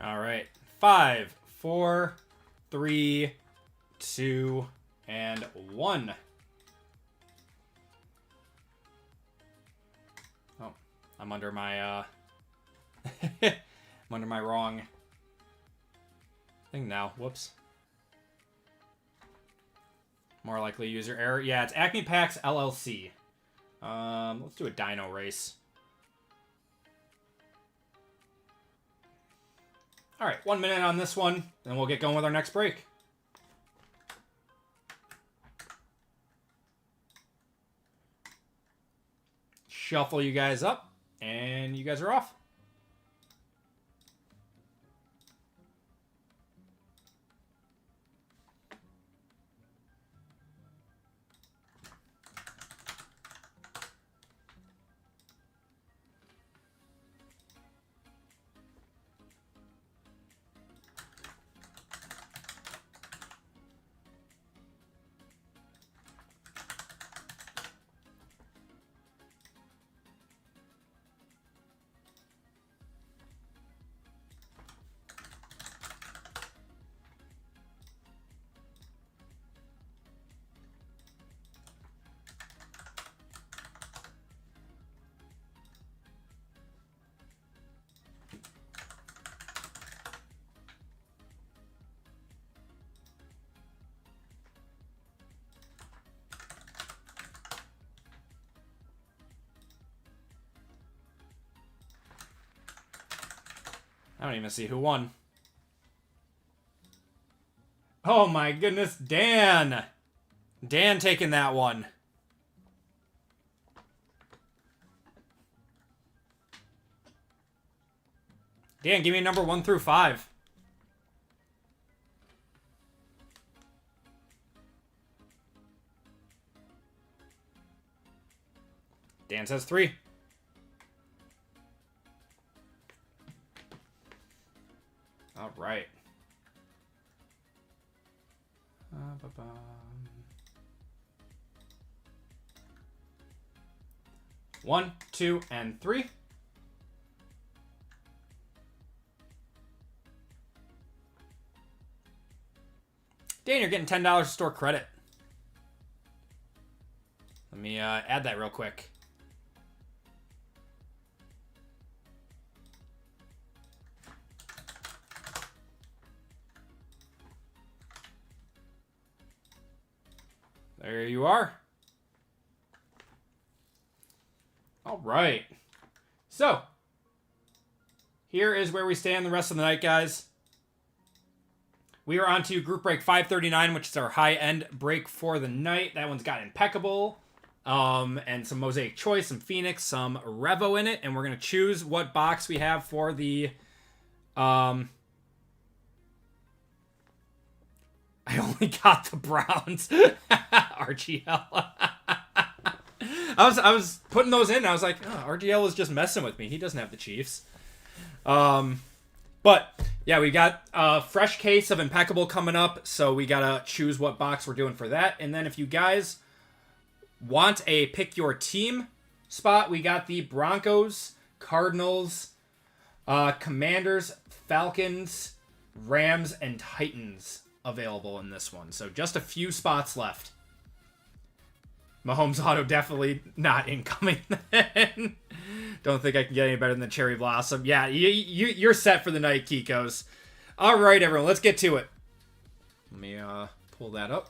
All right. 5, 4, 3, 2, and 1. Oh, I'm under my I'm under my wrong thing now. Whoops. More likely user error. Yeah, it's Acme Packs LLC. Let's do a dyno race. All right, 1 minute on this one, then we'll get going with our next break. Shuffle you guys up, and you guys are off. I don't even see who won. Oh my goodness, Dan. Dan taking that one. Dan, give me a number 1 through 5. Dan says 3. All right. 1, 2, and 3. Dan, you're getting $10 store credit. Let me add that real quick. There you are. All right. So, here is where we stand the rest of the night, guys. We are on to group break 539, which is our high-end break for the night. That one's got Impeccable, and some Mosaic Choice, some Phoenix, some Revo in it. And we're going to choose what box we have for the... I only got the Browns. RGL. I was putting those in. I was like, oh, RGL is just messing with me. He doesn't have the Chiefs. But, yeah, we got a fresh case of Impeccable coming up, so we got to choose what box we're doing for that. And then if you guys want a pick your team spot, we got the Broncos, Cardinals, Commanders, Falcons, Rams, and Titans available in this one. So just a few spots left. Mahomes auto definitely not incoming then. Don't think I can get any better than the Cherry Blossom. Yeah, you're set for the night, Kikos. All right, everyone, let's get to it. Let me pull that up.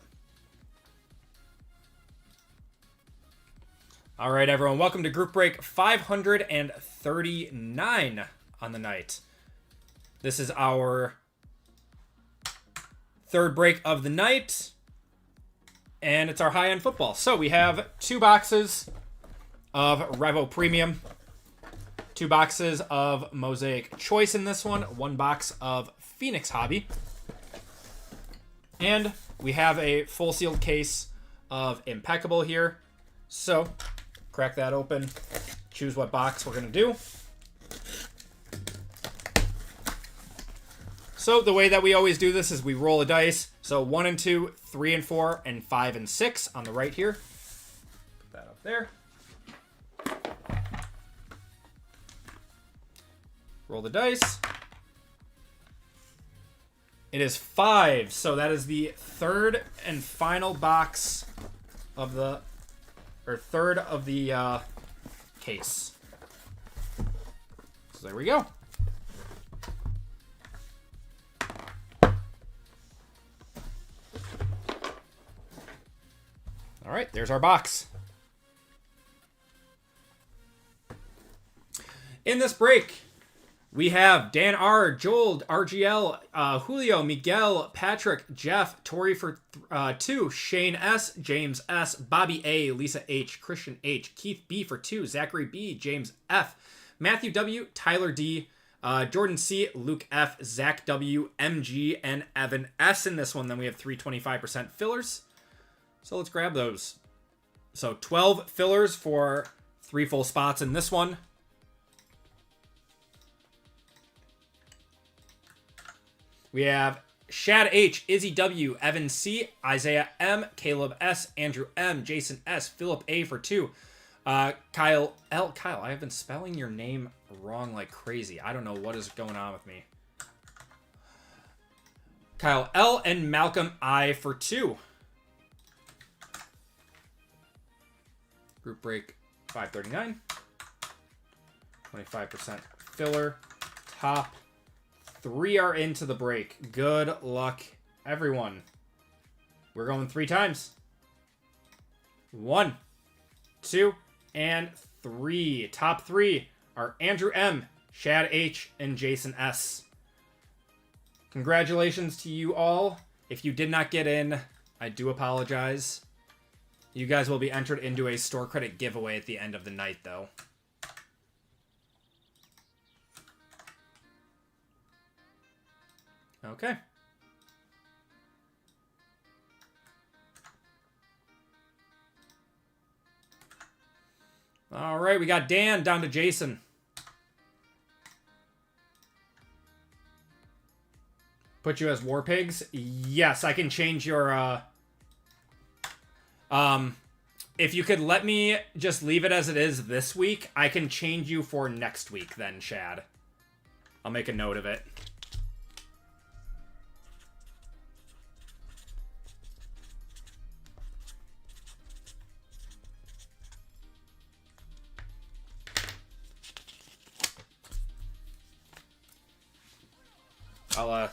All right, everyone, welcome to Group Break 539 on the night. This is our third break of the night, and it's our high-end football. So we have 2 boxes of Revo Premium, 2 boxes of Mosaic Choice in this one, 1 box of Phoenix Hobby, and we have a full sealed case of Impeccable here. So crack that open, choose what box we're going to do. So the way that we always do this is we roll a dice. So 1 and 2, 3 and 4, and 5 and 6 on the right here. Put that up there. Roll the dice. It is 5, so that is the third and final box of the, or third of the case. So there we go. All right, there's our box. In this break, we have Dan R, Joel, RGL, Julio, Miguel, Patrick, Jeff, Tori for 2, Shane S, James S, Bobby A, Lisa H, Christian H, Keith B for 2, Zachary B, James F, Matthew W, Tyler D, Jordan C, Luke F, Zach W, MG, and Evan S in this one. Then we have 3 25% fillers. So let's grab those. So 12 fillers for 3 full spots in this one. We have Shad H, Izzy W, Evan C, Isaiah M, Caleb S, Andrew M, Jason S, Philip A for 2. Kyle L. Kyle, I have been spelling your name wrong like crazy. I don't know what is going on with me. Kyle L and Malcolm I for 2. Group break 539. 25% filler. Top 3 are into the break. Good luck, everyone. We're going 3 times. 1, 2, and 3. Top 3 are Andrew M, Shad H, and Jason S. Congratulations to you all. If you did not get in, I do apologize. You guys will be entered into a store credit giveaway at the end of the night, though. Okay. All right, we got Dan down to Jason. Put you as War Pigs? Yes, I can change your, if you could let me just leave it as it is this week, I can change you for next week then, Shad. I'll make a note of it. I'll,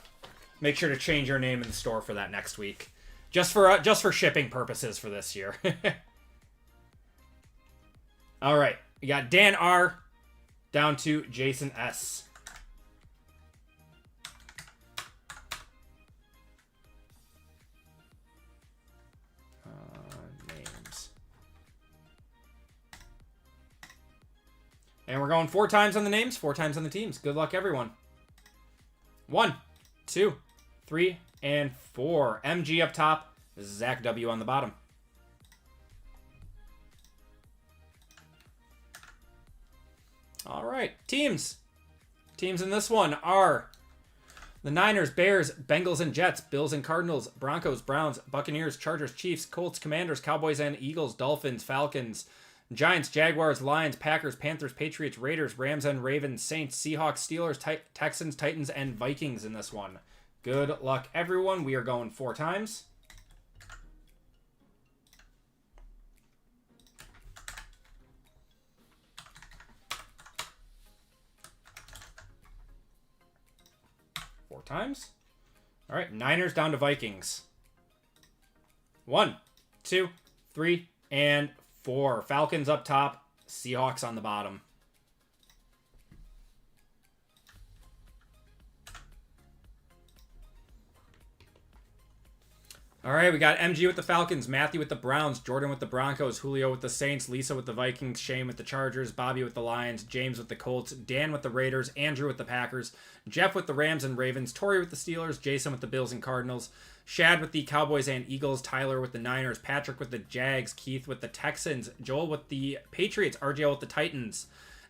make sure to change your name in the store for that next week. Just for shipping purposes for this year. All right. We got Dan R down to Jason S. Names. And we're going 4 times on the names, 4 times on the teams. Good luck, everyone. 1, 2, 3, and 4. MG up top, Zach W on the bottom. All right, teams. Teams in this one are the Niners, Bears, Bengals and Jets, Bills and Cardinals, Broncos, Browns, Buccaneers, Chargers, Chiefs, Colts, Commanders, Cowboys and Eagles, Dolphins, Falcons, Giants, Jaguars, Lions, Packers, Panthers, Patriots, Raiders, Rams and Ravens, Saints, Seahawks, Steelers, Texans, Titans, and Vikings in this one. Good luck, everyone. We are going 4 times. Four times. All right, Niners down to Vikings. 1, 2, 3, and 4. Falcons up top, Seahawks on the bottom. All right, we got MG with the Falcons, Matthew with the Browns, Jordan with the Broncos, Julio with the Saints, Lisa with the Vikings, Shane with the Chargers, Bobby with the Lions, James with the Colts, Dan with the Raiders, Andrew with the Packers, Jeff with the Rams and Ravens, Tori with the Steelers, Jason with the Bills and Cardinals, Shad with the Cowboys and Eagles, Tyler with the Niners, Patrick with the Jags, Keith with the Texans, Joel with the Patriots, RJL with the Titans,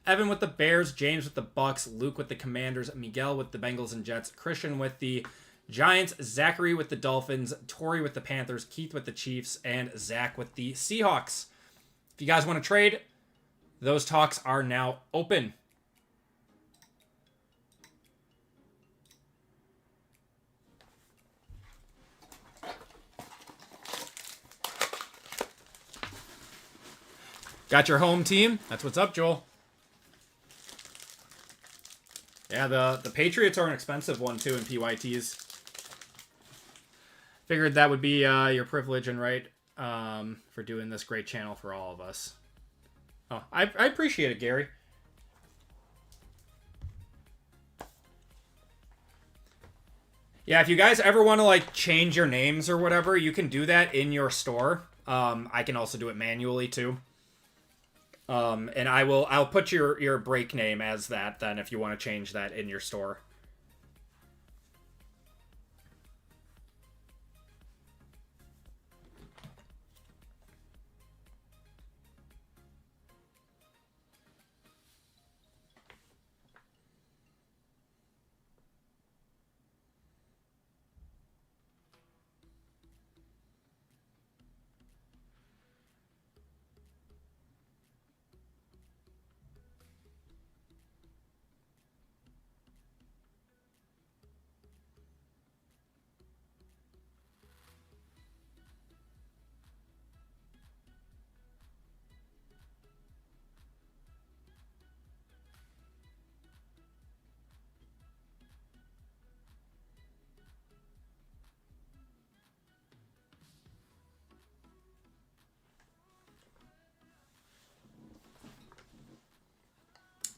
Evan with the Bears, James with the Bucks, Luke with the Commanders, Miguel with the Bengals and Jets, Christian with the Giants, Zachary with the Dolphins, Tori with the Panthers, Keith with the Chiefs, and Zach with the Seahawks. If you guys want to trade, those talks are now open. Got your home team? That's what's up, Joel. Yeah, the Patriots are an expensive one, too, in PYTs. Figured that would be your privilege and right for doing this great channel for all of us. Oh, I appreciate it, Gary. Yeah, if you guys ever want to like change your names or whatever, you can do that in your store. I can also do it manually too. And I'll put your break name as that then if you want to change that in your store.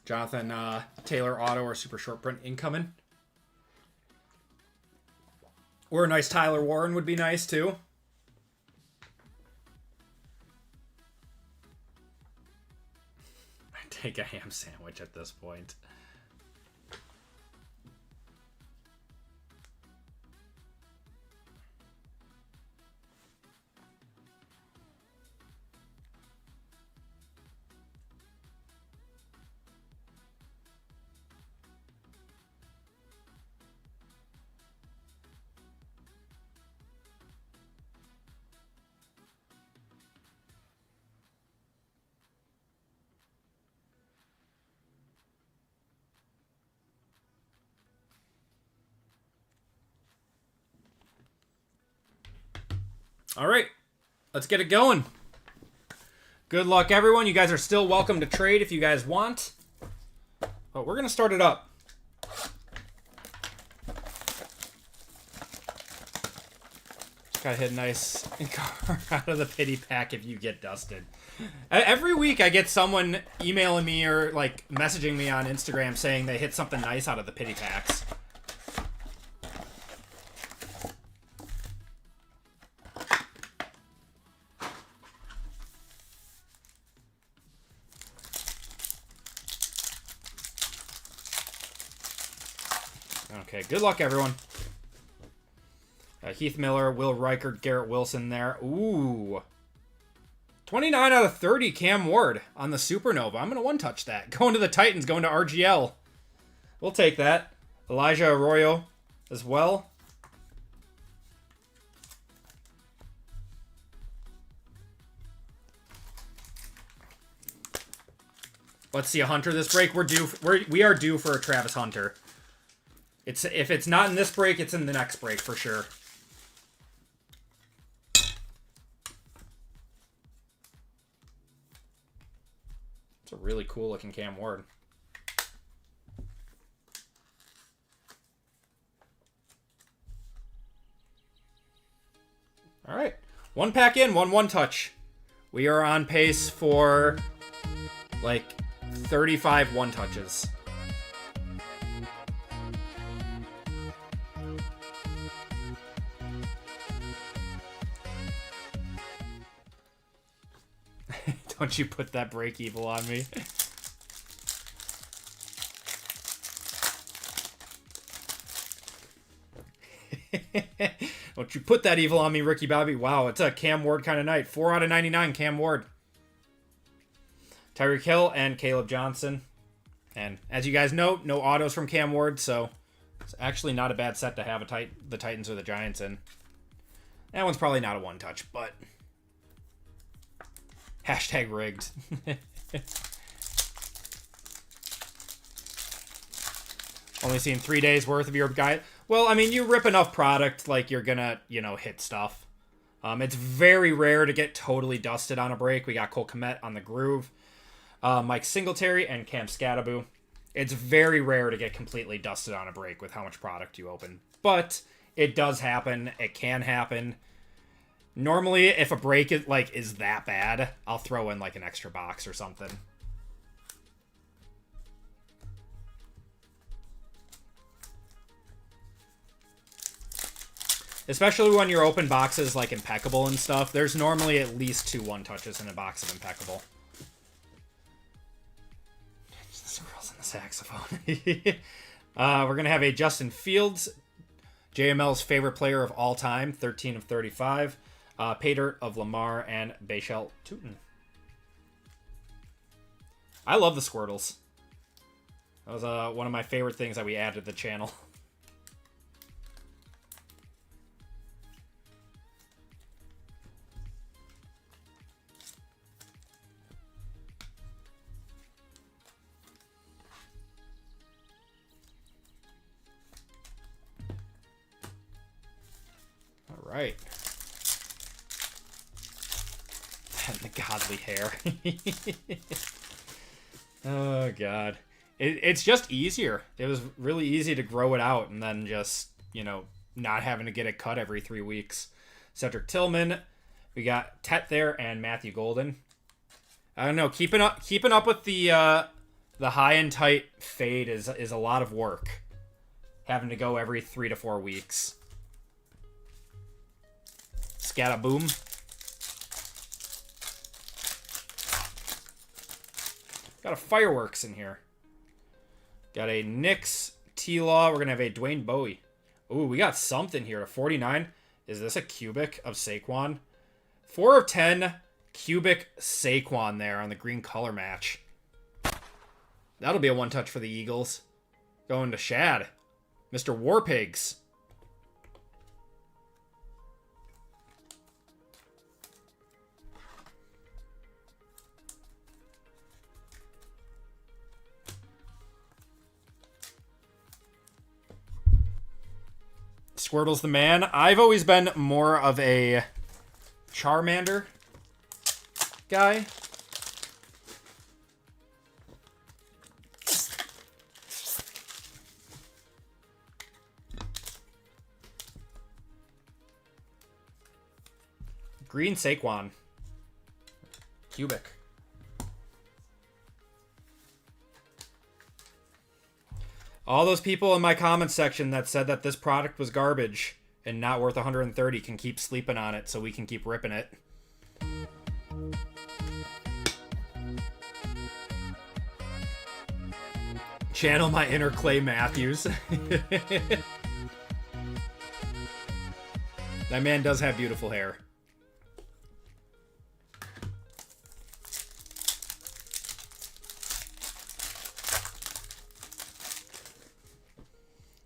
Jonathan Taylor auto or super short print incoming. Or a nice Tyler Warren would be nice too. I'd take a ham sandwich at this point. All right, let's get it going. Good luck, everyone. You guys are still welcome to trade if you guys want. But we're going to start it up. Just got to hit a nice card out of the pity pack if you get dusted. Every week I get someone emailing me or like messaging me on Instagram saying they hit something nice out of the pity packs. Okay, good luck, everyone. Heath Miller, Will Reichert, Garrett Wilson there. Ooh. 29 out of 30, Cam Ward on the Supernova. I'm going to one-touch that. Going to the Titans, going to RGL. We'll take that. Elijah Arroyo as well. Let's see a Hunter this break. We are due for a Travis Hunter. If it's not in this break, it's in the next break for sure. It's a really cool looking Cam Ward. All right, one pack in, one touch. We are on pace for like 35 one touches. Don't you put that break evil on me. Don't you put that evil on me, Ricky Bobby. Wow, it's a Cam Ward kind of night. 4 out of 99, Cam Ward. Tyreek Hill and Caleb Johnson. And as you guys know, no autos from Cam Ward, so it's actually not a bad set to have the Titans or the Giants in. That one's probably not a one-touch, but... Hashtag rigged. Only seen 3 days worth of your guy. Well, I mean, you rip enough product, like you're gonna, hit stuff. It's very rare to get totally dusted on a break. We got Cole Kmet on the Groove, Mike Singletary, and Cam Scattaboo. It's very rare to get completely dusted on a break with how much product you open. But it does happen. It can happen. Normally, if a break is that bad, I'll throw in like an extra box or something. Especially when you're open boxes like Impeccable and stuff, there's normally at least 2 one-touches in a box of Impeccable. Squirrels in the saxophone. We're going to have a Justin Fields, JML's favorite player of all time, 13 of 35. Pater of Lamar and Bashal Tootin. I love the Squirtles. That was one of my favorite things that we added to the channel. All right. And the godly hair. Oh, God. It's just easier. It was really easy to grow it out and then just, not having to get it cut every 3 weeks. Cedric Tillman. We got Tet there and Matthew Golden. I don't know. Keeping up with the The high and tight fade is a lot of work. Having to go every 3 to 4 weeks. Scataboom. Got a fireworks in here. Got a Knicks T-Law. We're going to have a Dwayne Bowie. Ooh, we got something here. A 49. Is this a cubic of Saquon? 4 of 10 cubic Saquon there on the green color match. That'll be a one-touch for the Eagles. Going to Shad. Mr. Warpigs. Squirtle's the man. I've always been more of a Charmander guy. Green Saquon. Cubic. All those people in my comments section that said that this product was garbage and not worth 130 can keep sleeping on it so we can keep ripping it. Channel my inner Clay Matthews. That man does have beautiful hair.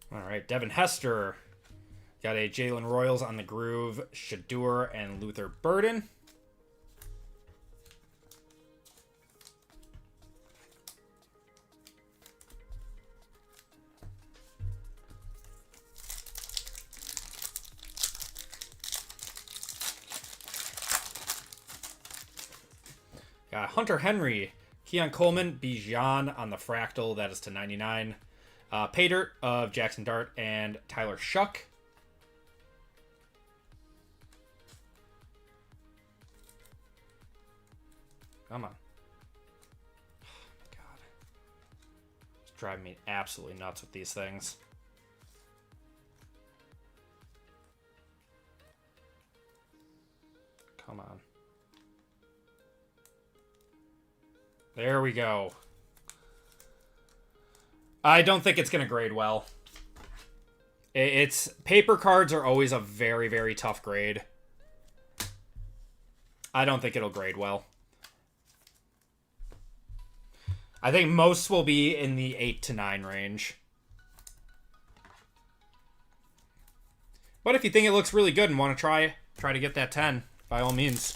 All right, Devin Hester. Got a Jalen Royals on the groove, Shadur, and Luther Burden. Got Hunter Henry, Keon Coleman, Bijan on the Fractal. That is to 99. Pay Dirt of Jackson Dart and Tyler Shuck. Come on. Oh my God. It's driving me absolutely nuts with these things. Come on. There we go. I don't think it's going to grade well. It's paper cards are always a very, very tough grade. I don't think it'll grade well. I think most will be in the 8 to 9 range. But if you think it looks really good and want to try to get that 10, by all means.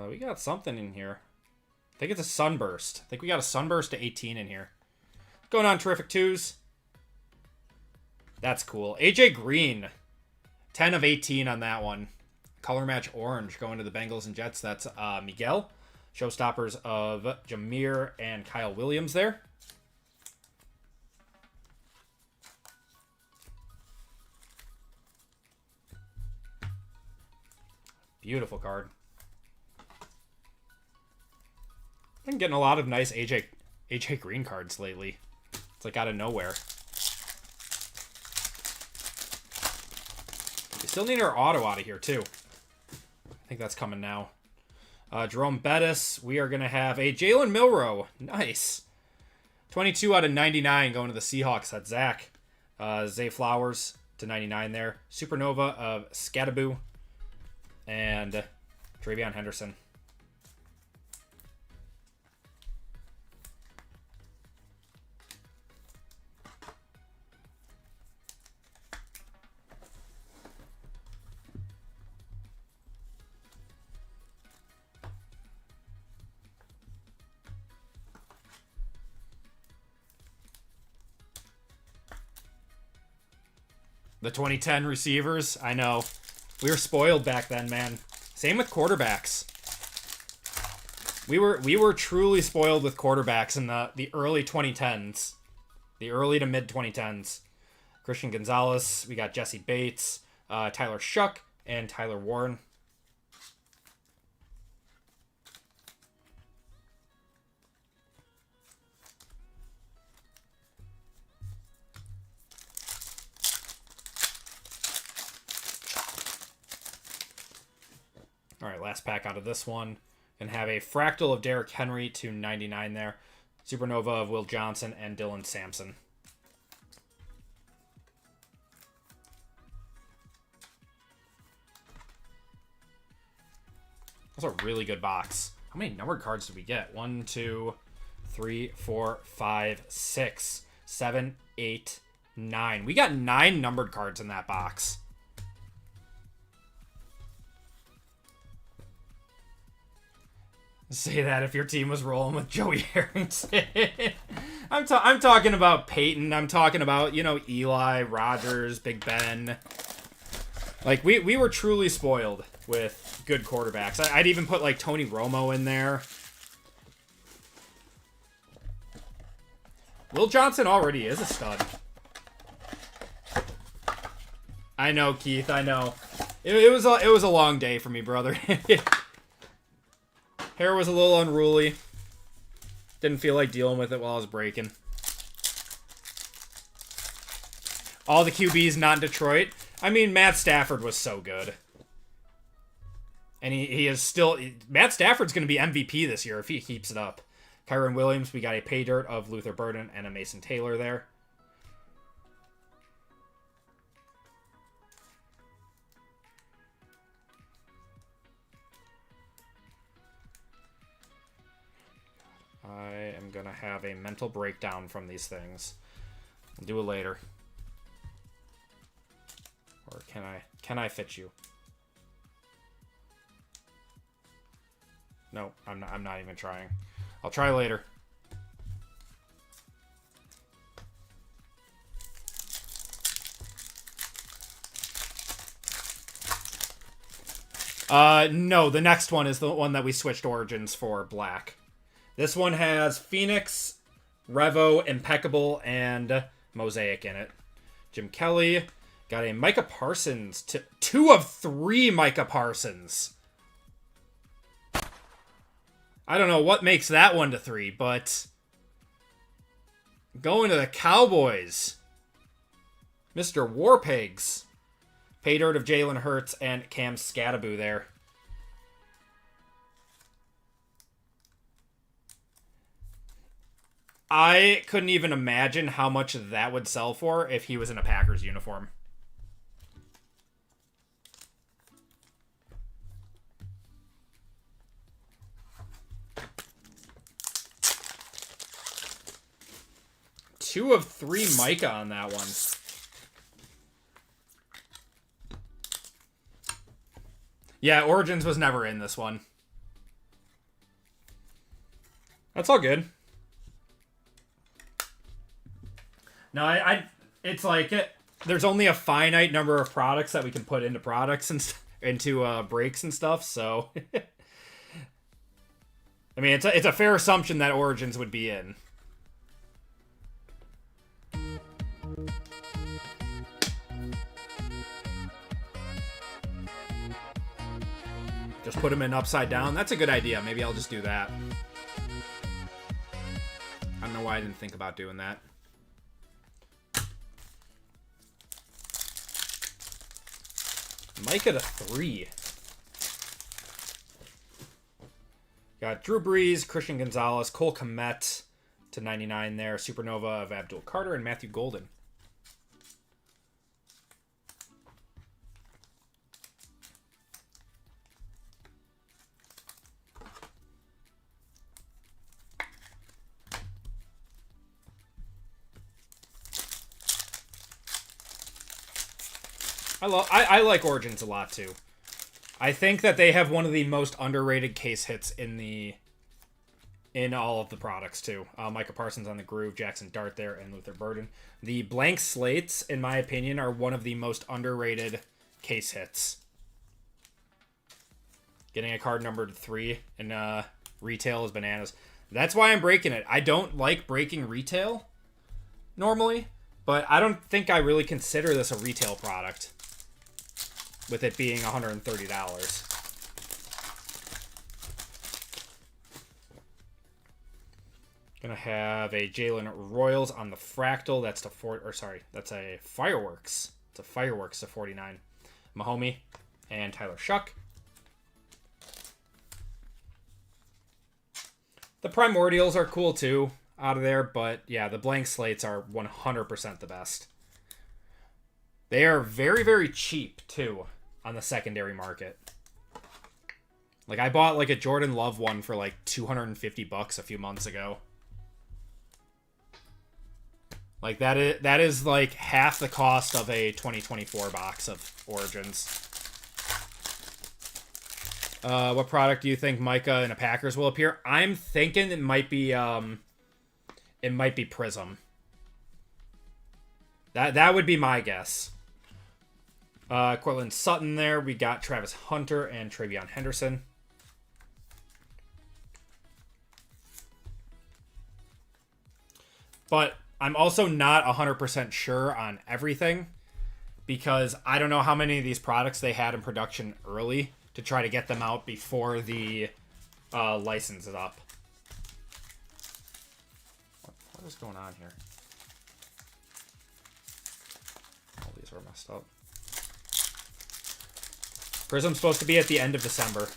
We got something in here. I think it's a Sunburst. I think we got a Sunburst to 18 in here. Going on Terrific 2s. That's cool. AJ Green. 10 of 18 on that one. Color match orange going to the Bengals and Jets. That's Miguel. Showstoppers of Jameer and Kyle Williams there. Beautiful card. Been getting a lot of nice AJ Green cards lately. It's like out of nowhere. We still need our auto out of here too. I think that's coming now. Jerome Bettis. We are going to have a Jalen Milroe. Nice. 22 out of 99 going to the Seahawks. That's Zach. Zay Flowers to 99 there. Supernova of Scataboo. And Travion Henderson. The 2010 receivers, I know. We were spoiled back then, man. Same with quarterbacks. We were truly spoiled with quarterbacks in the early 2010s. The early to mid 2010s. Christian Gonzalez, we got Jesse Bates, Tyler Shuck, and Tyler Warren. All right, last pack out of this one. And have a Fractal of Derrick Henry to 99 there. Supernova of Will Johnson and Dylan Sampson. That's a really good box. How many numbered cards did we get? 1, 2, 3, 4, 5, 6, 7, 8, 9. We got 9 numbered cards in that box. Say that if your team was rolling with Joey Harrington. I'm talking about Peyton. I'm talking about, you know, Eli, Rodgers, Big Ben. Like, we were truly spoiled with good quarterbacks. I'd even put, like, Tony Romo in there. Will Johnson already is a stud. I know, Keith. I know. It was a long day for me, brother. Hair was a little unruly. Didn't feel like dealing with it while I was breaking. All the QBs not in Detroit. I mean, Matt Stafford was so good. And he is still... Matt Stafford's going to be MVP this year if he keeps it up. Kyron Williams, we got a pay dirt of Luther Burden and a Mason Taylor there. I am going to have a mental breakdown from these things. I'll do it later. Or can I fit you? No, I'm not even trying. I'll try later. No, the next one is the one that we switched origins for black. This one has Phoenix, Revo, Impeccable, and Mosaic in it. Jim Kelly got a Micah Parsons. 2 of 3 Micah Parsons. I don't know what makes that one to 3, but going to the Cowboys. Mr. Warpigs. Pay dirt of Jalen Hurts and Cam Scattaboo there. I couldn't even imagine how much that would sell for if he was in a Packers uniform. Two of 3 Micah on that one. Yeah, Origins was never in this one. That's all good. No, it's like there's only a finite number of products that we can put into products and into breaks and stuff. So, I mean, it's a fair assumption that Origins would be in. Just put them in upside down. That's a good idea. Maybe I'll just do that. I don't know why I didn't think about doing that. Micah to 3. Got Drew Brees, Christian Gonzalez, Cole Kmet to 99 there. Supernova of Abdul Carter and Matthew Golden. I like Origins a lot too. I think that they have one of the most underrated case hits in all of the products too. Micah Parsons on the Groove, Jackson Dart there, and Luther Burden. The blank slates, in my opinion, are one of the most underrated case hits. Getting a card numbered 3 in retail is bananas. That's why I'm breaking it. I don't like breaking retail normally, but I don't think I really consider this a retail product, with it being $130. Gonna have a Jalen Royals on the Fractal. That's to that's a Fireworks. It's a Fireworks to 49. Mahomie and Tyler Shuck. The Primordials are cool too out of there, but yeah, the blank slates are 100% the best. They are very, very cheap too on the secondary market. Like, I bought like a Jordan Love one for like $250 a few months ago. Like, that is like half the cost of a 2024 box of Origins. What product do you think Micah and a Packers will appear? I'm thinking it might be Prism. That would be my guess. Cortland Sutton there. We got Travis Hunter and Travion Henderson. But I'm also not 100% sure on everything because I don't know how many of these products they had in production early to try to get them out before the license is up. What is going on here? All these are messed up. Prism's supposed to be at the end of December.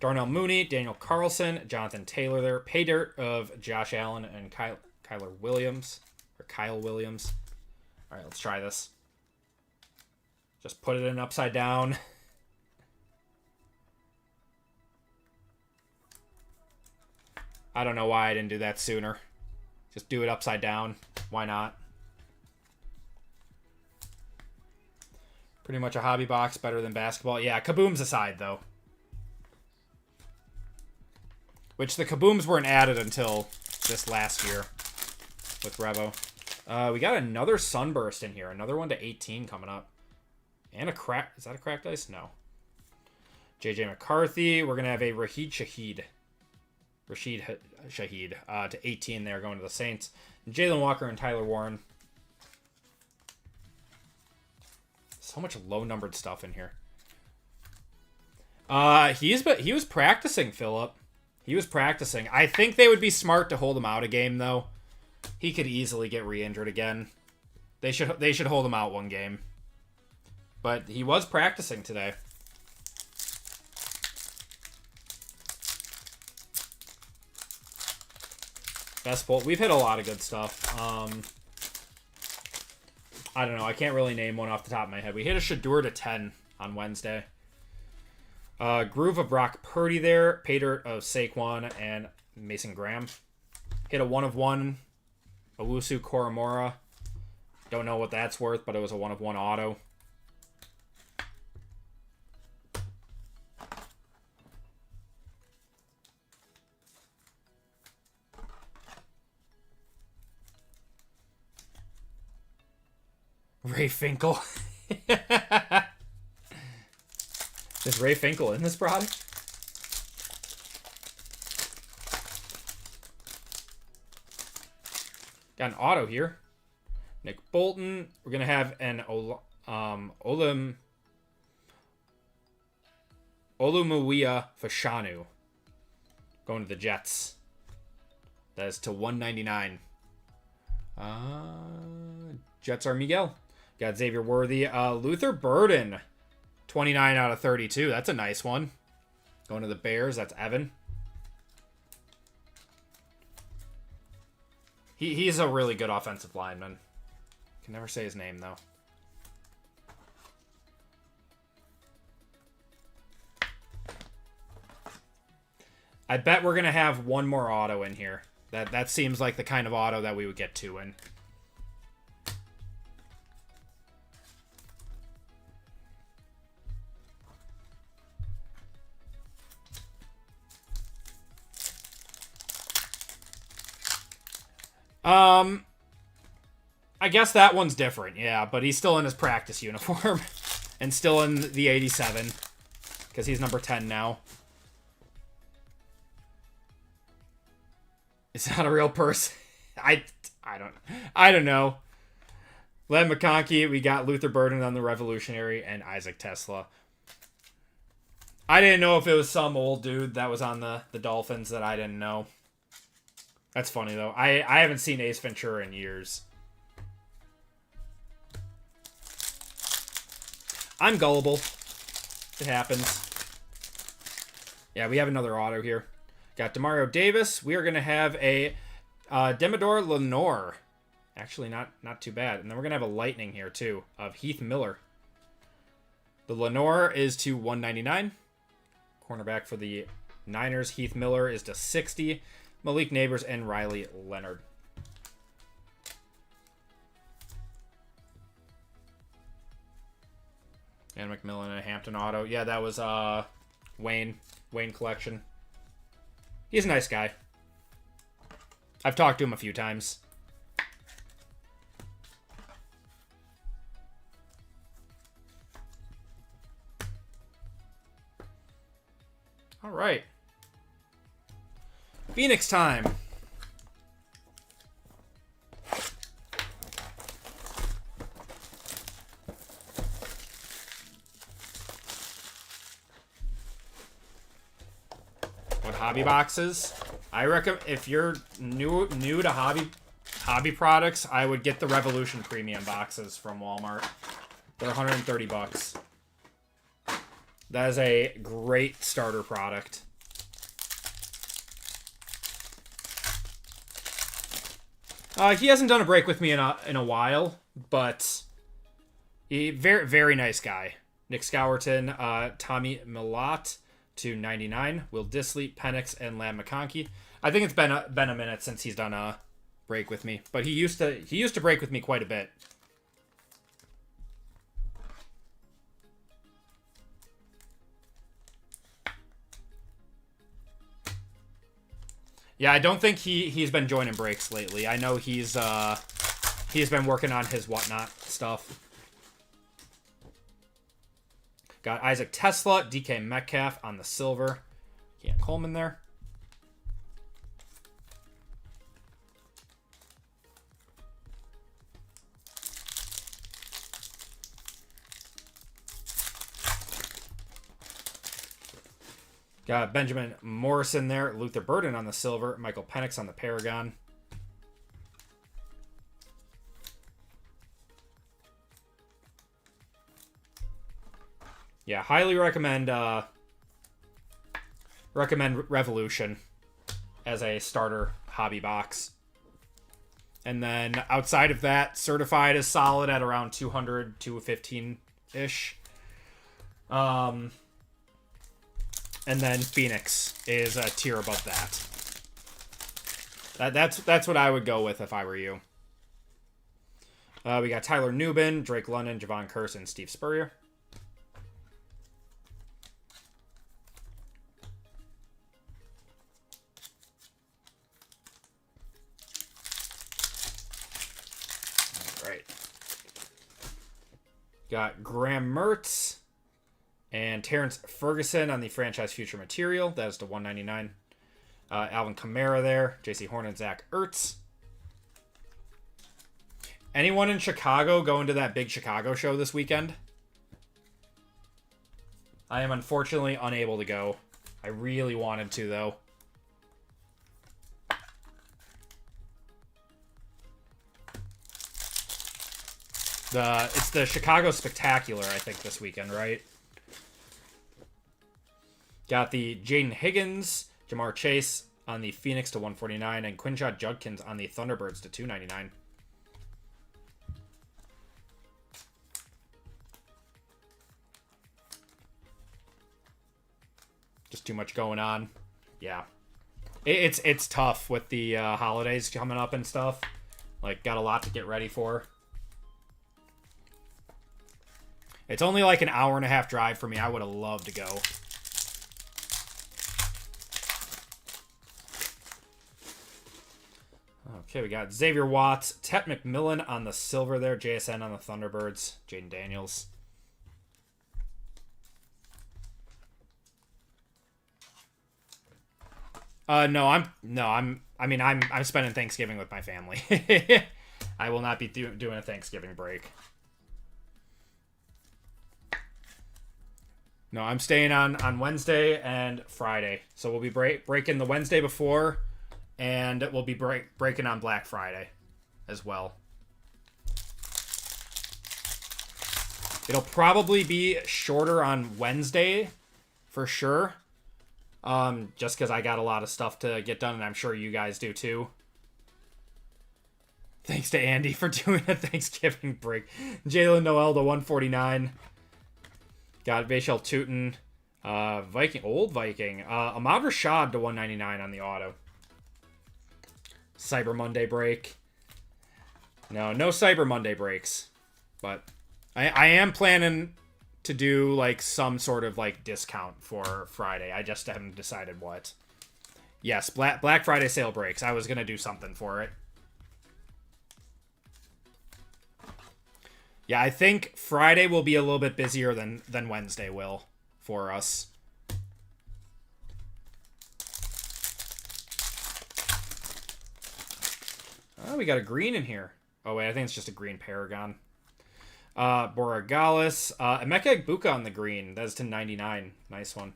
Darnell Mooney, Daniel Carlson, Jonathan Taylor there. Pay dirt of Josh Allen and Kyle Williams. All right, let's try this. Just put it in upside down. I don't know why I didn't do that sooner. Just do it upside down. Why not? Pretty much a hobby box, better than basketball. Yeah, Kabooms aside, though. Which the Kabooms weren't added until this last year with Revo. We got another Sunburst in here. Another one to 18 coming up. And a crack. Is that a cracked ice? No. JJ McCarthy. We're going to have a Rashid Shaheed to 18 there going to the Saints. Jalen Walker and Tyler Warren. So much low-numbered stuff in here. He was practicing, Philip. He was practicing. I think they would be smart to hold him out a game, though. He could easily get re-injured again. They should hold him out one game. But he was practicing today. Best Bolt. We've hit a lot of good stuff. I don't know. I can't really name one off the top of my head. We hit a Shadur to 10 on Wednesday. Groove of Brock Purdy there. Pay dirt of Saquon and Mason Graham. Hit a 1 of 1. Owusu Koromora. Don't know what that's worth, but it was a 1 of 1 auto. Ray Finkel. Is Ray Finkel in this product? Got an auto here. Nick Bolton. We're going to have an Olumuyiwa Fashanu going to the Jets. That is to 199. Jets are Miguel. Got Xavier Worthy. Luther Burden. 29 out of 32. That's a nice one. Going to the Bears. That's Evan. He's a really good offensive lineman. Can never say his name, though. I bet we're going to have one more auto in here. That seems like the kind of auto that we would get two in. I guess that one's different, yeah, but he's still in his practice uniform and still in the 87 because he's number 10 now. Is that a real person? I don't know. Len McConkey, we got Luther Burden on the Revolutionary and Isaac Tesla. I didn't know if it was some old dude that was on the Dolphins that I didn't know. That's funny, though. I haven't seen Ace Ventura in years. I'm gullible. It happens. Yeah, we have another auto here. Got Demario Davis. We are going to have a Demodor Lenore. Actually, not too bad. And then we're going to have a Lightning here, too, of Heath Miller. The Lenore is to 199. Cornerback for the Niners, Heath Miller, is to 60. Malik Neighbors and Riley Leonard. And McMillan and a Hampton auto. Yeah, that was Wayne collection. He's a nice guy. I've talked to him a few times. All right. Phoenix time. What hobby boxes? I recommend, if you're new to hobby products, I would get the Revolution Premium boxes from Walmart. They're 130 bucks. That is a great starter product. He hasn't done a break with me in a while, but very, very nice guy. Nick Scowerton, Tommy Millot to 99. Will Disley, Penix, and Lam McConkey. I think it's been a minute since he's done a break with me, but he used to break with me quite a bit. Yeah, I don't think he's been joining breaks lately. I know he's been working on his whatnot stuff. Got Isaac Tesla, DK Metcalf on the silver. Keon Coleman there. Got Benjamin Morrison there. Luther Burden on the silver. Michael Penix on the Paragon. Yeah, highly recommend Revolution as a starter hobby box. And then outside of that, Certified is solid at around 200, 215-ish. And then Phoenix is a tier above that. That's what I would go with if I were you. We got Tyler Newbin, Drake London, Javon Curse, and Steve Spurrier. All right. Got Graham Mertz and Terrence Ferguson on the franchise future material. That is to 199. Alvin Kamara there. JC Horn and Zach Ertz. Anyone in Chicago going to that big Chicago show this weekend? I am unfortunately unable to go. I really wanted to, though. It's the Chicago Spectacular, I think, this weekend, right? Got the Jaden Higgins, Jamar Chase on the Phoenix to 149, and Quinshot Judkins on the Thunderbirds to 299. Just too much going on. Yeah. It's tough with the holidays coming up and stuff. Like, got a lot to get ready for. It's only like an hour and a half drive for me. I would have loved to go. Okay, we got Xavier Watts, Tet McMillan on the silver there, JSN on the Thunderbirds, Jaden Daniels. I'm spending Thanksgiving with my family. I will not be doing a Thanksgiving break. No, I'm staying on Wednesday and Friday. So we'll be breaking the Wednesday before, and we'll be breaking on Black Friday as well. It'll probably be shorter on Wednesday for sure. just because I got a lot of stuff to get done, and I'm sure you guys do too. Thanks to Andy for doing a Thanksgiving break. Jalen Noel to 149. Got Vachel Tootin. Viking, old Viking. Ahmad Rashad to 199 on the auto. Cyber Monday break. No Cyber Monday breaks. But I am planning to do like some sort of like discount for Friday. I just haven't decided what. Yes, Black Friday sale breaks. I was going to do something for it. Yeah, I think Friday will be a little bit busier than Wednesday will for us. Oh, we got a green in here. Oh, wait, I think it's just a green Paragon. Boragalis. Emeka Egbuka on the green. That's to 99. Nice one.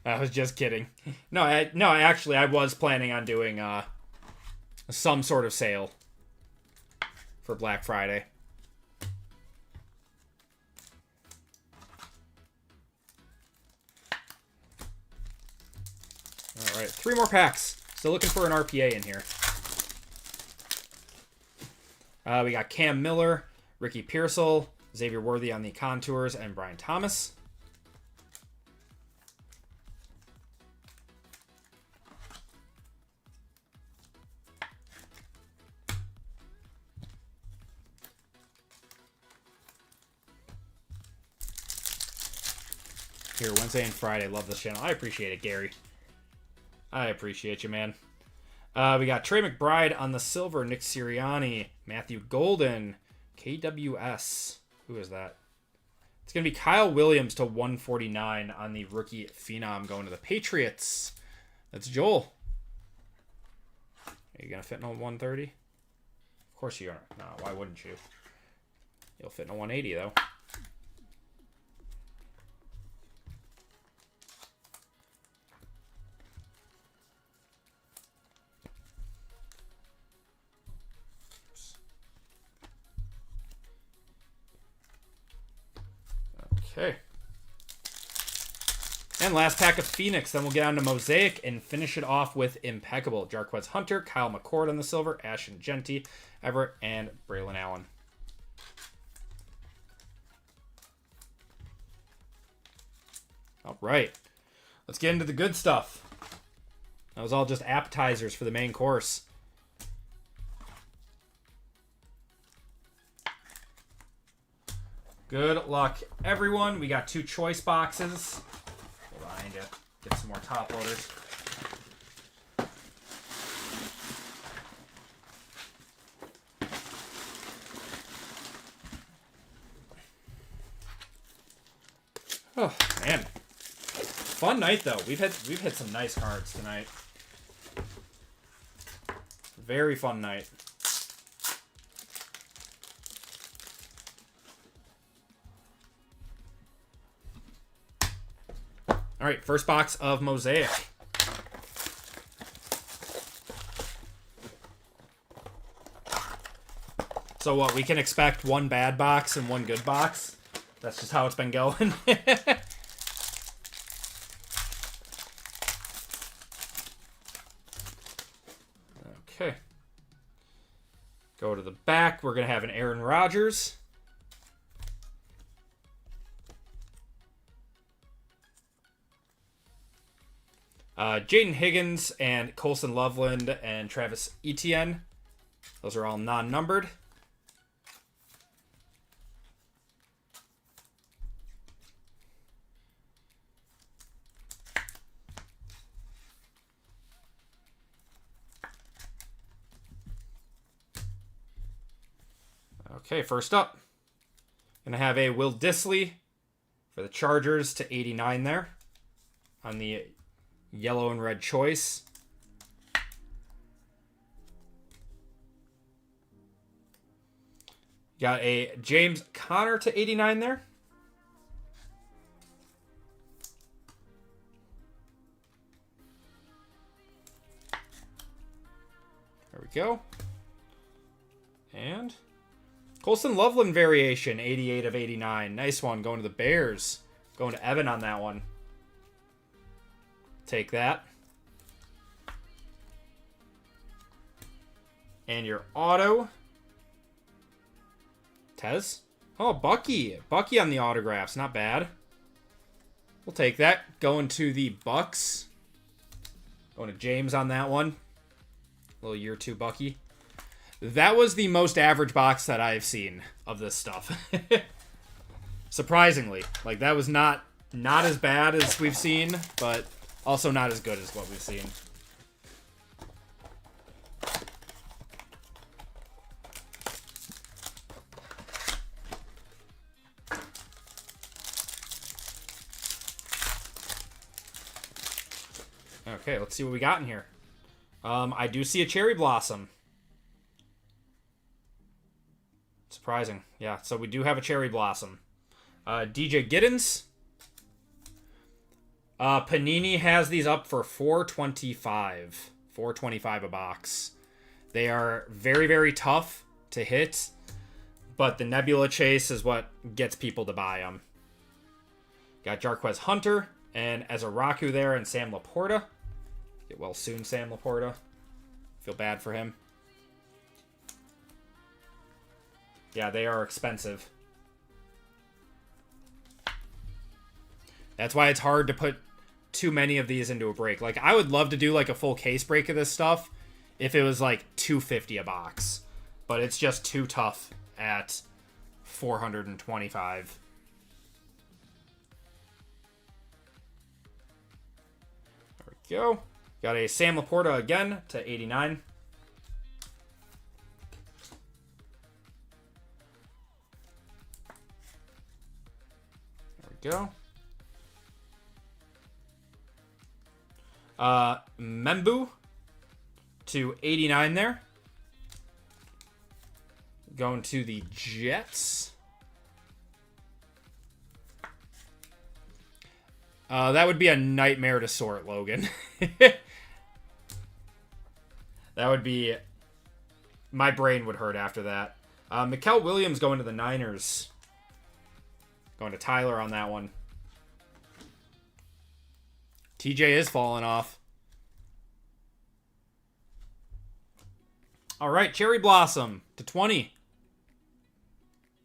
I was just kidding. No, actually, I was planning on doing some sort of sale for Black Friday. All right, 3 more packs. Still looking for an RPA in here. We got Cam Miller, Ricky Pearsall, Xavier Worthy on the contours, and Brian Thomas. Here, Wednesday and Friday. Love this channel. I appreciate it, Gary. I appreciate you, man. We got Trey McBride on the silver. Nick Sirianni. Matthew Golden. KWS. Who is that? It's going to be Kyle Williams to 149 on the rookie phenom going to the Patriots. That's Joel. Are you going to fit in a 130? Of course you are. No, why wouldn't you? You'll fit in a 180, though. Okay. And last pack of Phoenix. Then we'll get on to Mosaic and finish it off with Impeccable. Jarquez Hunter, Kyle McCord on the silver, Ashton Genty, Everett, and Braylon Allen. All right. Let's get into the good stuff. That was all just appetizers for the main course. Good luck, everyone. We got 2 choice boxes. Hold on, I need to get some more top loaders. Oh man, fun night though. We've hit some nice cards tonight. Very fun night. All right, first box of Mosaic. So what, we can expect 1 bad box and 1 good box? That's just how it's been going. Okay. Go to the back. We're going to have an Aaron Rodgers. Jaden Higgins and Colson Loveland and Travis Etienne. Those are all non-numbered. Okay, first up, gonna have a Will Dissly for the Chargers to 89 there on the yellow and red choice. Got a James Conner to 89 there. There we go. And Colson Loveland variation, 88 of 89. Nice one, going to the Bears. Going to Evan on that one. Take that. And your auto. Tez? Oh, Bucky. Bucky on the autographs. Not bad. We'll take that. Going to the Bucks. Going to James on that one. Little year 2 Bucky. That was the most average box that I've seen of this stuff. Surprisingly. Like, that was not as bad as we've seen, but also not as good as what we've seen. Okay, let's see what we got in here. I do see a Cherry Blossom. Surprising. Yeah, so we do have a Cherry Blossom. DJ Giddens. Panini has these up for $4.25. $4.25 a box. They are very, very tough to hit, but the Nebula Chase is what gets people to buy them. Got Jarquez Hunter and Ezaraku there and Sam Laporta. Get well soon, Sam Laporta. Feel bad for him. Yeah, they are expensive. That's why it's hard to put too many of these into a break. Like, I would love to do, like, a full case break of this stuff if it was, like, $250 a box. But it's just too tough at $425. There we go. Got a Sam Laporta again to 89. There we go. Membu to 89 there. Going to the Jets. That would be a nightmare to sort, Logan. That would be... My brain would hurt after that. Mikael Williams going to the Niners. Going to Tyler on that one. TJ is falling off. All right, Cherry Blossom to 20.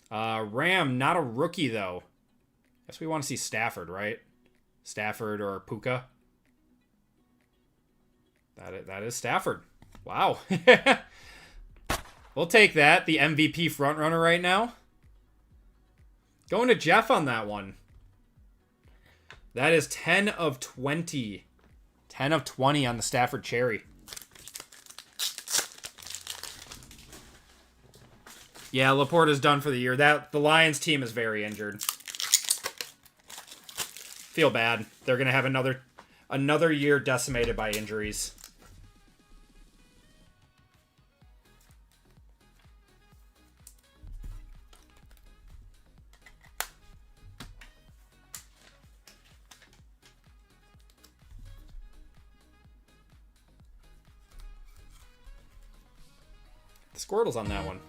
Ram, not a rookie, though. Guess we want to see Stafford, right? Stafford or Puka. That is Stafford. Wow. We'll take that. The MVP frontrunner right now. Going to Jeff on that one. That is 10 of 20. 10 of 20 on the Stafford Cherry. Yeah, Laporta's done for the year. The Lions team is very injured. Feel bad. They're going to have another year decimated by injuries. The Squirtle's on that one.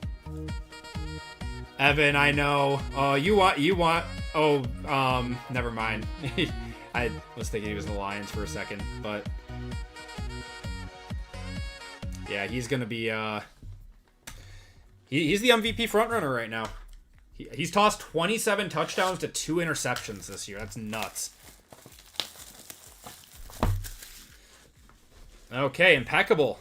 Evan, I know. Oh, you want. Oh, never mind. I was thinking he was in the Lions for a second, but yeah, he's gonna be. He's the MVP frontrunner right now. He's tossed 27 touchdowns to 2 interceptions this year. That's nuts. Okay, Impeccable.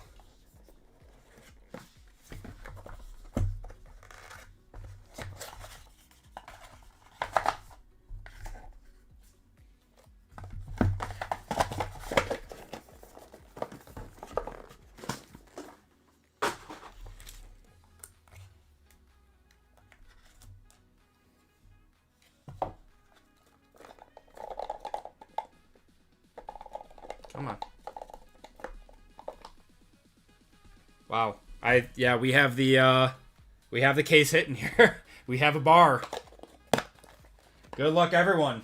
Come on. Wow. We have the case hitting here. We have a bar. Good luck, everyone.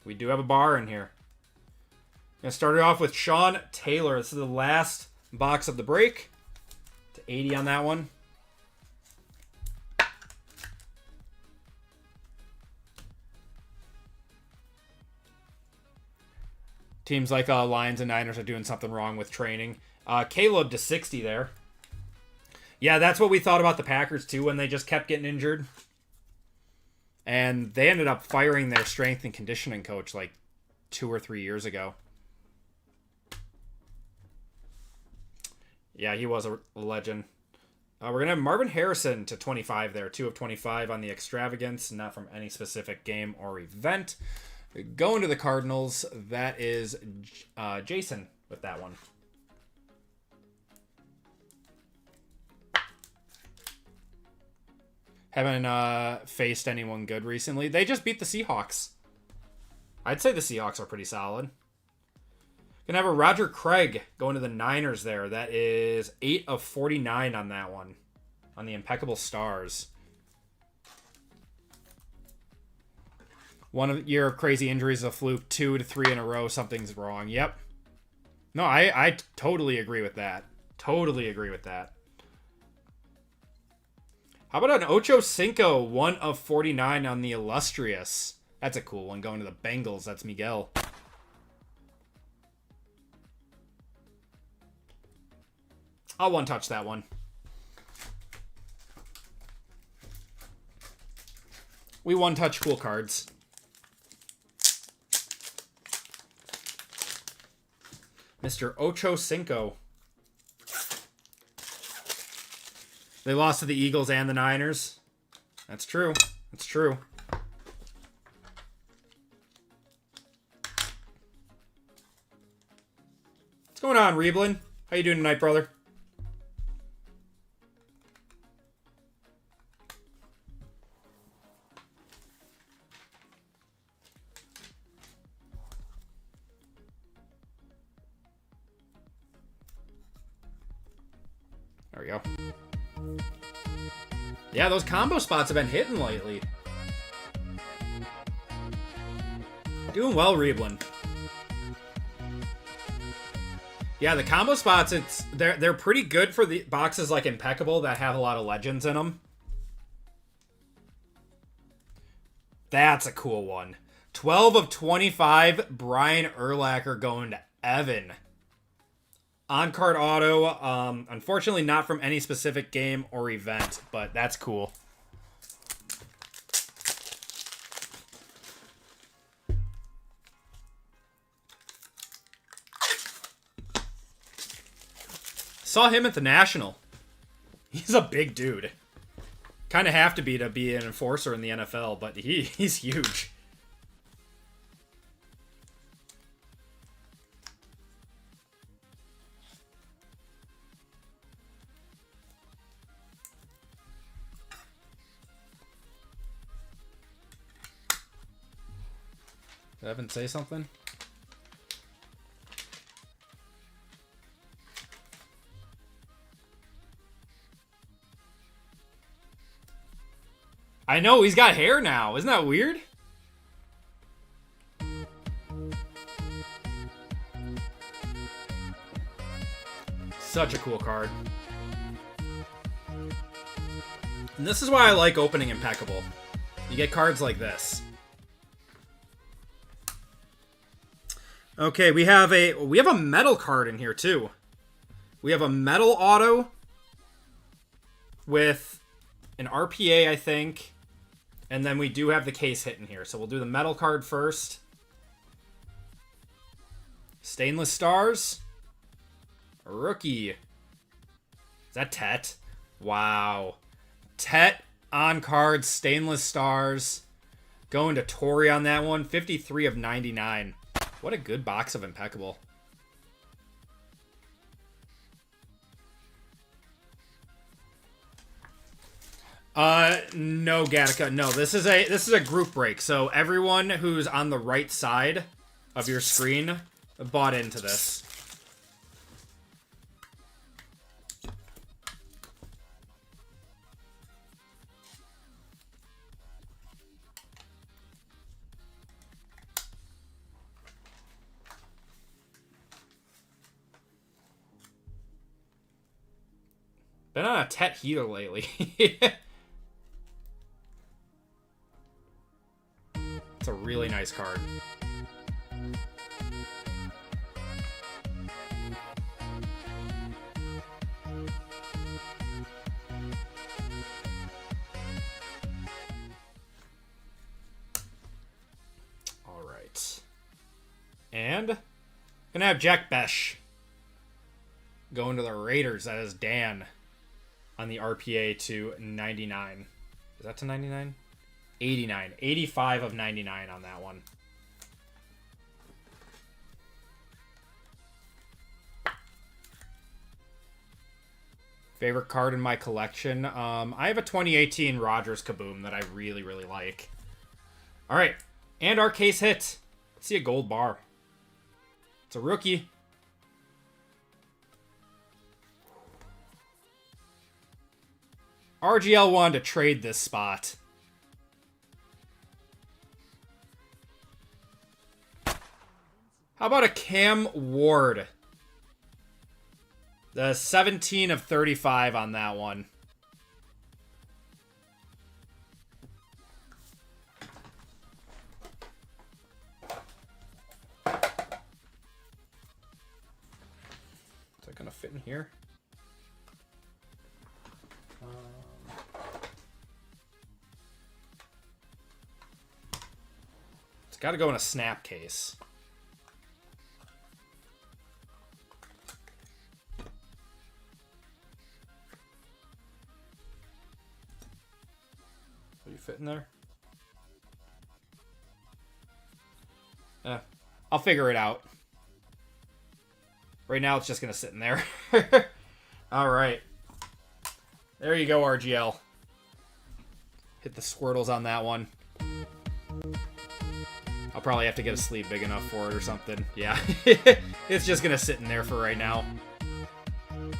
We do have a bar in here. Gonna start it off with Sean Taylor. This is the last box of the break. To 80 on that one. Teams like Lions and Niners are doing something wrong with training. Caleb to 60 there. Yeah, that's what we thought about the Packers, too, when they just kept getting injured. And they ended up firing their strength and conditioning coach like 2 or 3 years ago. Yeah, he was a legend. We're going to have Marvin Harrison to 25 there. 2 of 25 on the extravagance, not from any specific game or event. Going to the Cardinals, that is Jason with that one. Haven't faced anyone good recently. They just beat the Seahawks. I'd say the Seahawks are pretty solid. Gonna have a Roger Craig going to the Niners there. That is 8 of 49 on that one. On the Impeccable Stars. One of your crazy injuries is a fluke. 2 to 3 in a row. Something's wrong. Yep. No, I totally agree with that. Totally agree with that. How about an Ocho Cinco? 1 of 49 on the Illustrious. That's a cool one. Going to the Bengals. That's Miguel. I'll one-touch that one. We one-touch cool cards. Mr. Ocho Cinco. They lost to the Eagles and the Niners. That's true. That's true. What's going on, Reeblin? How you doing tonight, brother? There we go. Yeah, those combo spots have been hitting lately. Doing well, Reeblin. Yeah, the combo spots, they're pretty good for the boxes like Impeccable that have a lot of legends in them. That's a cool one. 12 of 25, Brian Urlacher going to Evan. On-card auto, unfortunately not from any specific game or event, but that's cool. Saw him at the National. He's a big dude. Kind of have to be an enforcer in the NFL, but he's huge. Did Evan say something? I know, he's got hair now. Isn't that weird? Such a cool card. And this is why I like opening Impeccable. You get cards like this. Okay, we have a metal card in here too. We have a metal auto with an RPA, I think. And then we do have the case hit in here. So we'll do the metal card first. Stainless Stars. A rookie. Is that Tet? Wow. Tet on card, Stainless Stars. Going to Tori on that one. 53 of 99. What a good box of Impeccable. No, Gattaca. No, this is a group break. So everyone who's on the right side of your screen bought into this. Been on a Tet heater lately. It's a really nice card. And gonna have Jack Besh going to the Raiders. That is Dan on the RPA to 99. Is that to 99? 89. 85 of 99 on that one. Favorite card in my collection? I have a 2018 Rodgers Kaboom that I really, really like. All right. And our case hit. Let's see a gold bar. It's a rookie. RGL wanted to trade this spot. How about a Cam Ward? The 17 of 35 on that one. Is that gonna fit in here? It's got to go in a snap case. Will you fit in there? I'll figure it out. Right now, it's just going to sit in there. All right. There you go, RGL. Hit the Squirtles on that one. I'll probably have to get a sleeve big enough for it or something. Yeah. It's just going to sit in there for right now.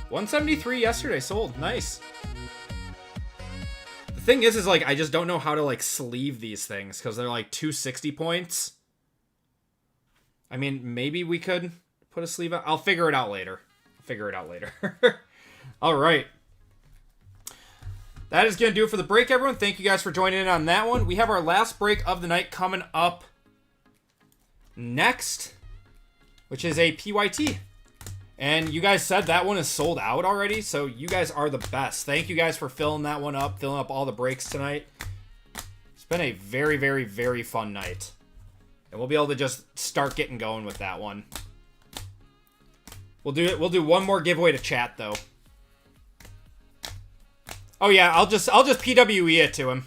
173 yesterday sold. Nice. The thing is like, I just don't know how to, like, sleeve these things because they're, like, 260 points. I mean, maybe we could put a sleeve out. I'll figure it out later. All right. That is going to do it for the break, everyone. Thank you guys for joining in on that one. We have our last break of the night coming up next, which is a PYT. And you guys said that one is sold out already, so you guys are the best. Thank you guys for filling that one up, filling up all the breaks tonight. It's been a very, very, very fun night. And we'll be able to just start getting going with that one. We'll do one more giveaway to chat, though. Oh yeah, I'll just PWE it to him.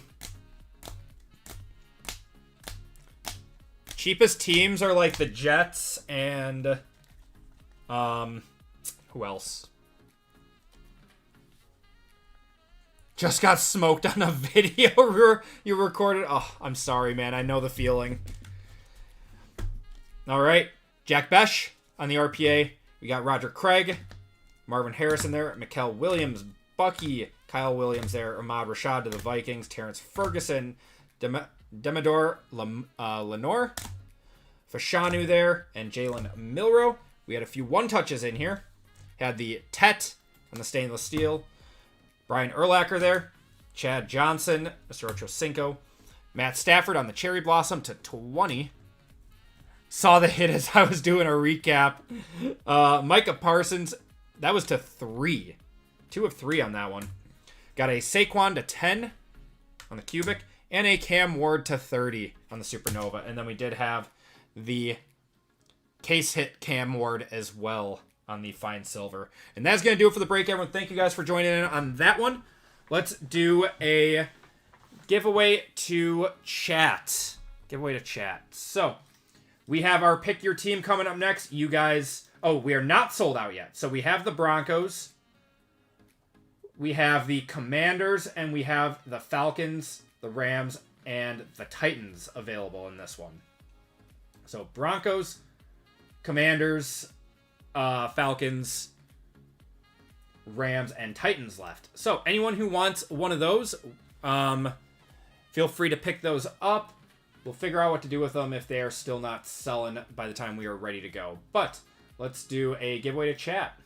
Cheapest teams are like the Jets and who else? Just got smoked on a video you recorded. Oh, I'm sorry, man. I know the feeling. All right, Jack Besh on the RPA. We got Roger Craig, Marvin Harrison there, Mikael Williams, Bucky, Kyle Williams there, Ahmad Rashad to the Vikings, Terrence Ferguson, Demodor Lenore, Fashanu there, and Jalen Milrow. We had a few one-touches in here. Had the Tet on the stainless steel, Brian Urlacher there, Chad Johnson, Mr. Ochocinco, Matt Stafford on the Cherry Blossom to 20. Saw the hit as I was doing a recap. Micah Parsons, that was to 3. 2 of 3 on that one. Got a Saquon to 10 on the Cubic, and a Cam Ward to 30 on the Supernova. And then we did have the case hit Cam Ward as well on the Fine Silver. And that's going to do it for the break, everyone. Thank you guys for joining in on that one. Let's do a giveaway to chat. So, we have our Pick Your Team coming up next. You guys... Oh, we are not sold out yet. So, we have the Broncos. We have the Commanders, and we have the Falcons, the Rams, and the Titans available in this one. So, Broncos, Commanders, Falcons, Rams, and Titans left. So, anyone who wants one of those, feel free to pick those up. We'll figure out what to do with them if they are still not selling by the time we are ready to go. But, let's do a giveaway to chat.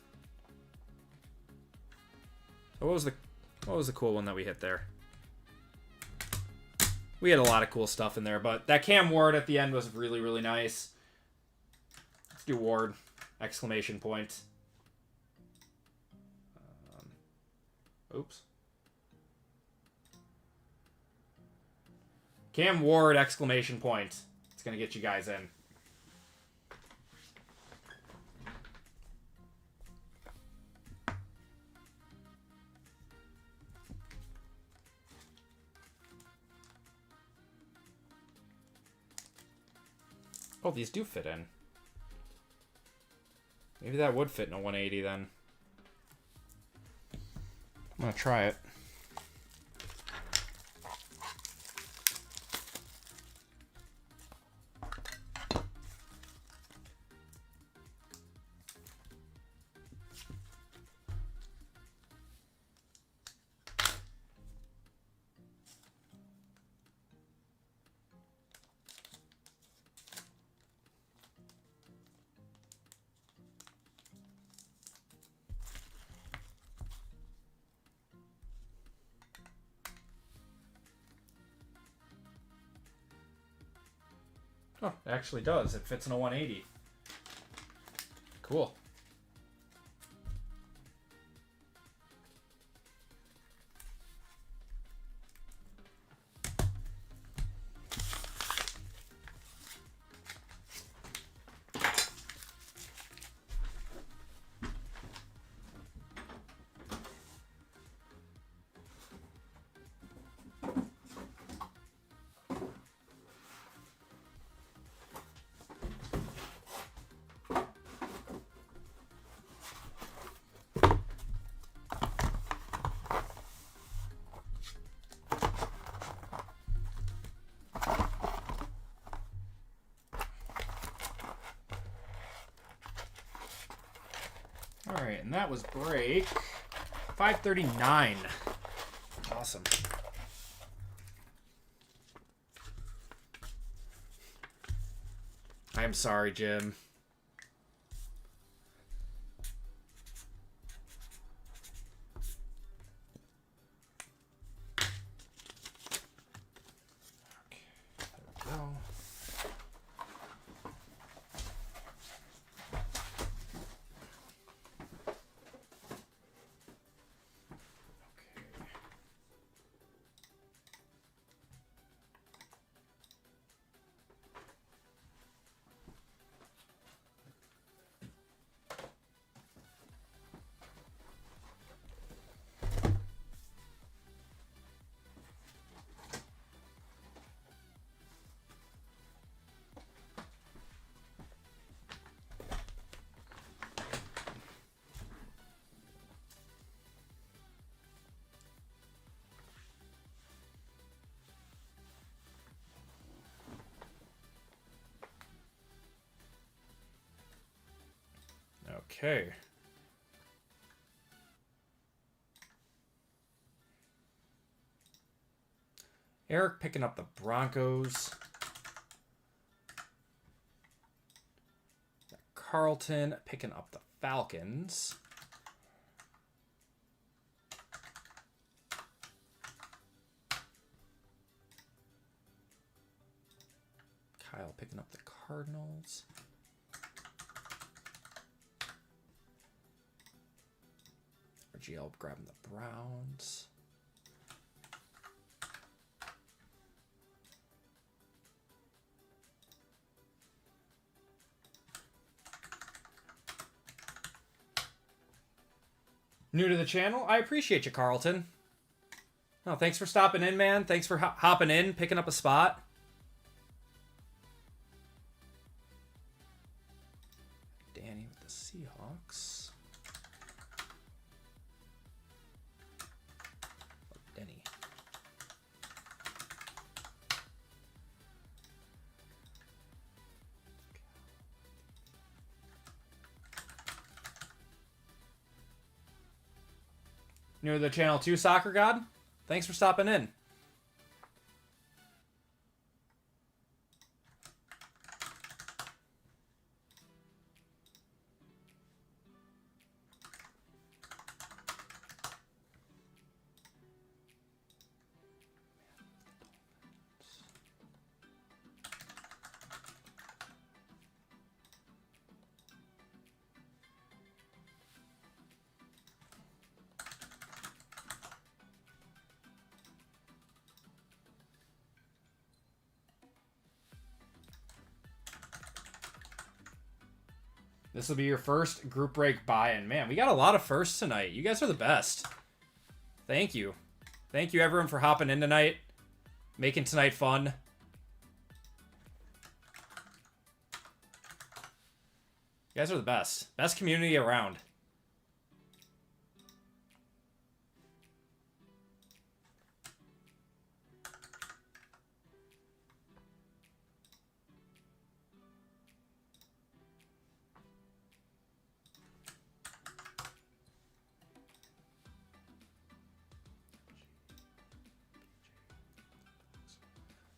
What was the cool one that we hit there? We had a lot of cool stuff in there, but that Cam Ward at the end was really, really nice. Let's do Ward! Exclamation point. Oops. Cam Ward! Exclamation point. It's gonna get you guys in. Oh, these do fit in. Maybe that would fit in a 180 then. I'm gonna try it. Oh, it actually does. It fits in a 180. Cool. All right, and that was break 539. Awesome. I'm sorry, Jim. Okay, there we go. Okay. Eric picking up the Broncos. Carlton picking up the Falcons. Kyle picking up the Cardinals. RGL grabbing the Browns. New to the channel? I appreciate you, Carlton. No, thanks for stopping in, man. Thanks for hopping in, picking up a spot. Danny with the Seahawks. Oh, Denny. New to the channel too, Soccer God? Thanks for stopping in. This will be your first group break buy-in. Man, we got a lot of firsts tonight. You guys are the best. Thank you. Thank you, everyone, for hopping in tonight. Making tonight fun. You guys are the best. Best community around.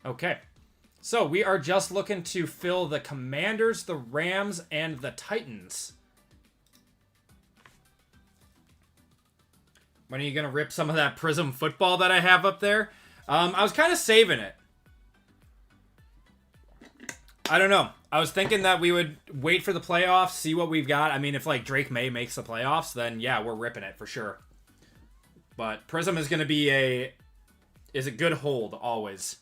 Okay. So we are just looking to fill the Commanders, the Rams, and the Titans. When are you going to rip some of that Prism football that I have up there? I was kind of saving it. I don't know. I was thinking that we would wait for the playoffs, see what we've got. I mean, if like Drake May makes the playoffs, then yeah, we're ripping it for sure. But Prism is going to be a good hold always.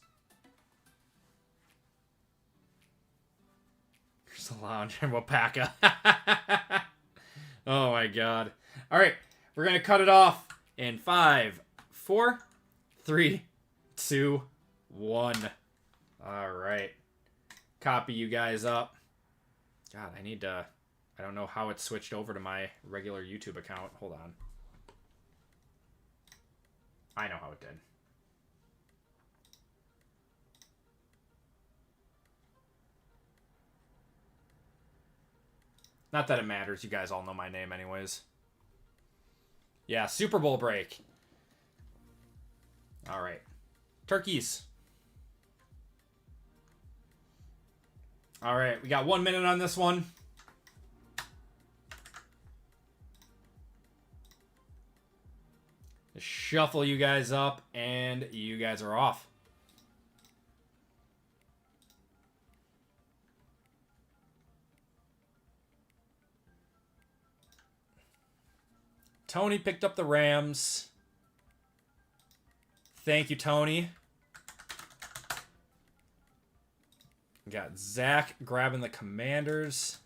Here's the lounge and Wapaka. Oh my god. All right, we're going to cut it off in 5, 4, 3, 2, 1. All right. Copy you guys up. God, I don't know how it switched over to my regular YouTube account. Hold on. I know how it did. Not that it matters. You guys all know my name anyways. Yeah, Super Bowl break. All right. Turkeys. All right, we got 1 minute on this one. Just shuffle you guys up, and you guys are off. Tony picked up the Rams. Thank you, Tony. We got Zach grabbing the Commanders.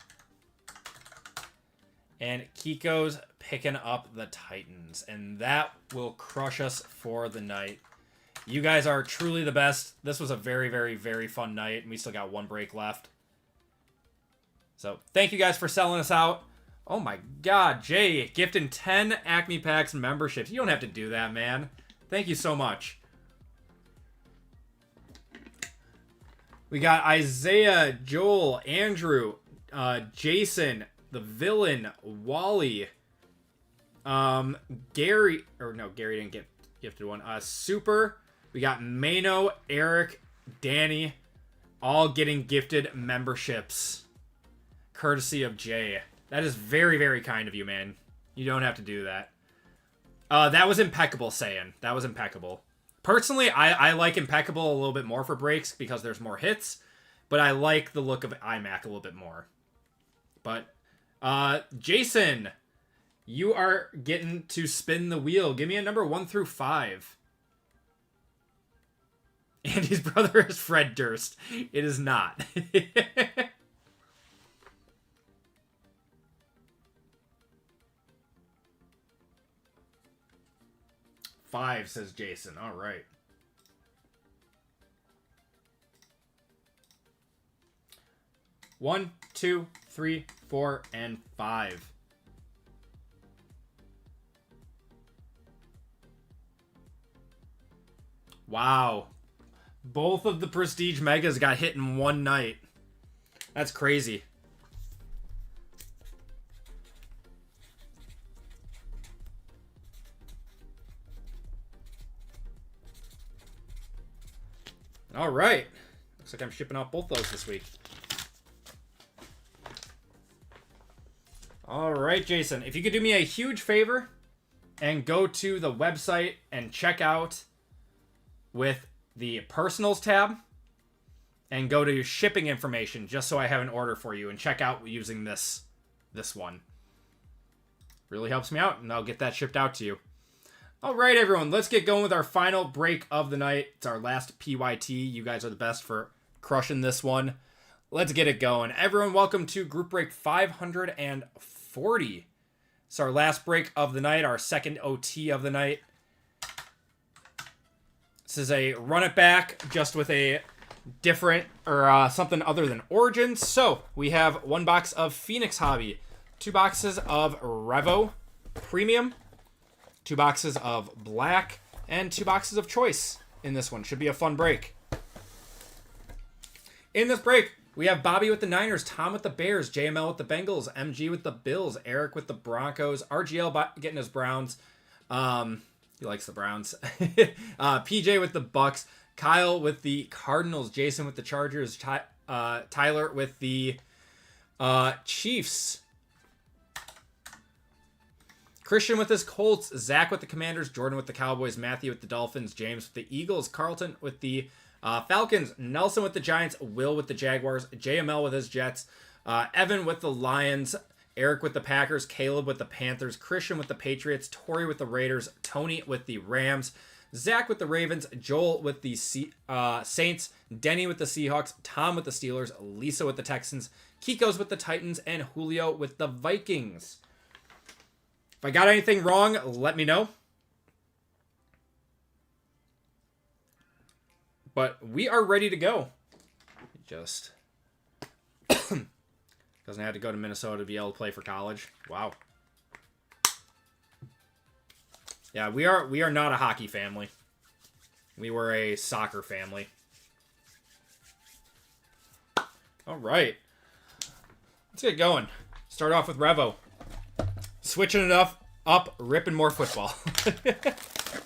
And Kiko's picking up the Titans. And that will crush us for the night. You guys are truly the best. This was a very, very, very fun night. And we still got 1 break left. So thank you guys for selling us out. Oh my god, Jay, gifting 10 Acme Packs memberships. You don't have to do that, man. Thank you so much. We got Isaiah, Joel, Andrew, Jason, the Villain, Wally, Gary, or no, Gary didn't get gifted one. Super. We got Mano, Eric, Danny, all getting gifted memberships, courtesy of Jay. That is very, very kind of you, man. You don't have to do that. That was Impeccable saying. That was Impeccable. Personally, I like Impeccable a little bit more for breaks because there's more hits, but I like the look of iMac a little bit more. But, Jason, you are getting to spin the wheel. Give me a number 1 through 5. Andy's brother is Fred Durst. It is not. 5, says Jason. All right. One, 2, 3, 4, and 5. Wow. Both of the Prestige Megas got hit in one night. That's crazy. All right. Looks like I'm shipping out both those this week. All right, Jason. If you could do me a huge favor and go to the website and check out with the Personals tab and go to your shipping information just so I have an order for you and check out using this one. Really helps me out, and I'll get that shipped out to you. All right, everyone, let's get going with our final break of the night. It's our last PYT. You guys are the best for crushing this one. Let's get it going. Everyone, welcome to group break 540. It's our last break of the night, our second OT of the night. This is a run it back just with a different or something other than Origins. So we have 1 box of Phoenix Hobby, 2 boxes of Revo Premium, 2 boxes of Black, and 2 boxes of Choice in this one. Should be a fun break. In this break, we have Bobby with the Niners, Tom with the Bears, JML with the Bengals, MG with the Bills, Eric with the Broncos, RGL getting his Browns. He likes the Browns. PJ with the Bucks, Kyle with the Cardinals, Jason with the Chargers, Tyler with the Chiefs, Christian with his Colts, Zach with the Commanders, Jordan with the Cowboys, Matthew with the Dolphins, James with the Eagles, Carlton with the Falcons, Nelson with the Giants, Will with the Jaguars, JML with his Jets, Evan with the Lions, Eric with the Packers, Caleb with the Panthers, Christian with the Patriots, Tori with the Raiders, Tony with the Rams, Zach with the Ravens, Joel with the Saints, Denny with the Seahawks, Tom with the Steelers, Lisa with the Texans, Kiko's with the Titans, and Julio with the Vikings. If I got anything wrong, let me know. But we are ready to go. Just doesn't have to go to Minnesota to be able to play for college. Wow. Yeah, we are not a hockey family. We were a soccer family. All right. Let's get going. Start off with Revo. Switching it up, ripping more football.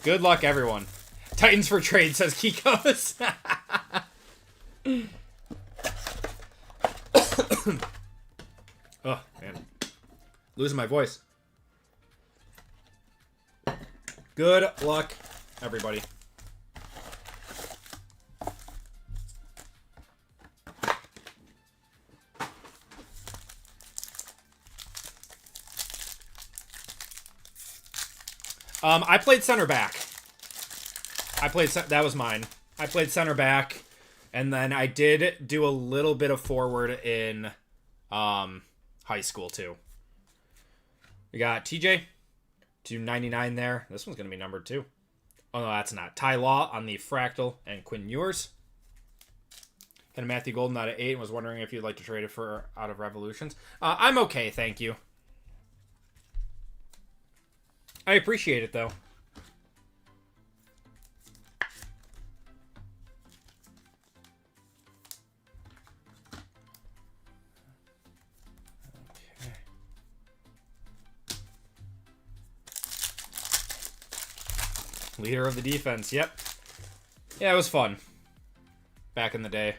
Good luck, everyone. Titans for trade, says Kikos. Oh, man. Losing my voice. Good luck, everybody. I played center back. That was mine. I played center back, and then I did do a little bit of forward in high school too. We got TJ, 299 there. This one's gonna be numbered too. Oh no, that's not. Ty Law on the Fractal and Quinn Ewers. And Matthew Golden out of 8 and was wondering if you'd like to trade it for out of Revolutions. I'm okay, thank you. I appreciate it though. Leader of the defense, yep. Yeah, it was fun. Back in the day.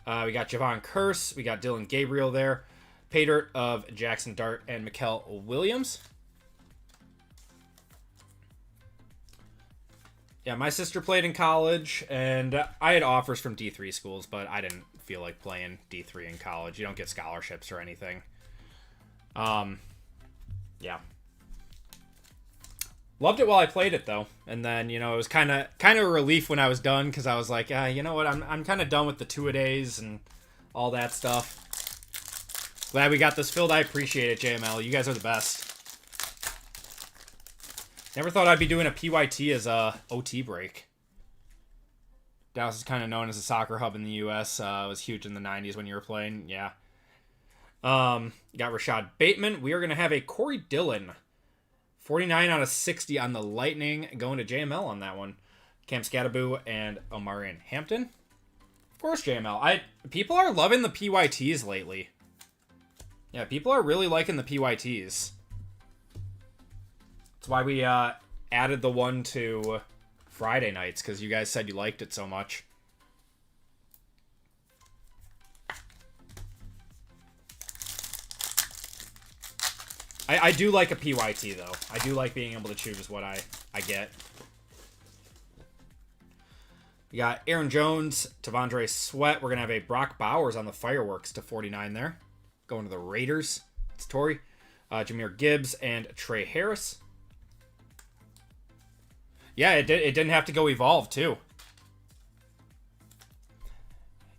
We got Javon Curse. We got Dylan Gabriel there. Paydirt of Jackson Dart and Mikkel Williams. Yeah, my sister played in college, and I had offers from D3 schools, but I didn't feel like playing D3 in college. You don't get scholarships or anything. Yeah. Loved it while I played it though, and then it was kind of a relief when I was done because I was like, you know what, I'm kind of done with the two-a-days and all that stuff. Glad we got this filled. I appreciate it, JML. You guys are the best. Never thought I'd be doing a PYT as a OT break. Dallas is kind of known as a soccer hub in the U.S. It was huge in the 90s when you were playing. Yeah. Got Rashad Bateman. We are going to have a Corey Dillon. 49 out of 60 on the Lightning, going to JML on that one. Cam Scattaboo and Omarion Hampton. Of course, JML. People are loving the PYTs lately. Yeah, people are really liking the PYTs. That's why we added the one to Friday nights, because you guys said you liked it so much. I do like a PYT, though. I do like being able to choose what I get. We got Aaron Jones, Tavondre Sweat. We're going to have a Brock Bowers on the Fireworks to 49 there. Going to the Raiders. It's Torrey. Jahmyr Gibbs and Trey Harris. Yeah, it didn't have to go Evolve, too.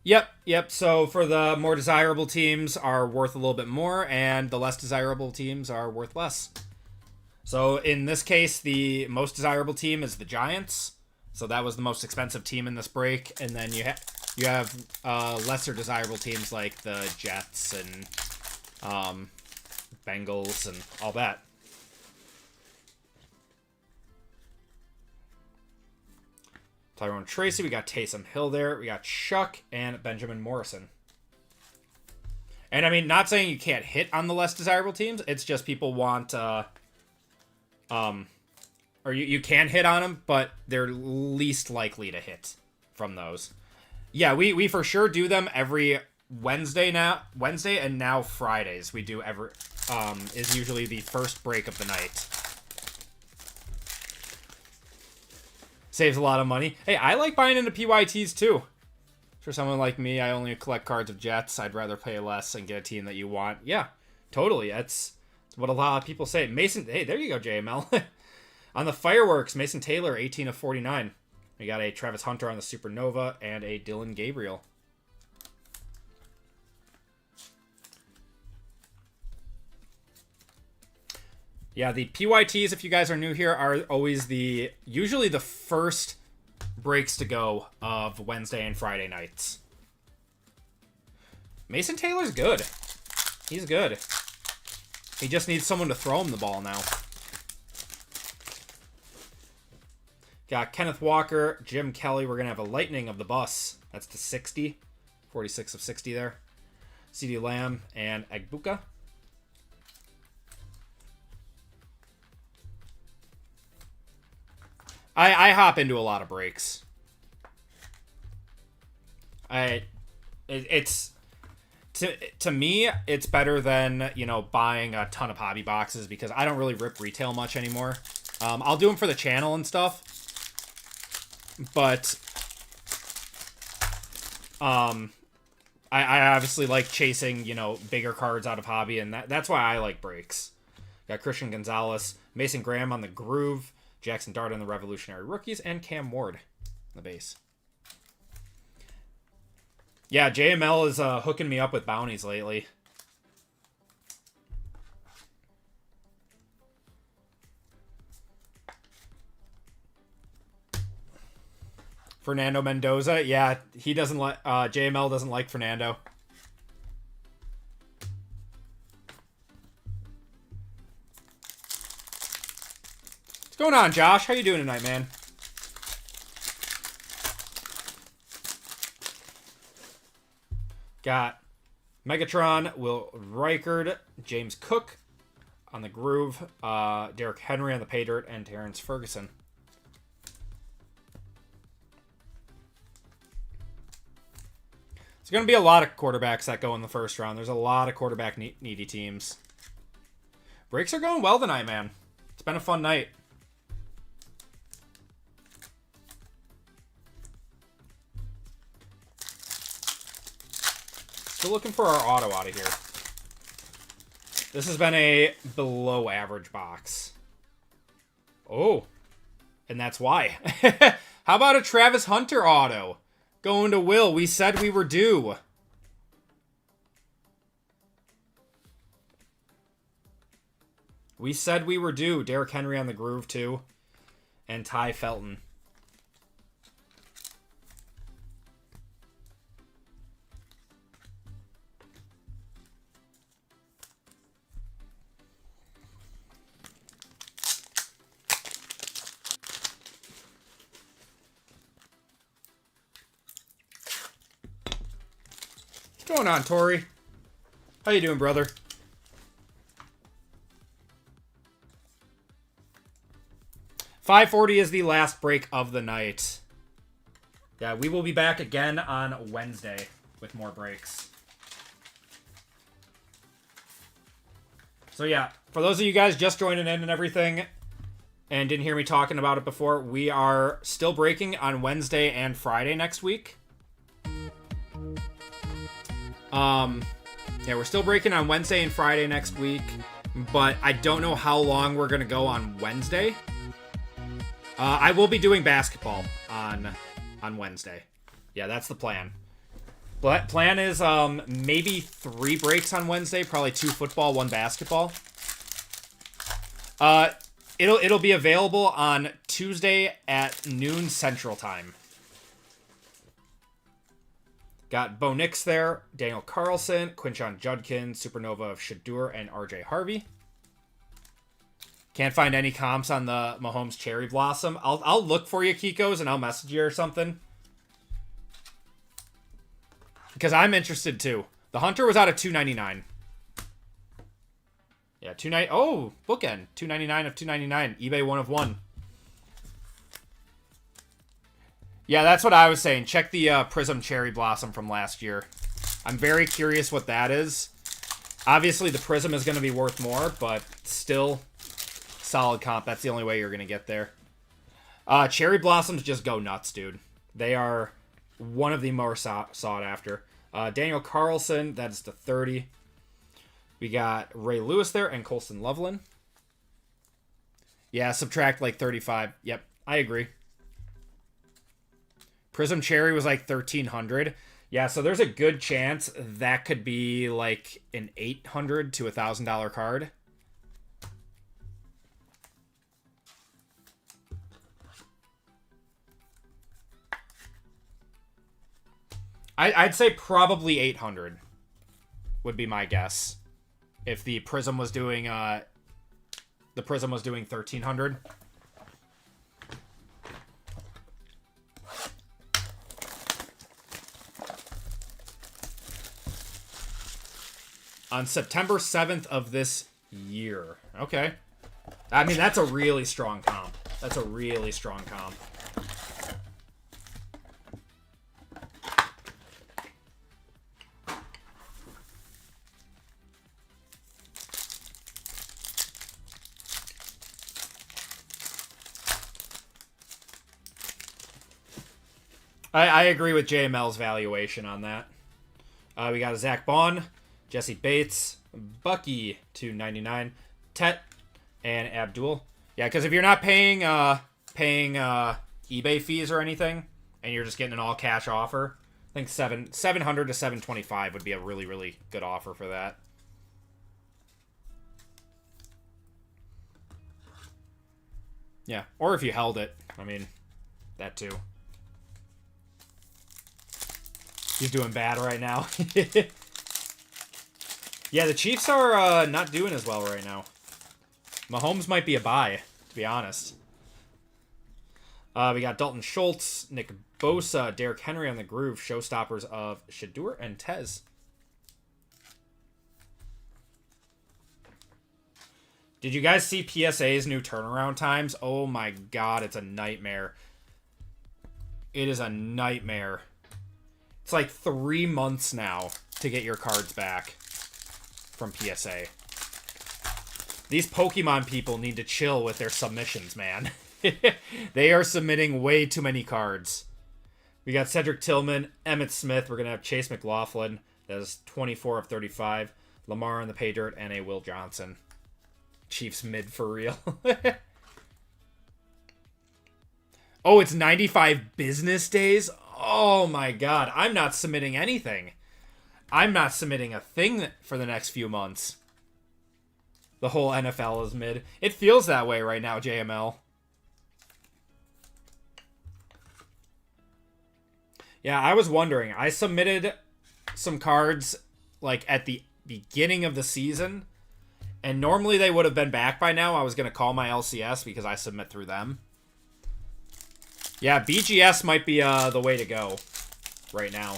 Yep. So for the more desirable teams are worth a little bit more, and the less desirable teams are worth less. So in this case, the most desirable team is the Giants. So that was the most expensive team in this break. And then you You have lesser desirable teams like the Jets and Bengals and all that. Tyrone Tracy, we got Taysom Hill there. We got Chuck and Benjamin Morrison. And I mean, not saying you can't hit on the less desirable teams. It's just people want, or you can hit on them, but they're least likely to hit from those. Yeah, we for sure do them every Wednesday now. Wednesday and now Fridays. We do is usually the first break of the night. Saves a lot of money. Hey, I like buying into PYTs too. For someone like me, I only collect cards of Jets. I'd rather pay less and get a team that you want. Yeah, totally. That's what a lot of people say. Mason, hey, there you go, JML. On the fireworks, Mason Taylor, 18 of 49. We got a Travis Hunter on the Supernova and a Dylan Gabriel. Yeah, the PYTs, if you guys are new here, are always usually the first breaks to go of Wednesday and Friday nights. Mason Taylor's good. He's good. He just needs someone to throw him the ball now. Got Kenneth Walker, Jim Kelly. We're going to have a Lightning of the Bus. That's to 60. 46 of 60 there. CeeDee Lamb and Agbuka. I hop into a lot of breaks. It's to me, it's better than, buying a ton of hobby boxes because I don't really rip retail much anymore. I'll do them for the channel and stuff, but I obviously like chasing, bigger cards out of hobby, and that's why I like breaks. Got Christian Gonzalez, Mason Graham on the Groove, Jackson Dart on the Revolutionary Rookies, and Cam Ward on the base. Yeah, JML is hooking me up with bounties lately. Fernando Mendoza, yeah, he doesn't like JML doesn't like Fernando. What's going on, Josh? How you doing tonight, man? Got Megatron, Will Reichard, James Cook on the Groove, Derrick Henry on the Pay Dirt, and Terrence Ferguson. There's going to be a lot of quarterbacks that go in the first round. There's a lot of quarterback needy teams. Breaks are going well tonight, man. It's been a fun night. Still looking for our auto out of here. This has been a below average box. Oh, and that's why. How about a Travis Hunter auto? Going to Will. We said we were due. We said we were due. Derrick Henry on the Groove, too. And Ty Felton. What's going on, Tori? How you doing, brother? $5.40 is the last break of the night. Yeah, we will be back again on Wednesday with more breaks. So yeah, for those of you guys just joining in and everything and didn't hear me talking about it before, we are still breaking on Wednesday and Friday next week. Yeah, we're still breaking on Wednesday and Friday next week, but I don't know how long we're going to go on Wednesday. I will be doing basketball on Wednesday. Yeah, that's the plan. But plan is maybe 3 breaks on Wednesday, probably 2 football, 1 basketball. It'll be available on Tuesday at noon Central Time. Got Bo Nix there, Daniel Carlson, Quinshon Judkins, Supernova of Shador, and RJ Harvey. Can't find any comps on the Mahomes Cherry Blossom. I'll look for you, Kikos, and I'll message you or something. Because I'm interested too. The Hunter was out of $299. Yeah, $290. Oh, bookend. $299 of $299. eBay 1 of 1. Yeah, that's what I was saying. Check the Prism Cherry Blossom from last year. I'm very curious what that is. Obviously, the Prism is going to be worth more, but still solid comp. That's the only way you're going to get there. Cherry Blossoms just go nuts, dude. They are one of the more sought after. Daniel Carlson, that's the 30. We got Ray Lewis there and Colston Loveland. Yeah, subtract like 35. Yep, I agree. Prism Cherry was like 1,300. Yeah, so there's a good chance that could be like an $800 to $1,000 card. I'd say probably 800 would be my guess. If the Prism was doing 1,300. On September 7th of this year. Okay. I mean, that's a really strong comp. That's a really strong comp. I agree with JML's valuation on that. We got a Zach Bond, Jesse Bates, Bucky, $299, Tet, and Abdul. Yeah, because if you're not paying eBay fees or anything, and you're just getting an all-cash offer, I think $700 to $725 would be a really, really good offer for that. Yeah, or if you held it. I mean, that too. He's doing bad right now. Yeah, the Chiefs are not doing as well right now. Mahomes might be a buy, to be honest. We got Dalton Schultz, Nick Bosa, Derrick Henry on the groove, showstoppers of Shador and Tez. Did you guys see PSA's new turnaround times? Oh my god, it's a nightmare. It is a nightmare. It's like 3 months now to get your cards back from PSA. These Pokemon people need to chill with their submissions, man. They are submitting way too many cards. We got Cedric Tillman, Emmitt Smith. We're going to have Chase McLaughlin. That is 24 of 35. Lamar on the pay dirt, and a Will Johnson. Chiefs mid for real. Oh, it's 95 business days? Oh my god. I'm not submitting anything. I'm not submitting a thing for the next few months. The whole NFL is mid. It feels that way right now, JML. Yeah, I was wondering. I submitted some cards like at the beginning of the season, and normally they would have been back by now. I was going to call my LCS because I submit through them. Yeah, BGS might be the way to go right now.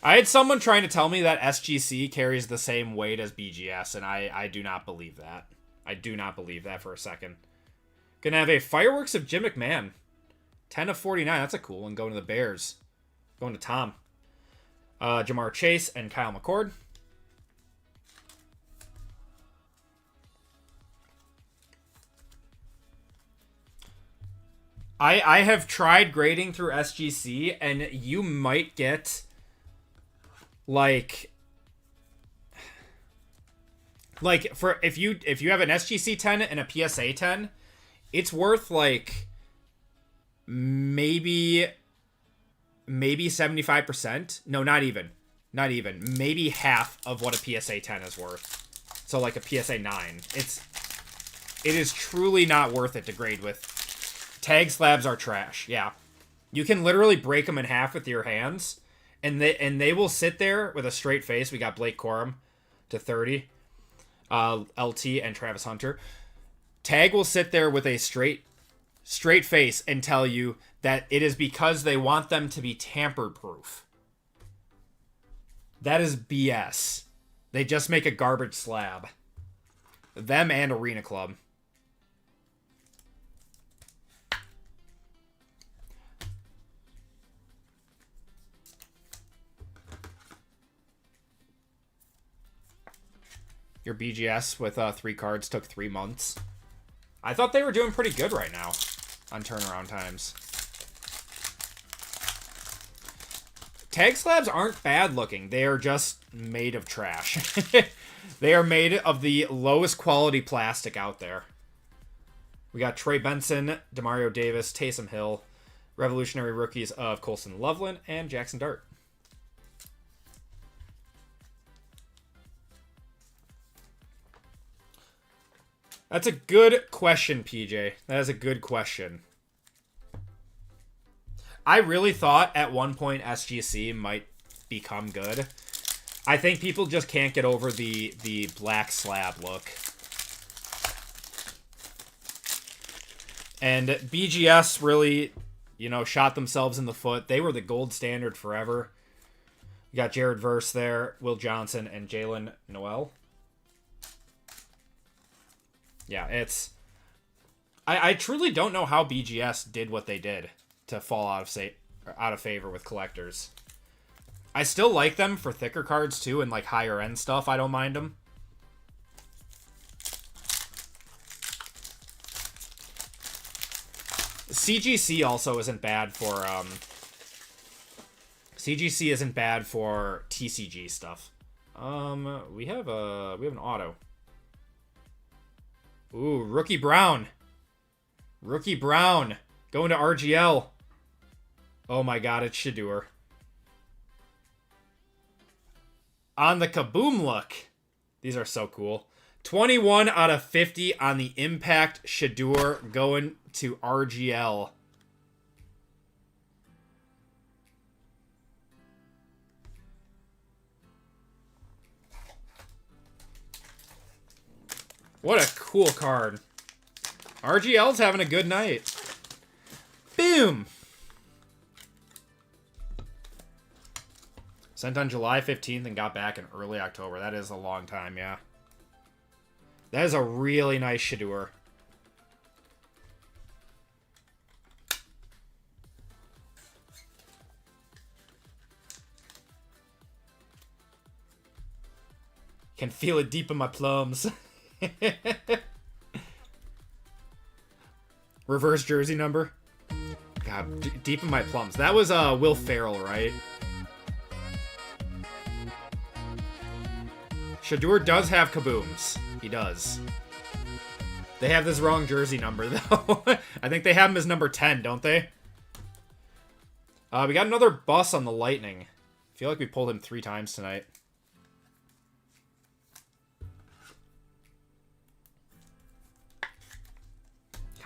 I had someone trying to tell me that SGC carries the same weight as BGS, and I do not believe that. I do not believe that for a second. Gonna have a Fireworks of Jim McMahon. 10 of 49. That's a cool one. Going to the Bears. Going to Tom. Jamar Chase and Kyle McCord. I have tried grading through SGC, and you might get like for if you have an SGC 10 and a PSA 10, it's worth like maybe 75%. No, not even. Maybe half of what a PSA 10 is worth. So like a PSA 9. It is truly not worth it to grade with. Tag slabs are trash. Yeah. You can literally break them in half with your hands, and they will sit there with a straight face. We got Blake Corum to 30, LT, and Travis Hunter. Tag will sit there with a straight face and tell you that it is because they want them to be tamper-proof. That is BS. They just make a garbage slab. Them and Arena Club. Your BGS with 3 cards took 3 months. I thought they were doing pretty good right now on turnaround times. Tag slabs aren't bad looking. They are just made of trash. They are made of the lowest quality plastic out there. We got Trey Benson, Demario Davis, Taysom Hill, revolutionary rookies of Colson Loveland, and Jackson Dart. That's a good question, PJ. That is a good question. I really thought at one point SGC might become good. I think people just can't get over the black slab look. And BGS really, shot themselves in the foot. They were the gold standard forever. You got Jared Verse there, Will Johnson, and Jalen Noel. Yeah, it's... I truly don't know how BGS did what they did to fall out of favor with collectors. I still like them for thicker cards, too, and, like, higher-end stuff. I don't mind them. CGC also isn't bad for, CGC isn't bad for TCG stuff. We have an auto. Ooh, Rookie Brown. Rookie Brown. Going to RGL. Oh my god, it's Shador. On the Kaboom look. These are so cool. 21 out of 50 on the Impact Shador going to RGL. What a cool card. RGL's having a good night. Boom! Sent on July 15th and got back in early October. That is a long time, yeah. That is a really nice Shador. Can feel it deep in my plums. Reverse jersey number. God, deep in my plums. That was Will Ferrell, right? Shador does have kabooms. He does. They have this wrong jersey number, though. I think they have him as number 10, don't they? We got another bus on the Lightning. I feel like we pulled him 3 times tonight.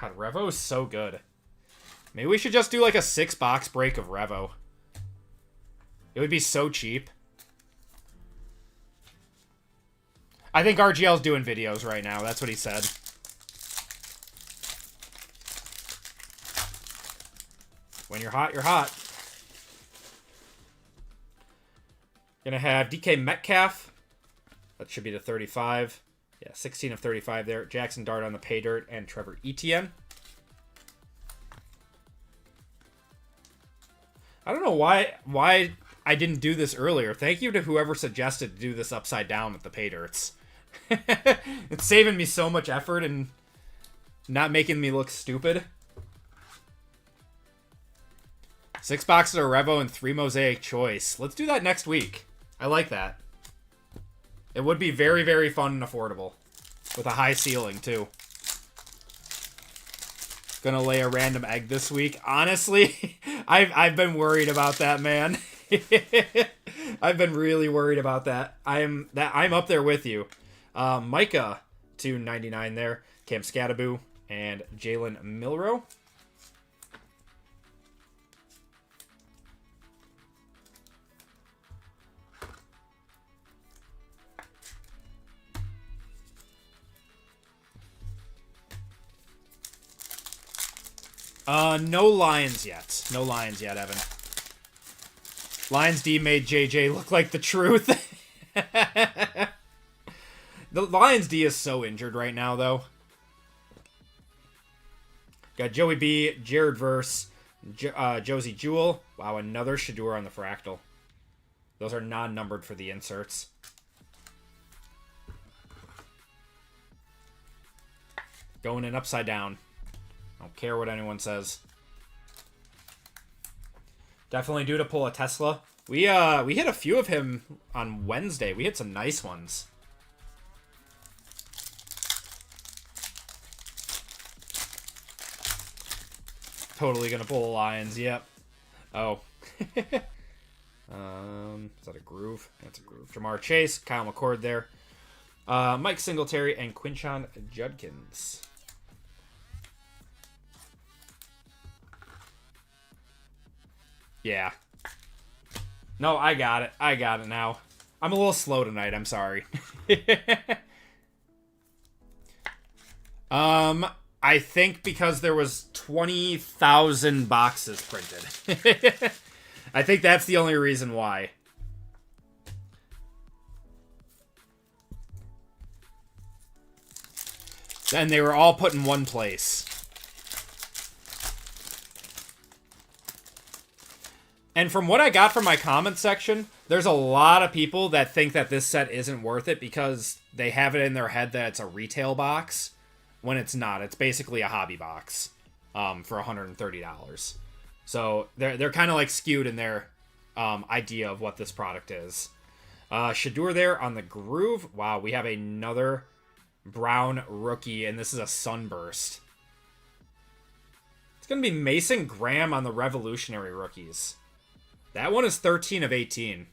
God, Revo is so good. Maybe we should just do like a 6-box break of Revo. It would be so cheap. I think RGL's doing videos right now. That's what he said. When you're hot, you're hot. Gonna have DK Metcalf. That should be the 35. Yeah, 16 of 35 there. Jackson Dart on the pay dirt, and Trevor Etienne. I don't know why I didn't do this earlier. Thank you to whoever suggested to do this upside down with the pay dirts. It's saving me so much effort and not making me look stupid. 6 boxes of Revo and 3 Mosaic Choice. Let's do that next week. I like that. It would be very, very fun and affordable. With a high ceiling, too. Gonna lay a random egg this week. Honestly, I've been worried about that, man. I've been really worried about that. I'm up there with you. Micah to 99 there. Cam Scattaboo and Jalen Milrow. No Lions yet. No Lions yet, Evan. Lions D made JJ look like the truth. The Lions D is so injured right now, though. Got Joey B, Jared Verse, Josie Jewel. Wow, another Shadur on the Fractal. Those are non-numbered for the inserts. Going in upside down. I don't care what anyone says. Definitely due to pull a Tesla. We hit a few of him on Wednesday. We hit some nice ones. Totally gonna pull a Lions, yep. Oh. Is that a groove? That's a groove. Jamar Chase, Kyle McCord there. Mike Singletary and Quinshon Judkins. Yeah. No, I got it. I got it now. I'm a little slow tonight. I'm sorry. I think because there was 20,000 boxes printed. I think that's the only reason why. And they were all put in one place. And from what I got from my comment section, there's a lot of people that think that this set isn't worth it because they have it in their head that it's a retail box, when it's not. It's basically a hobby box for $130. So they're kind of like skewed in their idea of what this product is. Shadur there on the groove. Wow, we have another brown rookie, and this is a sunburst. It's going to be Mason Graham on the Revolutionary rookies. That one is 13 of 18.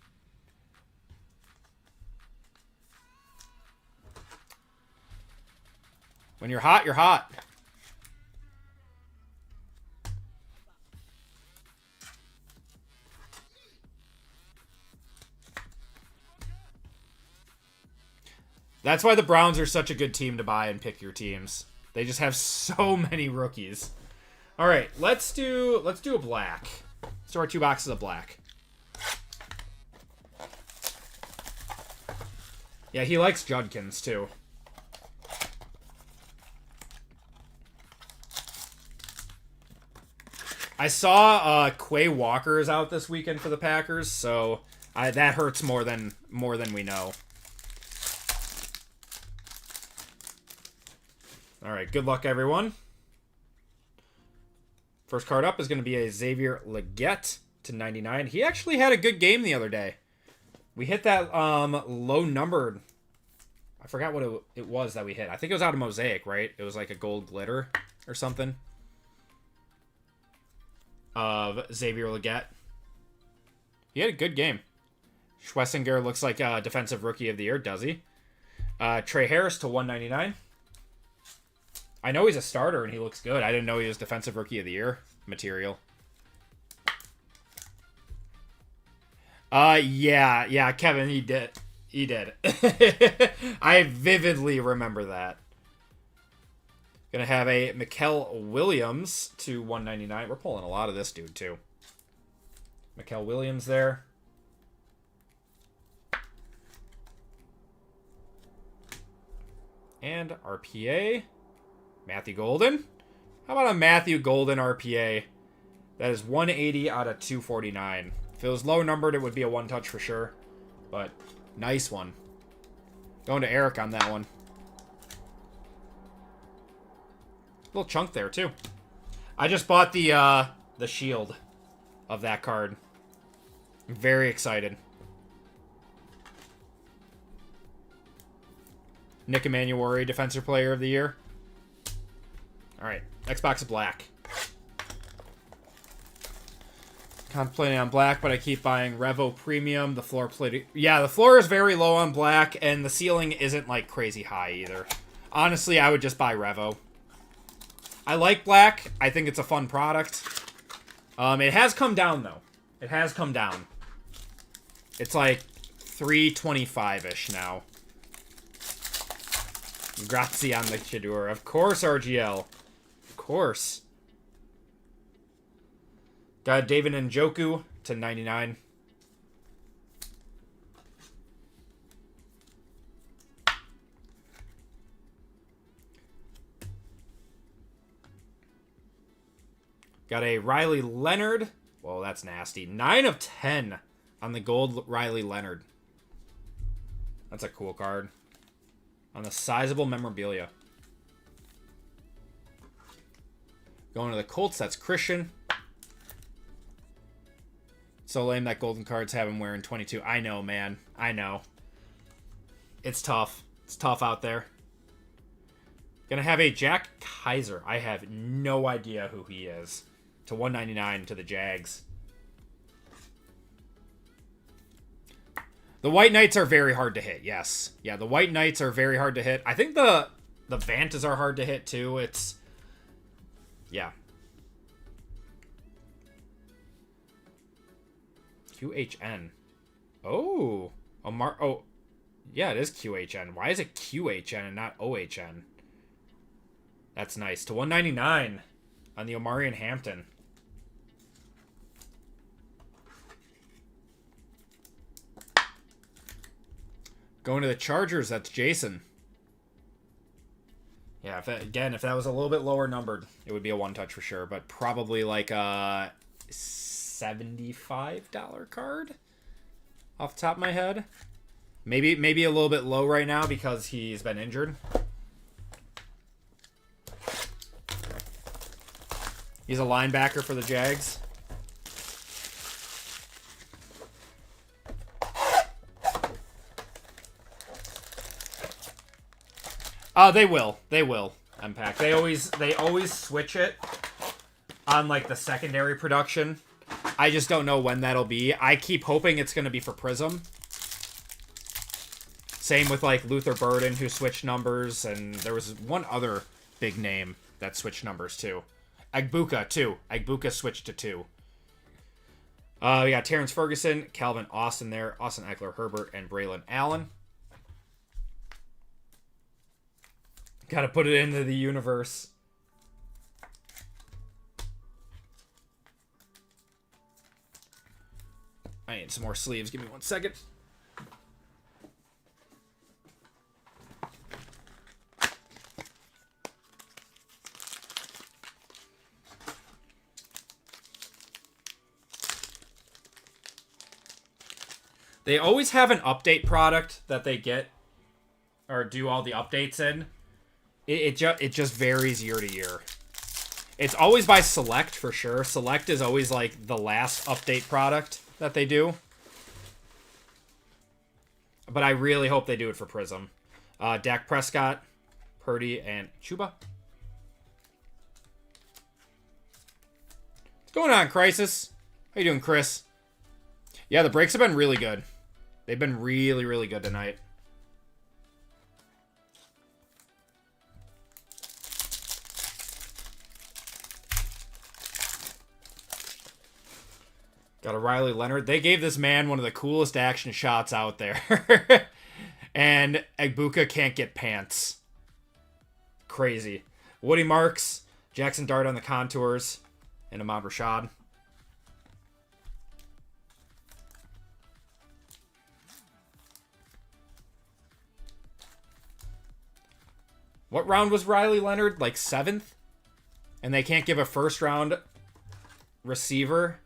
When you're hot, you're hot. That's why the Browns are such a good team to buy and pick your teams. They just have so many rookies. All right, let's do a black. Let's do our 2 boxes of black. Yeah, he likes Judkins too. I saw Quay Walker is out this weekend for the Packers, so that hurts more than we know. All right, good luck, everyone. First card up is going to be a Xavier Legette to 99. He actually had a good game the other day. We hit that low numbered. I forgot what it was that we hit. I think it was out of Mosaic, right? It was like a gold glitter or something. Of Xavier Legette. He had a good game. Schwessinger looks like a defensive rookie of the year, does he? Trey Harris to 199. I know he's a starter and he looks good. I didn't know he was defensive rookie of the year material. Yeah, Kevin, he did. He did. I vividly remember that. Gonna have a Mikael Williams to 199. We're pulling a lot of this dude, too. Mikael Williams there. And RPA. Matthew Golden. How about a Matthew Golden RPA? That is 180 out of 249. If it was low numbered, it would be a one touch for sure. But nice one. Going to Eric on that one. Little chunk there too. I just bought the shield of that card. I'm very excited. Nick Emanuori, Defensive Player of the Year. All right, next box of black. Contemplating on black, but I keep buying Revo Premium. The floor plate. Yeah, the floor is very low on black, and the ceiling isn't like crazy high either. Honestly, I would just buy Revo. I like black. I think it's a fun product. It has come down though. It has come down. It's like 325-ish now. Grazie on the Shadur. Of course, RGL. Of course. Got David Njoku to 99. Got a Riley Leonard. Whoa, that's nasty. 9 of 10 on the gold Riley Leonard. That's a cool card. On the sizable memorabilia. Going to the Colts, that's Christian. So lame that Golden Cards have him wearing 22. I know, man. I know. It's tough. It's tough out there. Gonna have a Jack Kaiser. I have no idea who he is. To 199 to the Jags. The White Knights are very hard to hit, yes. Yeah, the White Knights are very hard to hit. I think the Vantas are hard to hit, too. It's... yeah. QHN. Oh. Oh, yeah, it is QHN. Why is it QHN and not OHN? That's nice. To 199 on the Omarion Hampton. Going to the Chargers, that's Jason. Yeah, if that was a little bit lower numbered, it would be a one-touch for sure, but probably like a $75 card off the top of my head. Maybe a little bit low right now because he's been injured. He's a linebacker for the Jags. They will. They will unpack. They always switch it on like the secondary production. I just don't know when that'll be. I keep hoping it's going to be for Prism. Same with like Luther Burden, who switched numbers, and there was one other big name that switched numbers too. Agbuka too. Agbuka switched to 2. We got Terrence Ferguson, Calvin Austin there, Austin Eckler, Herbert, and Braylon Allen. Got to put it into the universe. I need some more sleeves. Give me 1 second. They always have an update product that they get or do all the updates in. It just varies year to year. It's always by Select for sure. Select is always like the last update product that they do. But I really hope they do it for Prism. Dak Prescott, Purdy, and Chuba. What's going on, Crisis? How you doing, Chris? Yeah, the breaks have been really good. They've been really, really good tonight. Got a Riley Leonard. They gave this man one of the coolest action shots out there. And Agbuka can't get pants. Crazy. Woody Marks, Jackson Dart on the contours, and Ahmad Rashad. What round was Riley Leonard? Like 7th? And they can't give a first round receiver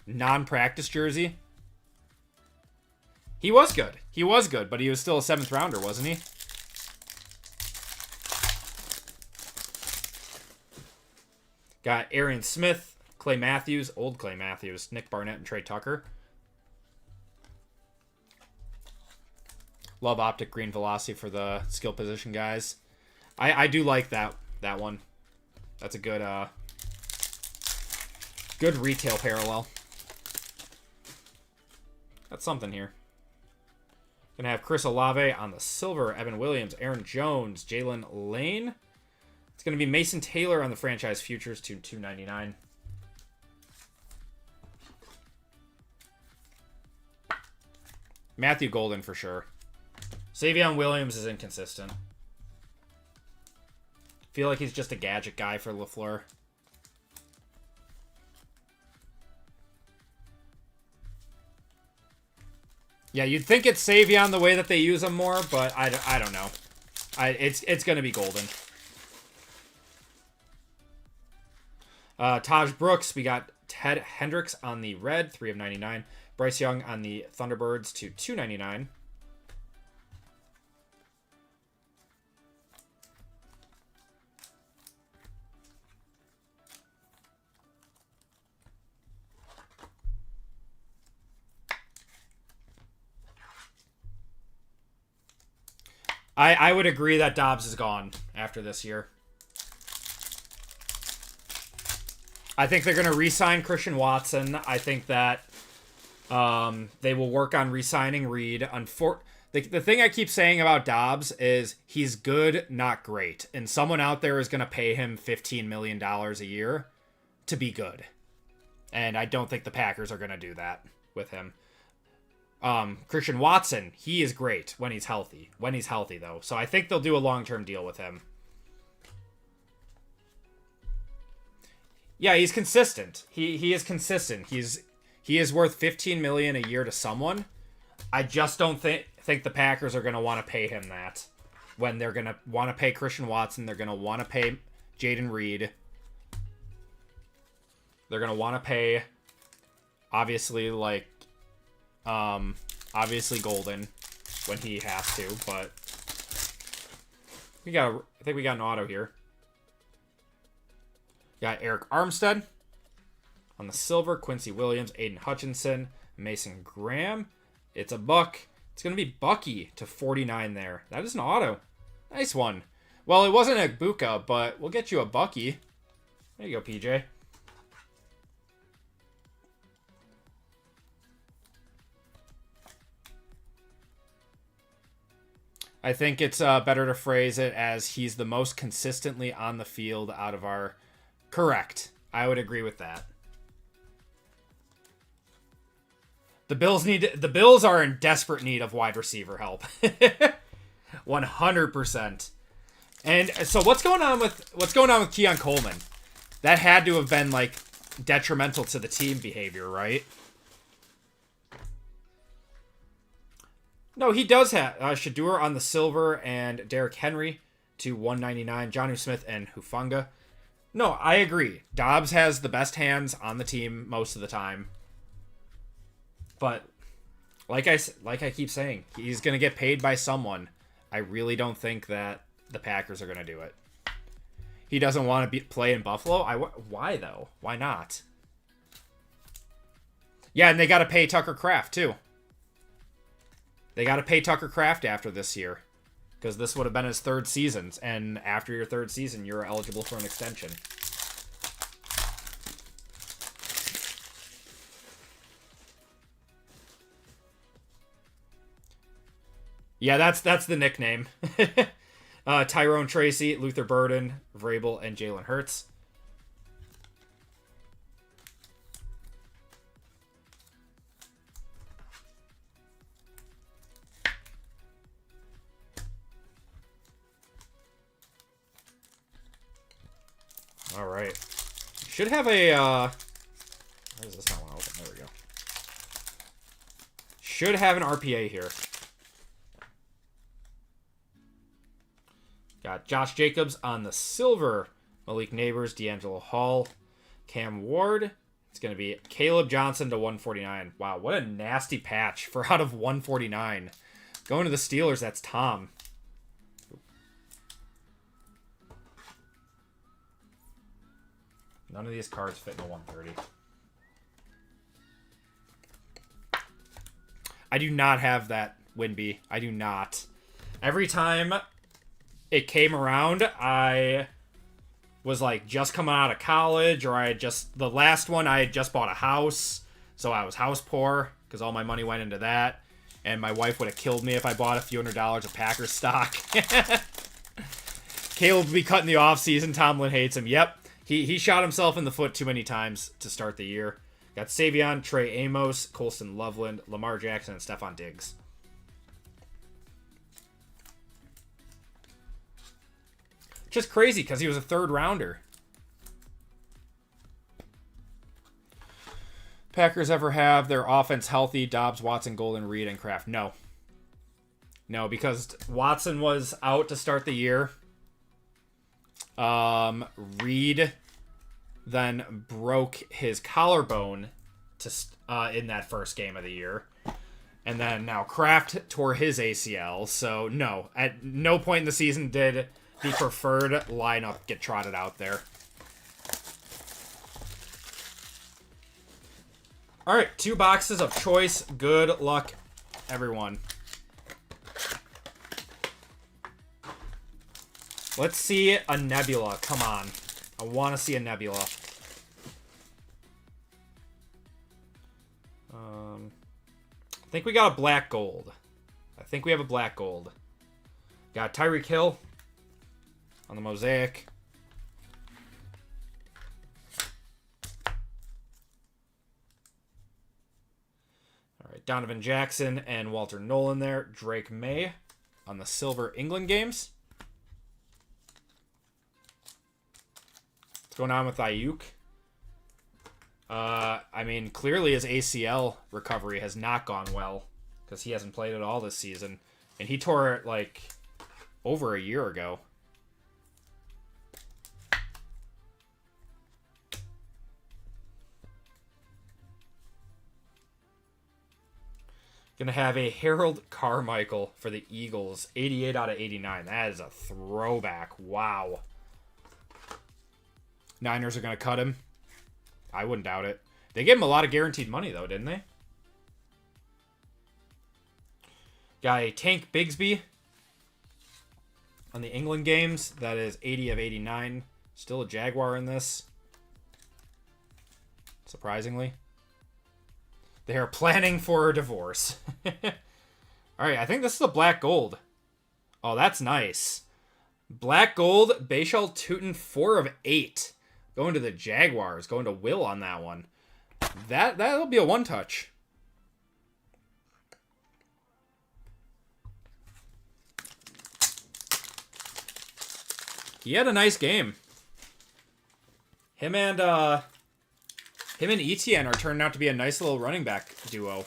non-practice jersey? He was good. He was good, but he was still a 7th rounder, wasn't he? Got Arian Smith, Clay Matthews, old Clay Matthews, Nick Barnett, and Trey Tucker. Love Optic Green Velocity for the skill position guys. I do like that one. That's a good good retail parallel. That's something here. Gonna have Chris Olave on the silver, Evan Williams, Aaron Jones, Jalen Lane. It's gonna be Mason Taylor on the franchise futures to $2.99. Matthew Golden for sure. Savion Williams is inconsistent. Feel like he's just a gadget guy for LaFleur. Yeah, you'd think it's Savion the way that they use him more, but I don't know. It's going to be golden. Taj Brooks, we got Ted Hendricks on the red, 3 of 99. Bryce Young on the Thunderbirds to 299. I would agree that Dobbs is gone after this year. I think they're going to re-sign Christian Watson. I think that they will work on re-signing Reed. The thing I keep saying about Dobbs is he's good, not great. And someone out there is going to pay him $15 million a year to be good. And I don't think the Packers are going to do that with him. Christian Watson, he is great when he's healthy. When he's healthy, though. So I think they'll do a long-term deal with him. Yeah, he's consistent. He is consistent. He is worth $15 million a year to someone. I just don't think the Packers are going to want to pay him that. When they're going to want to pay Christian Watson, they're going to want to pay Jaden Reed. They're going to want to pay, obviously, like, obviously Golden when he has to, but I think we got an auto here. Got Eric Armstead on the silver, Quincy Williams, Aiden Hutchinson, Mason Graham. It's a buck. It's going to be Bucky to 49 there. That is an auto. Nice one. Well, it wasn't a Buka, but we'll get you a Bucky. There you go, PJ. I think it's better to phrase it as he's the most consistently on the field out of our... Correct. I would agree with that. The Bills are in desperate need of wide receiver help. 100%. And so what's going on with Keon Coleman? That had to have been like detrimental to the team behavior, right? No, he does have Shadur on the silver and Derrick Henry to 199, Jonnu Smith and Hufanga. No, I agree. Dobbs has the best hands on the team most of the time. But like I keep saying, he's going to get paid by someone. I really don't think that the Packers are going to do it. He doesn't want to play in Buffalo. Why though? Why not? Yeah, and they got to pay Tucker Kraft too. They got to pay Tucker Kraft after this year. Because this would have been his third season. And after your third season, you're eligible for an extension. Yeah, that's the nickname. Tyrone Tracy, Luther Burden, Vrabel, and Jalen Hurts. All right. Should have a, why does this not want to open? There we go. Should have an RPA here. Got Josh Jacobs on the silver. Malik Neighbors, D'Angelo Hall, Cam Ward. It's going to be Caleb Johnson to 149. Wow, what a nasty patch for out of 149. Going to the Steelers, that's Tom. None of these cards fit in a 130. I do not have that, Winby. I do not. Every time it came around, I was like just coming out of college, or the last one I had just bought a house, so I was house poor because all my money went into that, and my wife would have killed me if I bought a few $100s of Packers stock. Caleb would be cutting the offseason. Tomlin hates him. Yep. He shot himself in the foot too many times to start the year. Got Savion, Trey Amos, Colston Loveland, Lamar Jackson, and Stephon Diggs. Just crazy because he was a third rounder. Packers ever have their offense healthy? Dobbs, Watson, Golden, Reed, and Kraft. No. No, because Watson was out to start the year. Reed then broke his collarbone in that first game of the year. And then now Kraft tore his ACL. So, no. At no point in the season did the preferred lineup get trotted out there. All right, 2 boxes of choice. Good luck, everyone. Let's see a Nebula. Come on. I want to see a Nebula. I think we got a black gold. I think we have a black gold. Got Tyreek Hill on the Mosaic. All right, Donovan Jackson and Walter Nolan there. Drake May on the Silver England games. What's going on with Ayuk? I mean, clearly his ACL recovery has not gone well because he hasn't played at all this season. And he tore it, like, over a year ago. Gonna have a Harold Carmichael for the Eagles. 88 out of 89. That is a throwback. Wow. Niners are gonna cut him. I wouldn't doubt it. They gave him a lot of guaranteed money, though, didn't they? Got a Tank Bigsby on the England games. That is 80 of 89. Still a Jaguar in this. Surprisingly. They are planning for a divorce. All right, I think this is a black gold. Oh, that's nice. Black gold, Bashal Tutin, 4 of 8. Going to the Jaguars. Going to Will on that one. That'll be a one-touch. He had a nice game. Him and Etienne are turning out to be a nice little running back duo.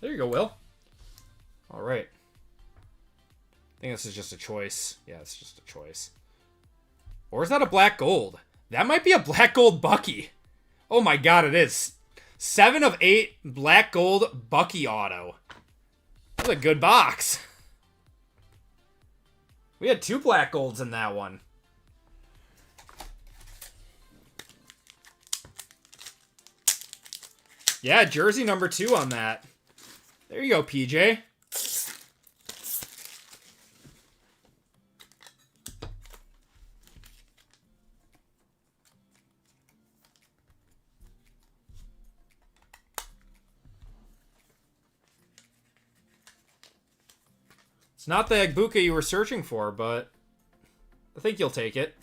There you go, Will. All right. I think this is just a choice. Yeah, it's just a choice. Or is that a black gold? That might be a black gold Bucky. Oh my god, it is. 7 of 8 black gold Bucky auto. That's a good box. We had 2 black golds in that one. Yeah, jersey number 2 on that. There you go, PJ. It's not the Agbuka you were searching for, but I think you'll take it.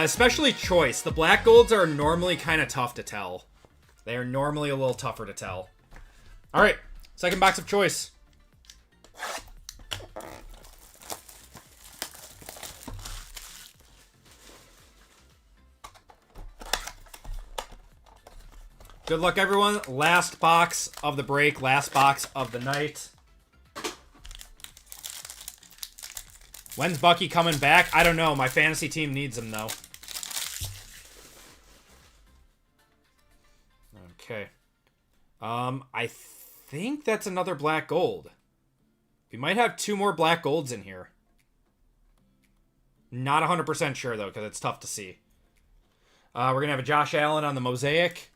Especially choice. The black golds are normally kind of tough to tell. They are normally a little tougher to tell. All right, second box of choice. Good luck, everyone. Last box of the break. Last box of the night. When's Bucky coming back? I don't know. My fantasy team needs him, though. Okay. I think that's another black gold. We might have 2 more black golds in here. Not 100% sure, though, because it's tough to see. We're going to have a Josh Allen on the Mosaic.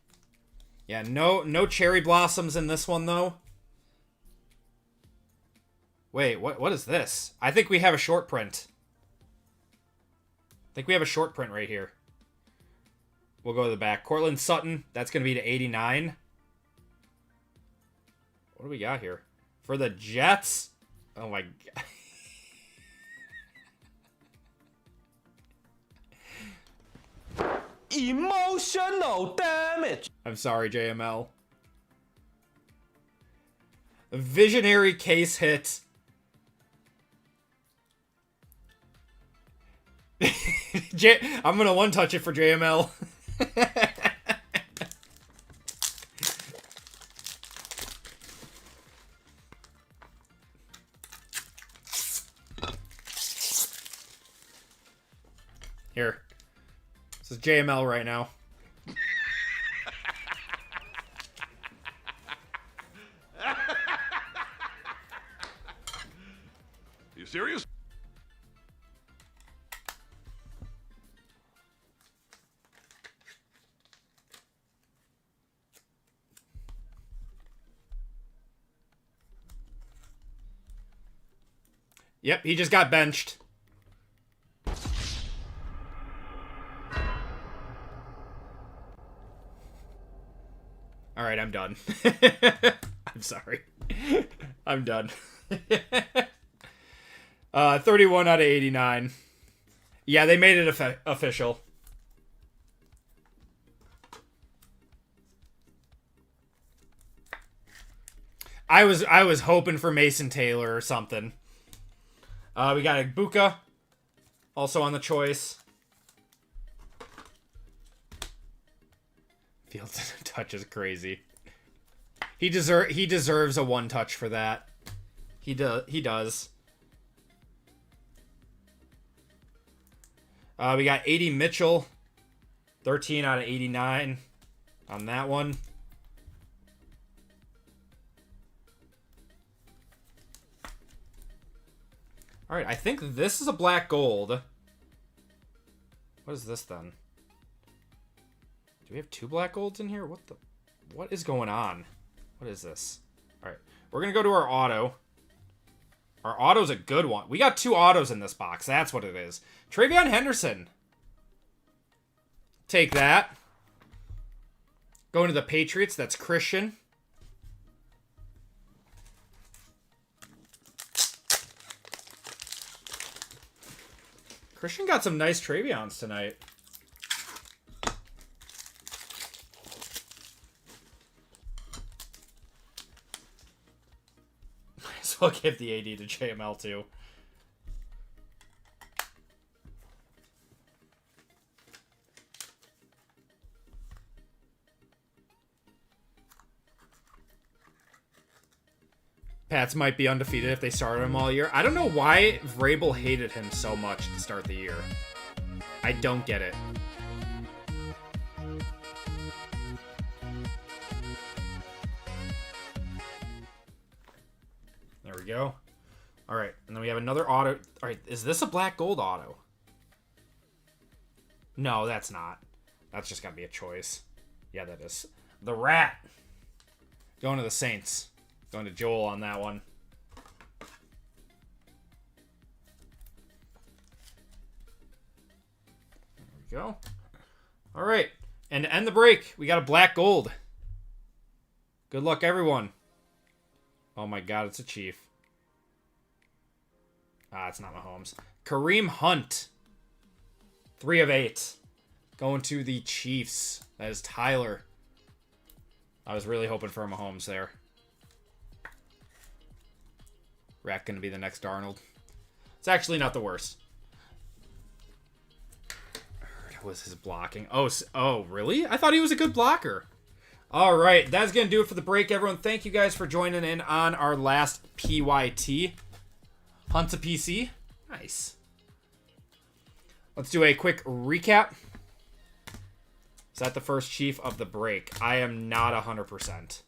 Yeah, no cherry blossoms in this one, though. Wait, what is this? I think we have a short print. I think we have a short print right here. We'll go to the back. Cortland Sutton, that's going to be to 89. What do we got here? For the Jets? Oh my god. Emotional damage. I'm sorry, JML. Visionary case hit. I'm gonna one-touch it for JML. Here. This is JML right now. You serious? Yep, he just got benched. Alright, I'm done. I'm sorry. I'm done. 31 out of 89. Yeah, they made it official. I was hoping for Mason Taylor or something. We got Ibuka also on the choice. Fields touch is crazy. He deserves a one touch for that. He does. We got 80 Mitchell, 13 out of 89 on that one. All right, I think this is a black gold. What is this then? Do we have two black golds in here? What is going on? What is this? All right, we're gonna go to our auto. Our auto's a good one. We got two autos in this box. That's what it is. Travion Henderson. Take that. Going to the Patriots. That's Christian. Christian got some nice Travions tonight. Might as well give the AD to JML too. Pats might be undefeated if they started him all year. I don't know why Vrabel hated him so much to start the year. I don't get it. There we go. All right, and then we have another auto. All right, is this a black gold auto? No, that's not. That's just got to be a choice. Yeah, that is. The Rat. Going to the Saints. Going to Joel on that one. There we go. All right. And to end the break, we got a black gold. Good luck, everyone. Oh my god, it's a Chief. Ah, it's not Mahomes. Kareem Hunt. 3 of 8. Going to the Chiefs. That is Tyler. I was really hoping for a Mahomes there. Rat going to be the next Darnold. It's actually not the worst. Was his blocking? Oh, really? I thought he was a good blocker. All right, that's going to do it for the break, everyone. Thank you guys for joining in on our last PYT. Hunt's a PC. Nice. Let's do a quick recap. Is that the first Chief of the break? I am not 100%.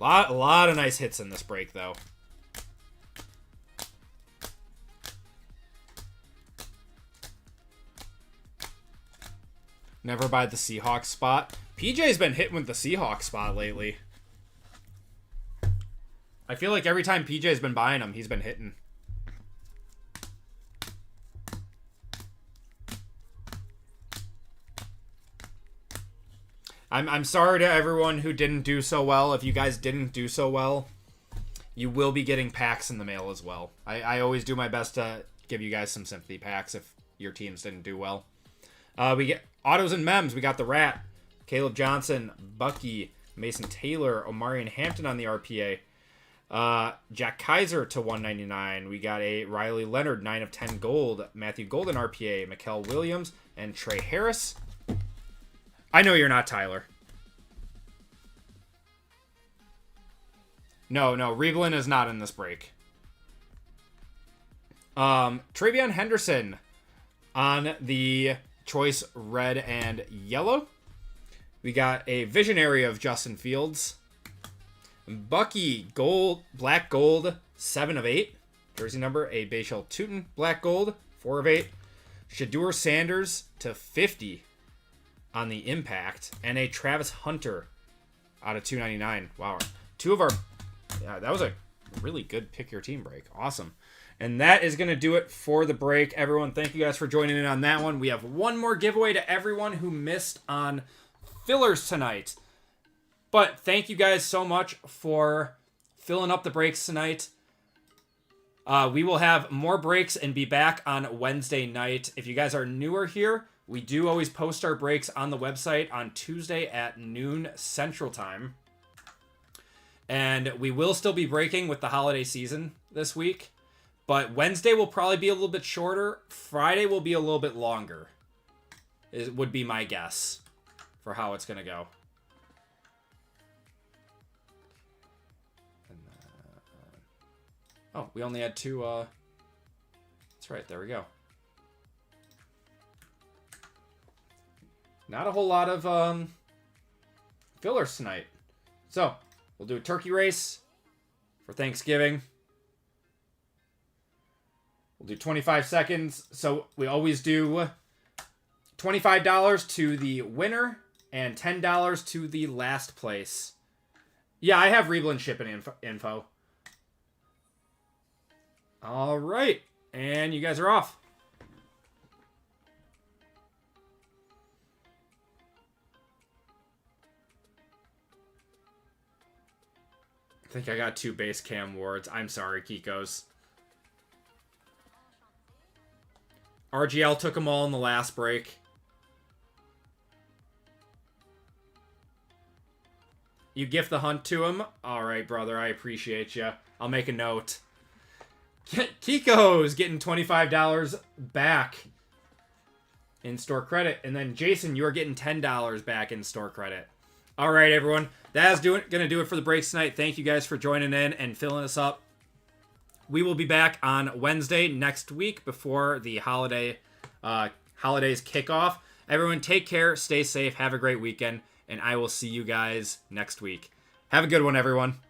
A lot of nice hits in this break, though. Never buy the Seahawks spot. PJ's been hitting with the Seahawks spot lately. I feel like every time PJ's been buying them, he's been hitting. I'm sorry to everyone who didn't do so well. If you guys didn't do so well, you will be getting packs in the mail as well. I always do my best to give you guys some sympathy packs if your teams didn't do well. We get autos and mems. We got the Rat, Caleb Johnson, Bucky, Mason Taylor, Omarion Hampton on the RPA. Jack Kaiser to 199. We got a Riley Leonard, 9 of 10 gold. Matthew Golden RPA, Mikael Williams, and Trey Harris. I know you're not Tyler. No, Rivlin is not in this break. Travion Henderson on the choice red and yellow. We got a visionary of Justin Fields. Bucky, gold, black gold, 7 of 8. Jersey number, a Bashal Tootin, black gold, 4 of 8. Shadur Sanders to 50 on the impact. And a Travis Hunter out of 299. Wow. Two of our... Yeah, that was a really good pick your team break. Awesome. And that is going to do it for the break. Everyone, thank you guys for joining in on that one. We have one more giveaway to everyone who missed on fillers tonight. But thank you guys so much for filling up the breaks tonight. We will have more breaks and be back on Wednesday night. If you guys are newer here, we do always post our breaks on the website on Tuesday at noon Central Time. And we will still be breaking with the holiday season this week. But Wednesday will probably be a little bit shorter. Friday will be a little bit longer. It would be my guess for how it's going to go. Oh, we only had two, that's right, there we go. Not a whole lot of, fillers tonight. So, we'll do a turkey race for Thanksgiving. We'll do 25 seconds. So, we always do $25 to the winner and $10 to the last place. Yeah, I have Reebelin shipping info. All right, and you guys are off. I think I got 2 base cam wards. I'm sorry, Kikos. RGL took them all in the last break. You gift the hunt to him? All right, brother, I appreciate you. I'll make a note. Kiko's getting $25 back in store credit. And then Jason, you're getting $10 back in store credit. All right, everyone. That is going to do it for the breaks tonight. Thank you guys for joining in and filling us up. We will be back on Wednesday next week before the holidays kick off. Everyone, take care, stay safe, have a great weekend, and I will see you guys next week. Have a good one, everyone.